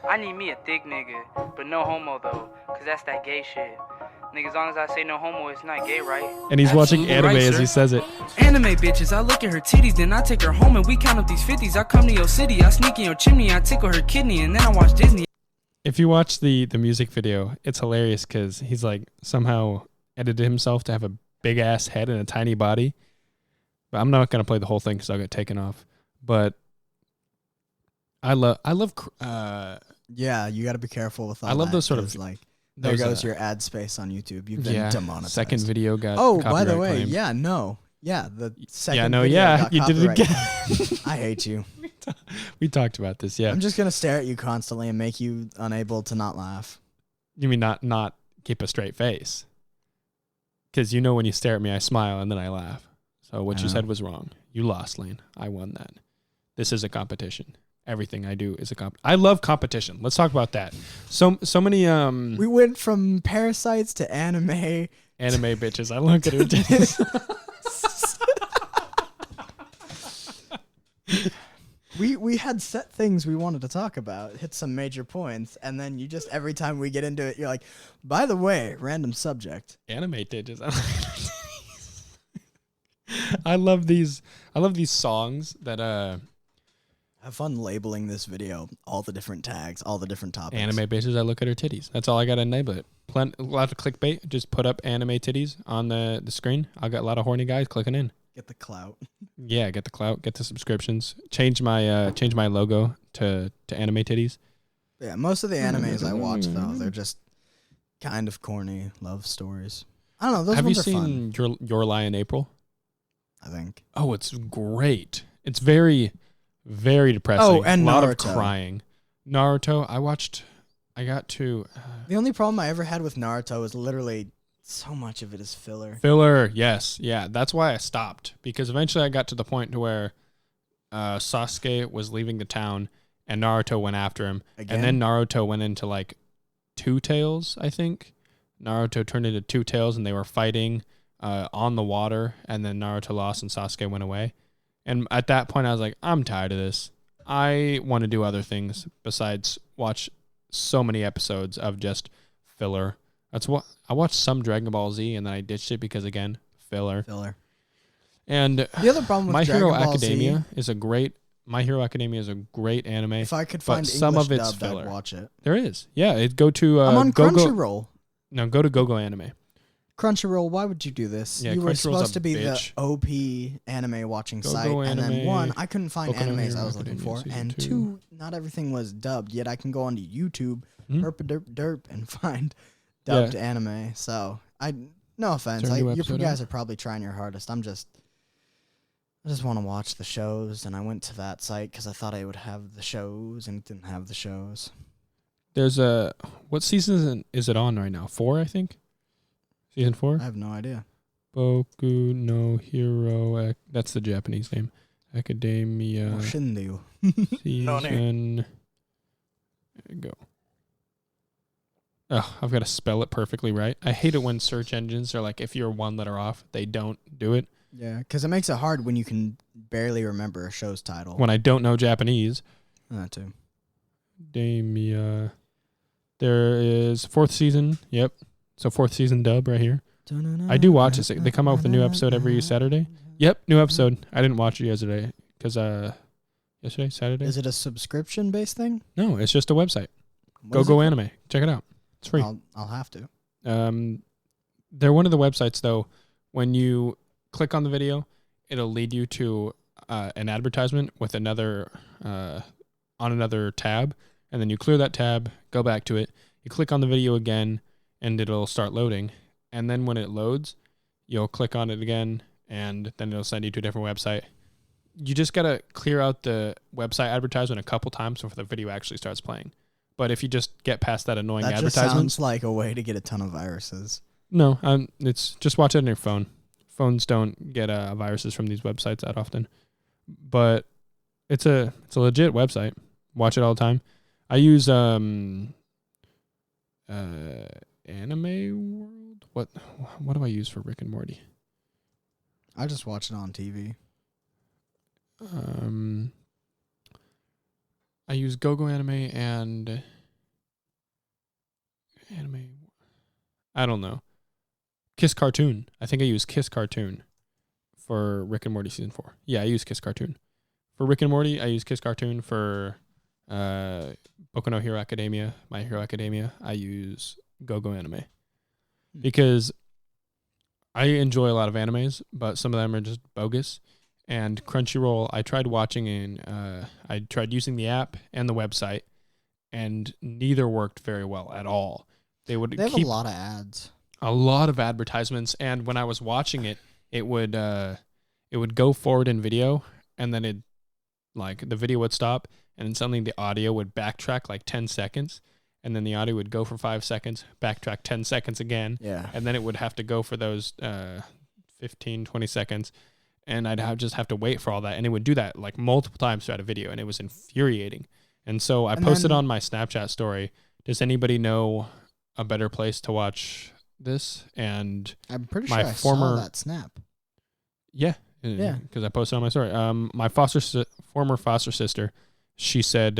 I need me a thick nigga, but no homo though, cause that's that gay shit. Nigga, as long as I say no homo, it's not gay, right? And he's watching Absolutely anime right, as he sir. says it. Anime bitches, I look at her titties, then I take her home and we count up these 50s. I come to your city, I sneak in your chimney, I tickle her kidney, and then I watch Disney. If you watch the music video, it's hilarious because he's like somehow edited himself to have a big ass head and a tiny body. But I'm not going to play the whole thing because I'll get taken off. But I love Yeah, you got to be careful with all I love that, those sort of 'cause, like there those, goes your ad space on YouTube. You've been yeah, demonetized. second video got Oh, by the copyright way, claim. yeah, no. Yeah, the second Yeah, no, video yeah, got you did it copyright. again. I hate you. We talked about this, yeah. I'm just going to stare at you constantly and make you unable to not laugh. You mean not keep a straight face? Because you know when you stare at me, I smile and then I laugh. So what you said was wrong. You lost, Lane. I won that. This is a competition. Everything I do is a I love competition. Let's talk about that. So many We went from Parasites to anime. anime bitches. I look at her titties. We had set things we wanted to talk about, hit some major points, and then you just every time we get into it, you're like, by the way, random subject. Anime bitches. I look at her titties. I love these songs that Have fun labeling this video, all the different tags, all the different topics. anime bitches. I look at her titties. That's all I got to enable it. A lot of clickbait. Just put up anime titties on the screen. I got a lot of horny guys clicking in. Get the clout. Yeah, get the clout, get the subscriptions. Change my logo to anime titties. Yeah, most of the animes I watch though, they're just kind of corny love stories. I don't know. Those Have you ones are fun. seen Your Lie in April? I think. Oh, it's great. It's very, very depressing. Oh, and a lot of Naruto. crying. Naruto. I got to The only problem I ever had with Naruto is literally so much of it is filler. filler. Yes, yeah. That's why I stopped because eventually I got to the point to where Sasuke was leaving the town and Naruto went after him, Again? and then Naruto went into like Two Tails. I think Naruto turned into Two Tails and they were fighting on the water, and then Naruto lost and Sasuke went away. And at that point, I was like, I'm tired of this. I want to do other things besides watch so many episodes of just filler. That's what I watched some Dragon Ball Z, and then I ditched it because again, filler. Filler. And The other problem with My Dragon Hero Ball Academia is a great. My Hero Academia is a great anime. if I could but find some English of it's dubbed, filler. I'd watch it. There is, yeah. Go to I'm on Gogo. Crunchyroll. No, go to Gogo Anime. Crunchyroll, why would you do this? Yeah, You were Crunchyroll's supposed a to be bitch. the OP anime watching Gogo site, and then Anime, one, I couldn't find Boku no animes Hero I was looking Academia for, Season and 2. two, not everything was dubbed. Yet I can go onto YouTube, Hmm? derp, and find dubbed anime. So no offense, Is there a new you episode guys out? are probably trying your hardest. I just want to watch the shows, and I went to that site because I thought I would have the shows, and it didn't have the shows. There's what season is it on right now? 4, I think. Season 4. I have no idea. Boku no Hero. That's the Japanese name. Academia Shinryu. season. There you go. Oh, I've got to spell it perfectly right. I hate it when search engines are like, if you're one letter off, they don't do it. Yeah, because it makes it hard when you can barely remember a show's title. When I don't know Japanese. That too. Academia. There is 4th season. Yep. So 4th season dub right here. I do watch it. They come out with a new episode every Saturday. Yep, new episode. I didn't watch it yesterday because yesterday, Saturday. Is it a subscription-based thing? No, it's just a website. What is Go it? Anime. Check it out. It's free. I'll have to. They're one of the websites though. When you click on the video, it'll lead you to an advertisement with another on another tab, and then you clear that tab, go back to it, you click on the video again, and it'll start loading. And then when it loads, you'll click on it again, and then it'll send you to a different website. You just got to clear out the website advertisement a couple times before the video actually starts playing. But if you just get past that annoying That just advertisement... sounds like a way to get a ton of viruses. No, it's just watch it on your phone. Phones don't get viruses from these websites that often. But it's a legit website. Watch it all the time. I use Anime World. What do I use for Rick and Morty? I just watch it on TV. I use GoGo Anime and Anime. I don't know. Kiss Cartoon. I think I use Kiss Cartoon for Rick and Morty season 4. Yeah, I use Kiss Cartoon. For Rick and Morty, I use Kiss Cartoon. For Boku no Hero Academia, My Hero Academia, I use GoGo Anime. Because I enjoy a lot of animes, but some of them are just bogus. And Crunchyroll, I tried watching I tried using the app and the website, and neither worked very well at all. They have a lot of ads. A lot of advertisements, and when I was watching it, it would go forward in video, and then the video would stop, and then suddenly the audio would backtrack like 10 seconds, and then the audio would go for 5 seconds, backtrack 10 seconds again, and then it would have to go for those 15, 20 seconds, and I'd just have to wait for all that, and it would do that like multiple times throughout a video, and it was infuriating. And so I posted on my Snapchat story, does anybody know a better place to watch this? And I'm pretty sure I saw that snap. Yeah, because I posted on my story. My former foster sister, she said,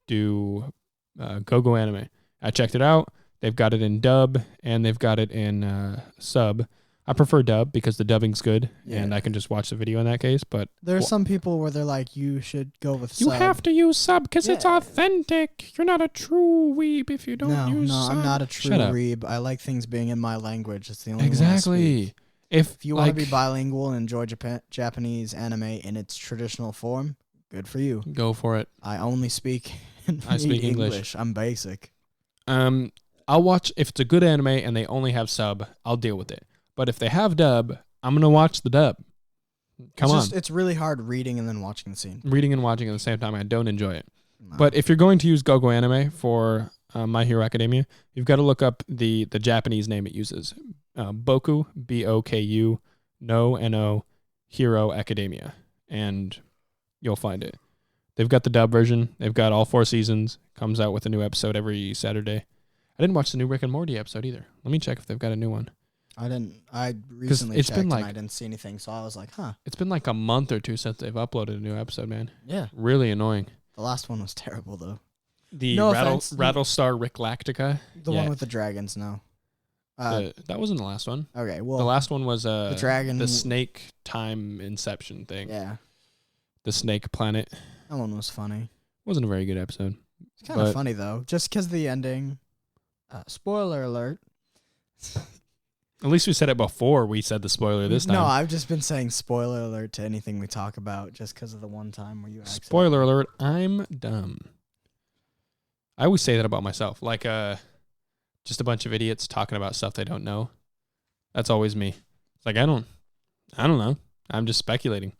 do GoGo Anime. I checked it out. They've got it in dub and they've got it in sub. I prefer dub because the dubbing's good and I can just watch the video in that case. But there are some people where they're like, you should go with sub. You have to use sub because it's authentic. You're not a true weeb if you don't use sub. No, I'm not a true weeb. I like things being in my language. It's the only exactly. way I speak. If you want to like, be bilingual and enjoy Japanese anime in its traditional form, good for you. Go for it. I only speak English. I'm basic. I'll watch if it's a good anime and they only have sub, I'll deal with it. But if they have dub, I'm going to watch the dub. Come on. It's really hard reading and then watching the scene. Reading and watching at the same time, I don't enjoy it. No. But if you're going to use GoGo Anime for My Hero Academia, you've got to look up the Japanese name it uses. Boku, B-O-K-U, no, N-O, Hero Academia. And you'll find it. They've got the dub version. They've got all 4 seasons. Comes out with a new episode every Saturday. I didn't watch the new Rick and Morty episode either. Let me check if they've got a new one. I didn't. I recently checked and I didn't see anything, so I was like, huh. It's been like a month or two since they've uploaded a new episode, man. Yeah. Really annoying. The last one was terrible, though. The Rattlestar Rick Lactica. The one with the dragons, no. That wasn't the last one. Okay, well. The last one was the dragon. The snake time inception thing. Yeah. The snake planet. That one was funny. Wasn't a very good episode. It's kind of funny, though, just because the ending. Spoiler alert. At least we said it before we said the spoiler this time. No, I've just been saying spoiler alert to anything we talk about just because of the one time where you Spoiler alert, I'm dumb. I always say that about myself. Like just a bunch of idiots talking about stuff they don't know. That's always me. It's like I don't know. I'm just speculating.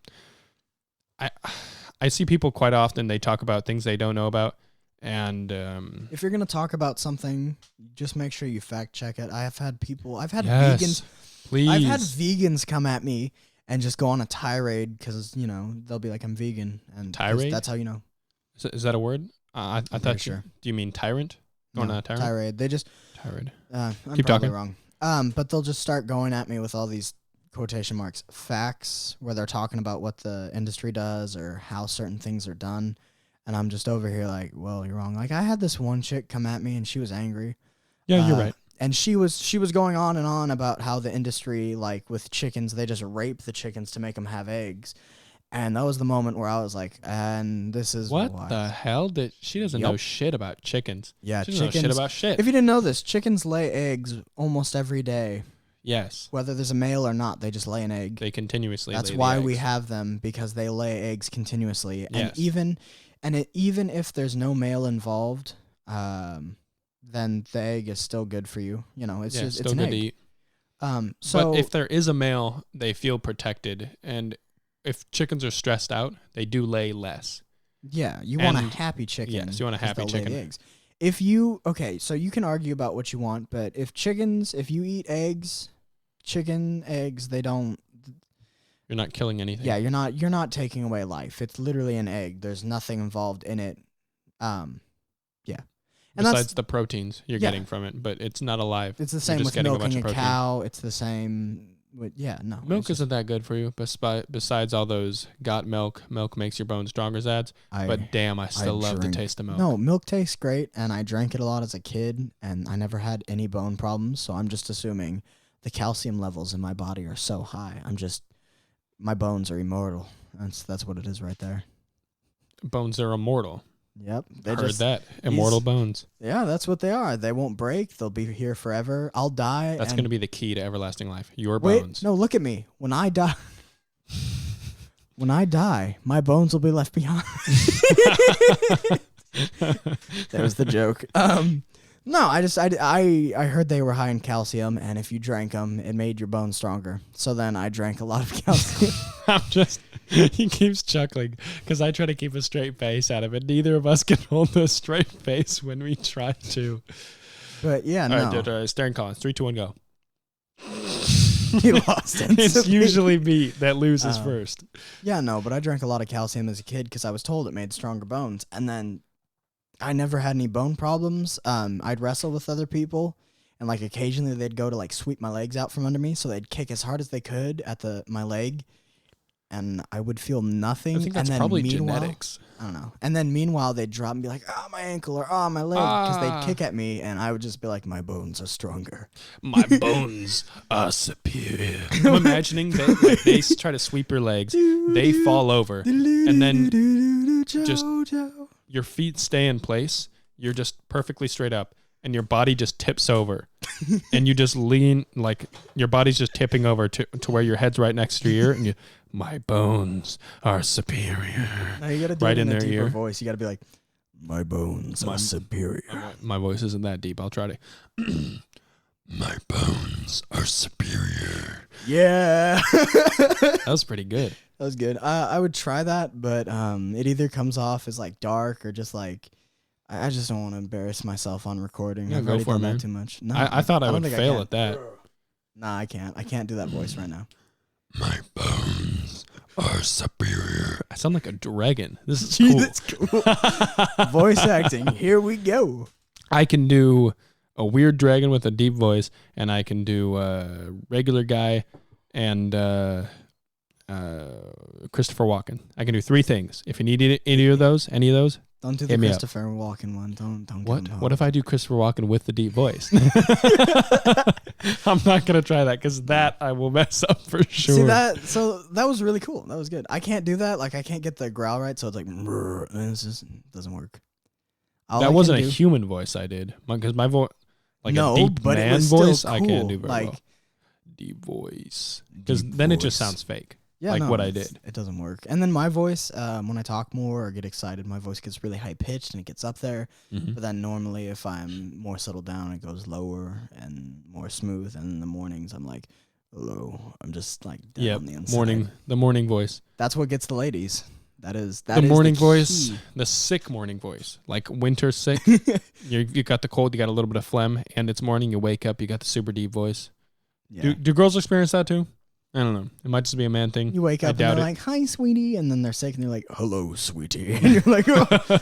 I see people quite often, they talk about things they don't know about. And if you're going to talk about something, just make sure you fact check it. I've had vegans. Please. I've had vegans come at me and just go on a tirade because, they'll be like, I'm vegan. And tirade? That's how you know. Is that a word? I thought sure. Do you mean tyrant? No, on a tyrant? Tirade. They just. Tirade. I'm Keep probably talking. wrong. But they'll just start going at me with all these quotation marks facts where they're talking about what the industry does or how certain things are done. And I'm just over here like, well, you're wrong. Like I had this one chick come at me and she was angry. Yeah, you're right. And she was going on and on about how the industry, like with chickens, they just rape the chickens to make them have eggs. And that was the moment where I was like, and this is what why. the hell? She doesn't know shit about chickens. Yeah, she doesn't know shit about shit. If you didn't know this, chickens lay eggs almost every day. Yes. Whether there's a male or not, they just lay an egg. They continuously That's lay the why we eggs. have them, because they lay eggs continuously. Yes. And even if there's no male involved, then the egg is still good for you. You know, it's just still it's an good egg. to eat. So but if there is a male, they feel protected, and if chickens are stressed out, they do lay less. yeah, you want a and- happy chicken. yes, you want a 'cause happy they'll lay the chicken. eggs. So you can argue about what you want, but if you eat eggs, chicken eggs, they don't. You're not killing anything. Yeah, you're not taking away life. It's literally an egg. There's nothing involved in it. Yeah. And Besides the proteins you're Yeah. getting from it, but it's not alive. it's the You're same just with getting a bunch milking of a protein. cow. It's the same with no. Milk it's just- isn't that good for you. Besides all those got milk makes your bones stronger ads. But damn, I still love the drink- taste of milk. No, milk tastes great, and I drank it a lot as a kid, and I never had any bone problems. So I'm just assuming the calcium levels in my body are so high. My bones are immortal. That's what it is right there. Bones are immortal. Yep. Heard that. Immortal bones. Yeah, that's what they are. They won't break. They'll be here forever. I'll die. That's and- going to be the key to everlasting life. Your Wait, bones. no, look at me. When I die, my bones will be left behind. There's the joke. No, I heard they were high in calcium, and if you drank them, it made your bones stronger. So then I drank a lot of calcium. He keeps chuckling because I try to keep a straight face out of it. Neither of us can hold a straight face when we try to. But yeah, All no, right, Staring Collins. 3, 2, 1, go. he lost it. It's usually me that loses first. Yeah, no, but I drank a lot of calcium as a kid because I was told it made stronger bones, and then I never had any bone problems. I'd wrestle with other people, and like occasionally they'd go to like sweep my legs out from under me, so they'd kick as hard as they could at my leg, and I would feel nothing. I think that's and then probably meanwhile- genetics. I don't know. And then meanwhile they'd drop and be like, "Oh, my ankle," or "Oh, my leg," because Ah. they'd kick at me, and I would just be like, "My bones are stronger." My bones are superior. I'm imagining that like, they try to sweep your legs, they fall over, and then just your feet stay in place. You're just perfectly straight up, and your body just tips over, and you just lean like your body's just tipping over to where your head's right next to your ear, and you. My bones are superior. No, you gotta do Right it in in a their deeper ear. voice. You gotta be like, "My bones are superior." My voice isn't that deep. I'll try to. My bones are superior. Yeah. That was pretty good. That was good. I would try that, but it either comes off as like dark or just like I just don't want to embarrass myself on recording. Yeah, I've go already for it, done man. that too much. No, I thought I don't would think fail can. at that. Nah, I can't. I can't do that voice right now. My bones are superior. I sound like a dragon. This is Gee, cool. that's cool. Voice acting. Here we go. I can do a weird dragon with a deep voice, and I can do a regular guy and Christopher Walken. I can do 3 things. If you need any of those, Don't do the Hit me up. Christopher Walken one. Don't what? get What if I do Christopher Walken with the deep voice? I'm not gonna try that because that I will mess up for sure. See that? So that was really cool. That was good. I can't do that. Like I can't get the growl right, so it's like "Brr," and it just doesn't work. All I That can wasn't a do- human voice I did because my voice, like No, a deep but it man was still voice, I can't cool. do very Like- well. Deep voice, because Deep then it just voice. sounds fake. Yeah, like no, what I it's- did. It doesn't work. And then my voice, when I talk more or get excited, my voice gets really high pitched and it gets up there. Mhm. But then normally, if I'm more settled down, it goes lower and more smooth. And in the mornings, I'm like, "Hello." I'm just like down Yep, on the inside. the morning voice. That's what gets the ladies. That is The morning voice, key. the sick morning voice, like winter sick. You got the cold, you got a little bit of phlegm, and it's morning. You wake up, you got the super deep voice. Yeah. Do girls experience that too? I don't know. It might just be a man thing. You wake I up and doubt they're it. like, "Hi, sweetie," and then they're sick and they're like, "Hello, sweetie," and you're like, "Oh,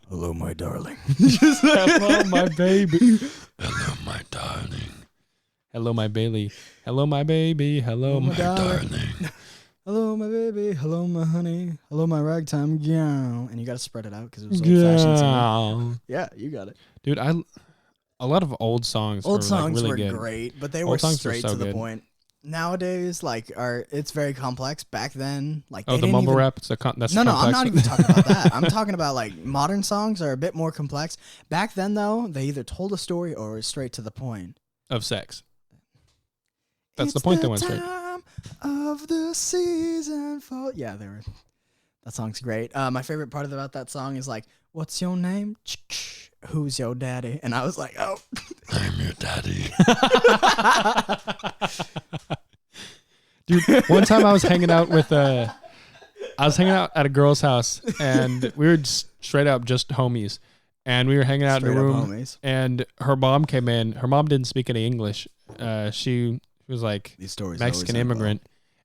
hello, my darling." Just like- Hello, my baby. Hello, my darling. Hello, my Bailey. Hello, my baby. Hello, my darling. darling. Hello, my baby. Hello, my honey. Hello, my ragtime gal. And you got to spread it out because it was old-fashioned singing. Yeah. Yeah, you got it. Dude, a lot of old songs Old were songs like were really good. great, but they Old were songs were straight so to the good. point. Nowadays, like, it's very complex. Back then, like, Oh, they the didn't mumble even, rap. That's No, I'm complex. not even talking about that. I'm talking about like modern songs are a bit more complex. Back then, though, they either told a story or was straight to the point. of sex. That's the point. They went straight. Time of the season for that song's great. My favorite part about that song is like, "What's your name? Who's your daddy?" And I was like, "Oh, I'm your daddy." Dude, one time I was hanging out at a girl's house, and we were just straight up just homies. And we were hanging out in a room, homies. And her mom came in. Her mom didn't speak any English. She was like Mexican immigrant,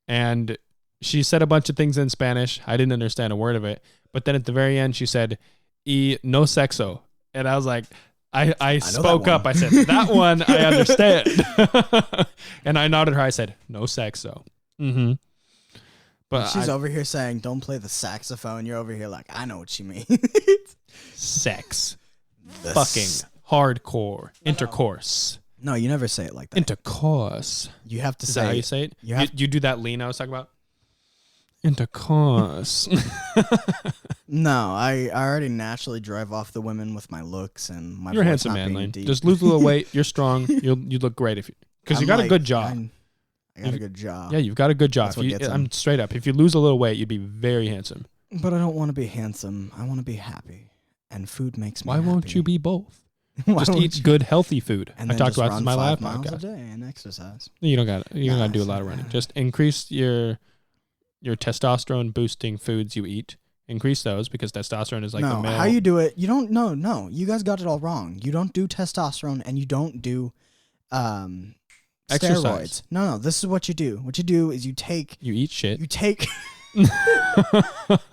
and she said a bunch of things in Spanish. I didn't understand a word of it. But then at the very end, she said, "Y no sexo," and I was like, I spoke up. I said, "That one I understand," and I nodded her. I said, "No sexo." Mm-hmm. But she's over here saying, "Don't play the saxophone." You're over here like, I know what she means. Sex. Fucking. Hardcore. Intercourse. No, you never say it like that. Intercourse. You have to Is say. that how you say it? You do that lean I was talking about? Intercourse. No, I already naturally drive off the women with my looks and my. You're a handsome man, Lane. Just lose a little weight. You're strong. You look great because you got a good job. I got a good job. Yeah, you've got a good job. I'm straight up. If you lose a little weight, you'd be very handsome. But I don't want to be handsome. I want to be happy, and food makes me. Why happy. won't you be both? Just eat good, healthy food. And I talked about this in my 5 last miles podcast. a day and exercise. You don't got to do a lot of running. Just increase your testosterone boosting foods you eat. Increase those because testosterone is like the male. How you do it? You don't. No. You guys got it all wrong. You don't do testosterone and you don't do Exercise. steroids. No. This is what you do. What you do is you eat shit. You take.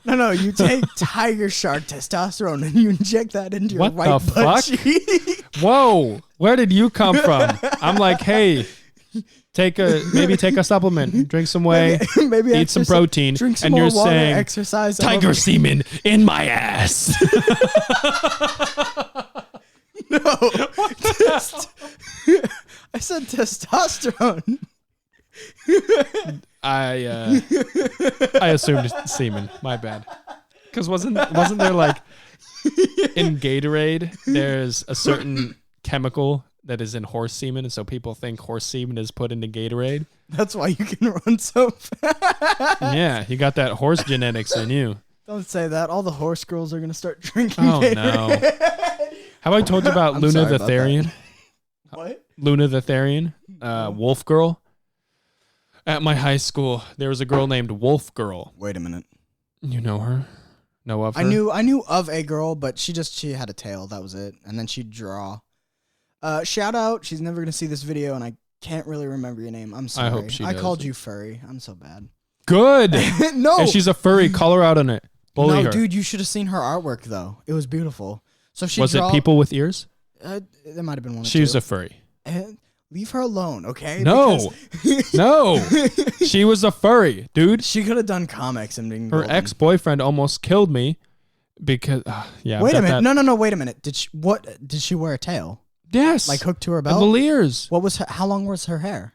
No. You take tiger shark testosterone and you inject that into your right butt cheek. Whoa! Where did you come from? I'm like, hey, take a supplement, drink some whey, maybe eat some protein, drink some and more you're water, saying exercise. tiger semen in my ass. No, I said testosterone. I assumed semen. My bad. Because wasn't there like in Gatorade? There's a certain chemical that is in horse semen, and so people think horse semen is put into Gatorade. That's why you can run so fast. Yeah, you got that horse genetics in you. Don't say that. All the horse girls are gonna start drinking. Oh Gatorade. No! Have I told you about Luna the Therian? What? Luna the Therian, Wolf Girl. At my high school, there was a girl named Wolf Girl. Wait a minute. You know her? Know of her? I knew of a girl, but she had a tail. That was it. And then she'd draw. Shout out. She's never gonna see this video, and I can't really remember your name. I'm sorry. I hope she does. I called you furry. I'm so bad. Good. No. If she's a furry, call her out on it. Bully her. Dude, you should have seen her artwork though. It was beautiful. So she was it people with ears? There might have been one. She was a a furry. Leave her alone, okay? No, no, she was a furry, dude. She could have done comics and been her golden. ex-boyfriend almost killed me because yeah. Wait a minute, no, wait a minute. Did she wear a tail? Yes, like hooked to her belt. The ears. What was how long was her hair?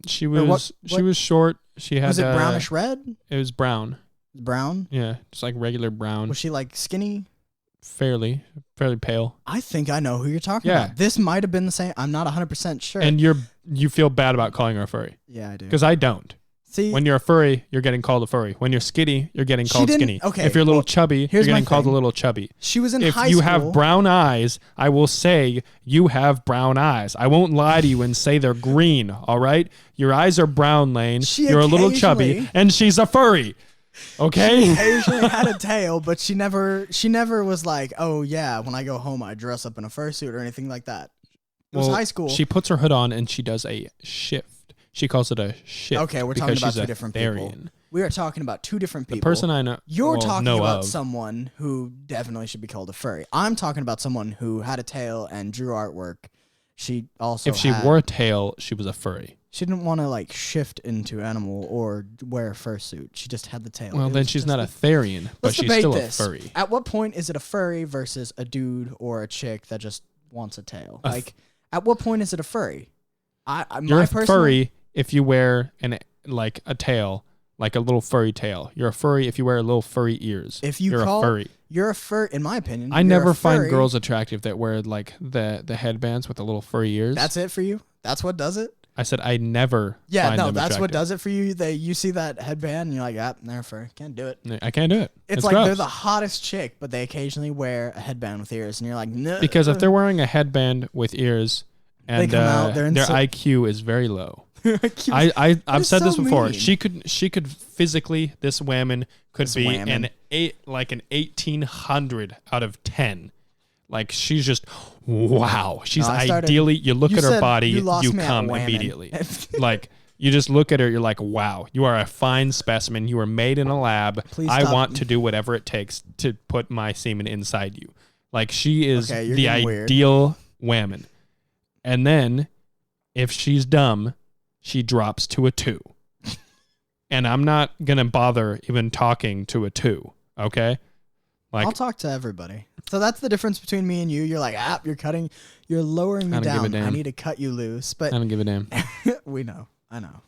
She was she was short. She had was it brownish red? It was brown. Brown? Yeah, just like regular brown. Was she like skinny? Fairly pale. I think I know who you're talking about. This might have been the same. I'm not 100% sure. And you feel bad about calling her a furry. Yeah, I do. Because I don't. See, when you're a furry, you're getting called a furry. When you're skinny, you're getting called skinny. Okay. If you're a little chubby, you're getting called a little chubby. She was in high school. If you have brown eyes, I will say you have brown eyes. I won't lie to you and say they're green, all right? Your eyes are brown, Lane. You're a little chubby, and she's a furry. Okay. She occasionally had a tail, but she never was like, oh yeah, when I go home I dress up in a fursuit or anything like that. It was high school. She puts her hood on and she does a shift. She calls it a shift. Okay, we're talking about two different people. We are talking about two different people. The person I know. You're talking about someone who definitely should be called a furry. I'm talking about someone who had a tail and drew artwork. She also if she wore a tail, she was a furry. She didn't want to like shift into animal or wear a fursuit. She just had the tail. Well, then she's not a therian, but she's still a furry. At what point is it a furry versus a dude or a chick that just wants a tail? Like, at what point is it a furry? You're a furry if you wear a tail, like a little furry tail. You're a furry if you wear little furry ears. You're a furry. You're a fur. In my opinion, I never find girls attractive that wear like the headbands with the little furry ears. That's it for you? That's what does it? I said I never. Yeah, find no, them that's what attractive. does it for you. You see that headband, and you're like, never for can't do it. I can't do it. It's like gross. they're the hottest chick, but they occasionally wear a headband with ears, and you're like, no. Because if they're wearing a headband with ears, and They come out, their they're IQ is very low. That I've is said this so before. mean. She could physically, this woman could This be whammon. an 1800 out of 10. Like she's just wow. She's No, I started- ideally. You look you at her said body, you lost you me at come whammon. immediately. Like you just look at her, you're like, wow, you are a fine specimen. You were made in a lab. Please I stop. want to do whatever it takes to put my semen inside you. Like she is Okay, you're the getting weird. ideal woman. And then if she's dumb, she drops to a 2. And I'm not gonna bother even talking to a 2. Okay. Like I'll talk to everybody. So that's the difference between me and you. You're like, you're lowering me I don't give a down. I damn. need to cut you loose. But I don't give a damn. we know. I know.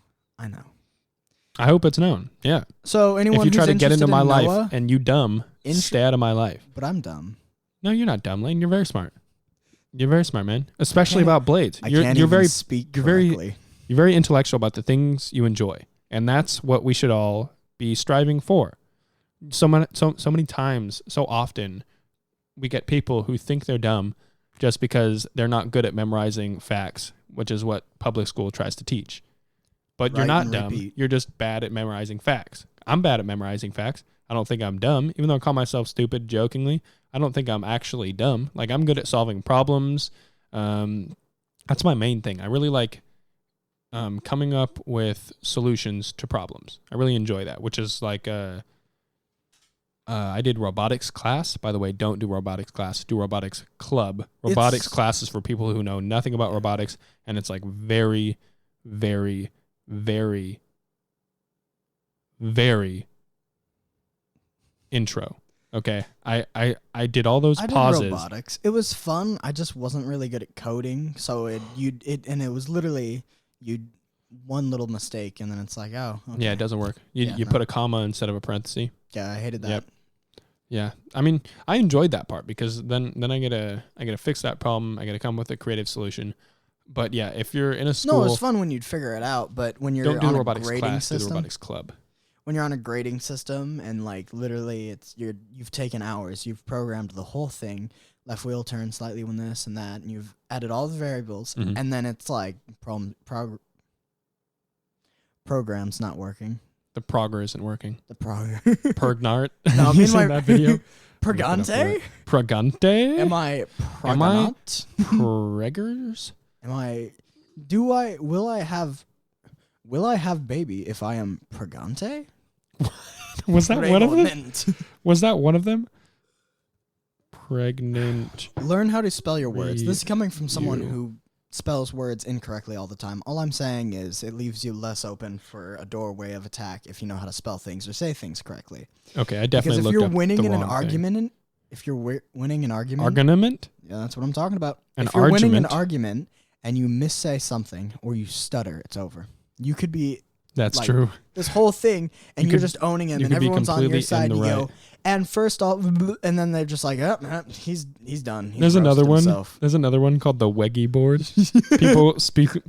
I hope it's known. Yeah. So anyone If you try who's to get into interested my in life Noah, and you dumb, stay out of my life. but I'm dumb. No, you're not dumb, Lane. You're very smart. You're very smart, man. Especially can't- about blades. I You're can't you're even very speak you're very- correctly. you're very intellectual about the things you enjoy, and that's what we should all be striving for. So many times, so often, we get people who think they're dumb just because they're not good at memorizing facts, which is what public school tries to teach. But you're Right, not and dumb. repeat. You're just bad at memorizing facts. I'm bad at memorizing facts. I don't think I'm dumb, even though I call myself stupid jokingly. I don't think I'm actually dumb. Like I'm good at solving problems. That's my main thing. I really like coming up with solutions to problems. I really enjoy that, which is like I did robotics class. By the way, don't do robotics class. Do robotics club. Robotics class is for people who know nothing about robotics, and it's like very, very, very, very intro. Okay, I did all those I did pauses. robotics. It was fun. I just wasn't really good at coding. So it was literally one little mistake, and then it's like, oh, okay. Yeah, it doesn't work. You Yeah, put a comma instead of a parenthesis. Yeah, I hated that. Yep. Yeah, I mean, I enjoyed that part because then I gotta fix that problem. I gotta come with a creative solution. But yeah, if you're in a school, No, it was fun when you'd figure it out. But when you're don't do on the a robotics grading class. Do the system, robotics club. when you're on a grading system and like literally you've taken hours, you've programmed the whole thing, left wheel turn slightly when this and that, and you've added all the variables, Mhm. and then it's like program's not working. The progress isn't working. The program. Pergnart. No, I You mean seen that video? Pregante? Progante? Am I Am I? pregnant? Preggers? Will I have baby if I am pregante? Was that one of them? Pregnant. Was that one of them? Pregnant. Learn how to spell your words. This is coming from someone You. who spells words incorrectly all the time. All I'm saying is it leaves you less open for a doorway of attack if you know how to spell things or say things correctly. Okay, I definitely Because if looked you're up winning the in an wrong thing. argument, winning an argument, Argument? yeah, that's what I'm talking about. An If you're winning an argument? argument and you missay something or you stutter, it's over. You could be That's like, true. this whole thing, and You you're could- just owning him, you and could be everyone's on your completely side, in and the you right. go, and first off, and then they're just like, oh, he's done. He's There's another roasted one. himself. There's another one called the Weggy board.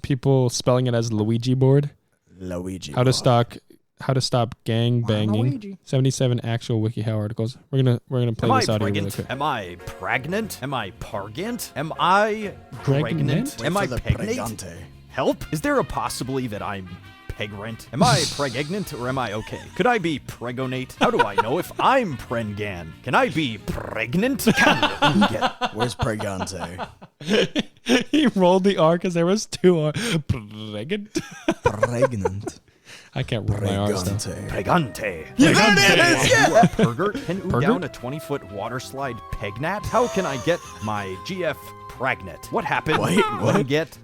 People spelling it as Luigi board. Luigi. How to stop gang banging. Luigi. 77 actual WikiHow articles. We're gonna play Am I this out here really pregnant? quick. Am I pregnant? Am I pargant? Am I pregnant? Wait Am I for the pregnant? pregante. Help? Is there a possibility that I'm pegrant? Am I pregnant or am I okay? Could I be pregonate? How do I know if I'm prengan? Can I be pregnant? Where's pregante? He rolled the R because there was two R. Pregnant. Pregnant. I can't roll my R's though. Pregante. Yeah, there it is, yeah. You are pergert? Can ooh Pergert? down a 20-foot water slide pegnat? How can I get my GF pregnant? What happened Wait, when I what? get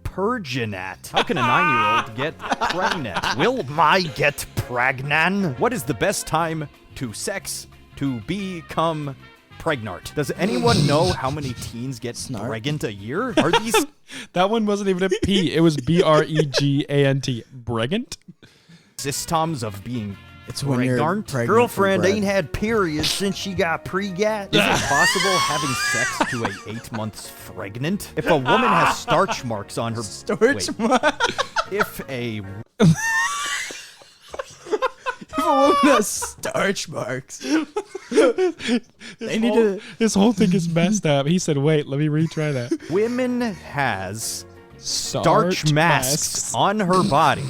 perginat? How can a 9-year-old get pregnant? Will my get pragnan? What is the best time to sex to become pregnant? Does anyone know how many teens get Snark? pregnant a year? Are these That one wasn't even a P. It was BREGANT. Bregant. systems of being It's when you're Pregnant. pregnant Girlfriend for ain't had periods since she got pregat. Is it possible having sex to a 8 months pregnant? If a woman has starch marks on her storage. if a If a woman has starch marks, they need to. This whole thing is messed up. He said, "Wait, let me retry that." woman has starch masks on her body,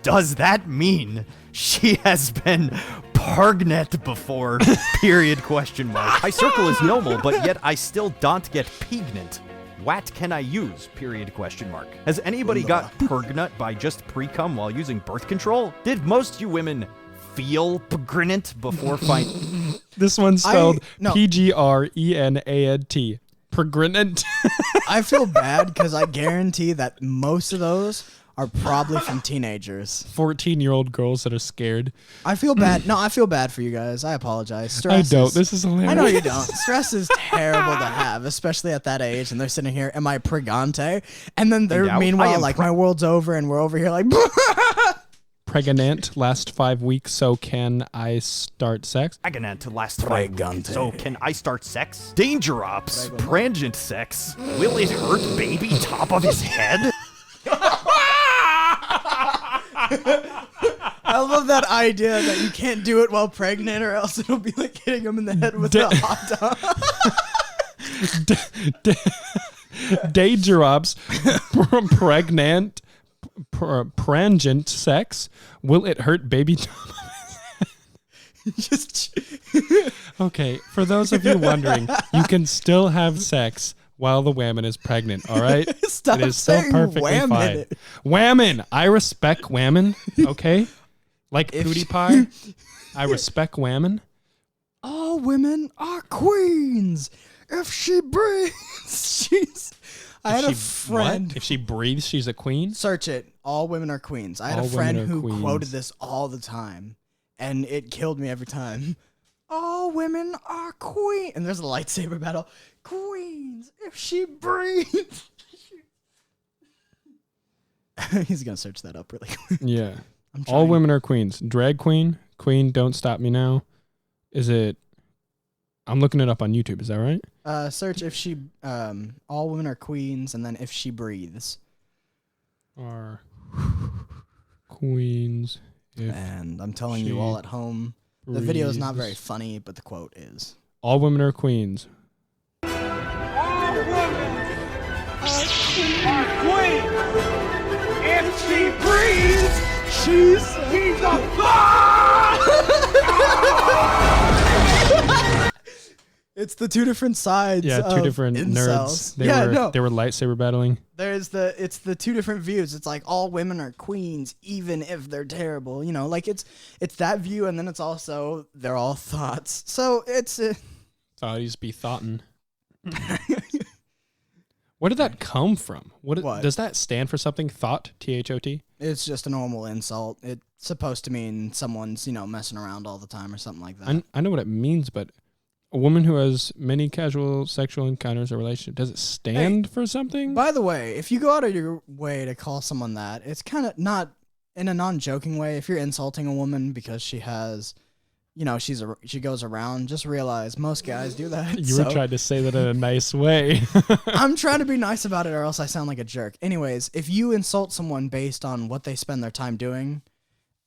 does that mean she has been pregnant before? Period, question mark. I circle as normal, but yet I still don't get pregnant. What can I use? Period, question mark. Has anybody got pregnant by just pre-cum while using birth control? Did most you women feel pregnant before finding? This one's spelled no. Pgrenant. Pregnant. I feel bad because I guarantee that most of those are probably from teenagers. 14-year-old girls that are scared. I feel bad. No, I feel bad for you guys. I apologize. Stress I don't. is- This is hilarious. I know you don't. Stress is terrible to have, especially at that age. And they're sitting here, am I pregante? And then they're, doubt. I meanwhile, am like, my world's over, and we're over here like, Pregnant. Last 5 weeks. So can I start sex? Pregnant to last 5 Pregante. weeks. So can I start sex? Danger ops. Prangent sex. Will it hurt baby top of his head? I love that idea that you can't do it while pregnant, or else it'll be like hitting him in the head with a hot dog. Danger ops. Pregnant. Prangent sex. Will it hurt baby? Just Okay, for those of you wondering, you can still have sex while the woman is pregnant, all right? Stop it is still saying perfectly whammon fine. it. Whammon. I respect whammon, okay? Like Pootie Pie, I respect whammon. all women are queens. If she breathes, she's. I had a friend. What? If she breathes, she's a queen? Search it. All women are queens. I had All a friend women are who queens. quoted this all the time, and it killed me every time. All women are queens. And there's a lightsaber battle. Queens, if she breathes. He's going to search that up really quick. Yeah. I'm All trying. women are queens. Drag queen, queen, don't stop me now. Is it... I'm looking it up on YouTube. Is that right? Search if she, all women are queens, and then if she breathes. Are queens if And I'm telling you all at home, the video is not very funny, but the quote is. All women are queens. All women are queens. If she breathes, she's a It's the two different sides. Yeah, two of different incels. nerds. They were lightsaber battling. It's the two different views. It's like all women are queens, even if they're terrible. You know, like it's that view, and then it's also they're all thoughts. So it's. Thoughties be thoughtin'. Where did that come from? What does that stand for? Something? Thought? THOT? It's just a normal insult. It's supposed to mean someone's messing around all the time or something like that. I know what it means, but a woman who has many casual sexual encounters or relationship, does it stand for something? By the way, if you go out of your way to call someone that, it's kind of not in a non-joking way. If you're insulting a woman because she has, she goes around, just realize most guys do that. You were trying to say that in a nice way. I'm trying to be nice about it, or else I sound like a jerk. Anyways, if you insult someone based on what they spend their time doing,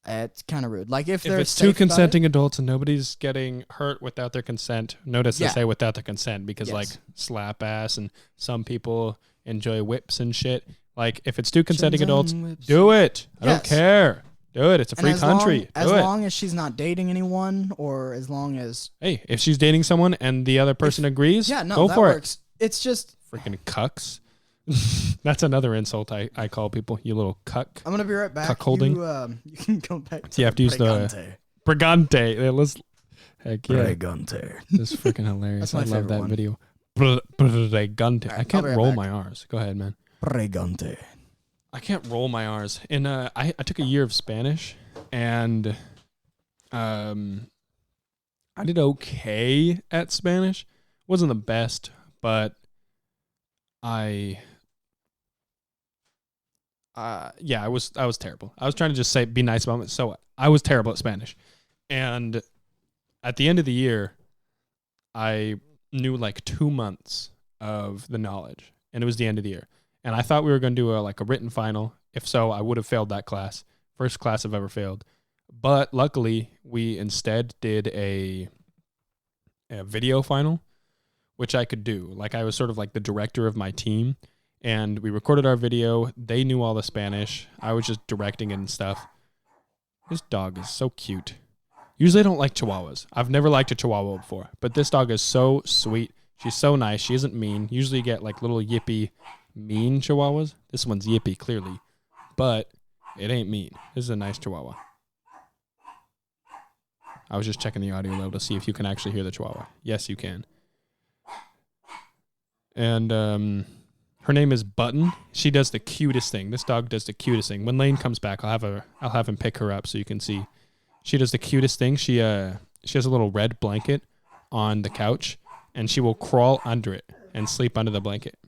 it's kind of rude. Like if it's two consenting adults and nobody's getting hurt without their consent, notice they say without their consent because like slap ass and some people enjoy whips and shit. Like if it's two consenting adults, do it. I don't care. Do it. It's a free country. As long as she's not dating anyone, or as long as if she's dating someone and the other person agrees, go that for works. It's just freaking cucks. That's another insult I call people. You little cuck. I'm gonna be right back. Cuckolding. You can go back. So you have to use the pregante. Heck yeah. Pregante. This is freaking hilarious. That's my I love that favorite one. video. Pregante. Right, I can't I'll be right roll back. my R's. Go ahead, man. Pregante. I can't roll my R's. And I took a year of Spanish, and I did okay at Spanish. Wasn't the best, but I was terrible. I was trying to just be nice about it. So I was terrible at Spanish. And at the end of the year, I knew like 2 months of the knowledge, and it was the end of the year. And I thought we were going to do a written final. If so, I would have failed that class. First class I've ever failed. But luckily, we instead did a video final, which I could do. Like, I was sort of like the director of my team, and we recorded our video. They knew all the Spanish. I was just directing it and stuff. This dog is so cute. Usually I don't like Chihuahuas. I've never liked a Chihuahua before, but this dog is so sweet. She's so nice. She isn't mean. Usually you get like little yippy mean Chihuahuas. This one's yippy, clearly, but it ain't mean. This is a nice Chihuahua. I was just checking the audio level to see if you can actually hear the Chihuahua. Yes, you can. And her name is Button. She does the cutest thing. This dog does the cutest thing. When Lane comes back, I'll have him pick her up so you can see. She does the cutest thing. She has a little red blanket on the couch, and she will crawl under it and sleep under the blanket.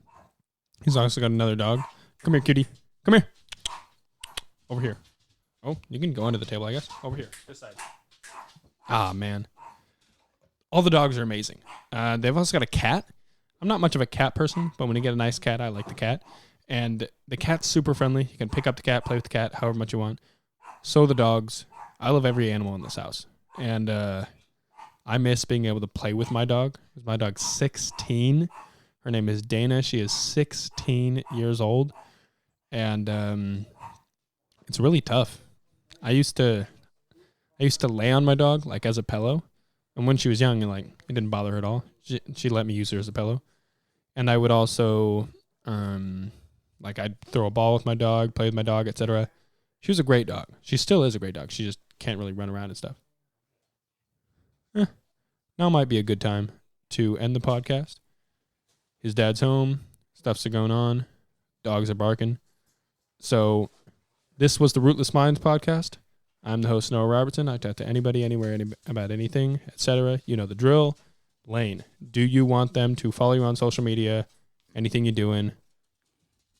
He's also got another dog. Come here, cutie. Come here. Over here. Oh, you can go under the table, I guess. Over here. This side. Ah, man. All the dogs are amazing. They've also got a cat. I'm not much of a cat person, but when you get a nice cat, I like the cat. And the cat's super friendly. You can pick up the cat, play with the cat, however much you want. So the dogs. I love every animal in this house. And I miss being able to play with my dog. My dog's 16. Her name is Dana. She is 16 years old. And it's really tough. I used to lay on my dog like as a pillow. And when she was young, it didn't bother her at all. She let me use her as a pillow. And I would also I'd throw a ball with my dog, play with my dog, etc. She was a great dog. She still is a great dog. She just can't really run around and stuff. Now might be a good time to end the podcast. His dad's home. Stuff's going on. Dogs are barking. So this was the Rootless Minds podcast. I'm the host, Noah Robertson. I talk to anybody, anywhere, about anything, etc. You know the drill. Lane, do you want them to follow you on social media? Anything you're doing?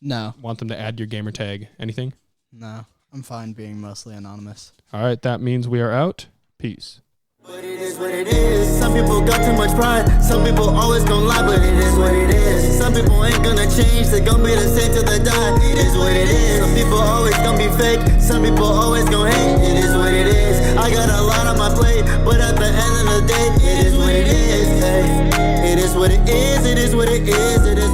No. Want them to add your gamer tag? Anything? No. I'm fine being mostly anonymous. All right, that means we are out. Peace. But it is what it is. Some people got too much pride. Some people always gonna lie, but it is what it is. Some people ain't gonna change. They gonna be the same till they die. It is what it is. Some people always gonna be fake. Some people always gonna hate. It is what it is. I got a lot on my plate, but at the end of the day, it is what it is. Hey, it is what it is. It is what it is. It is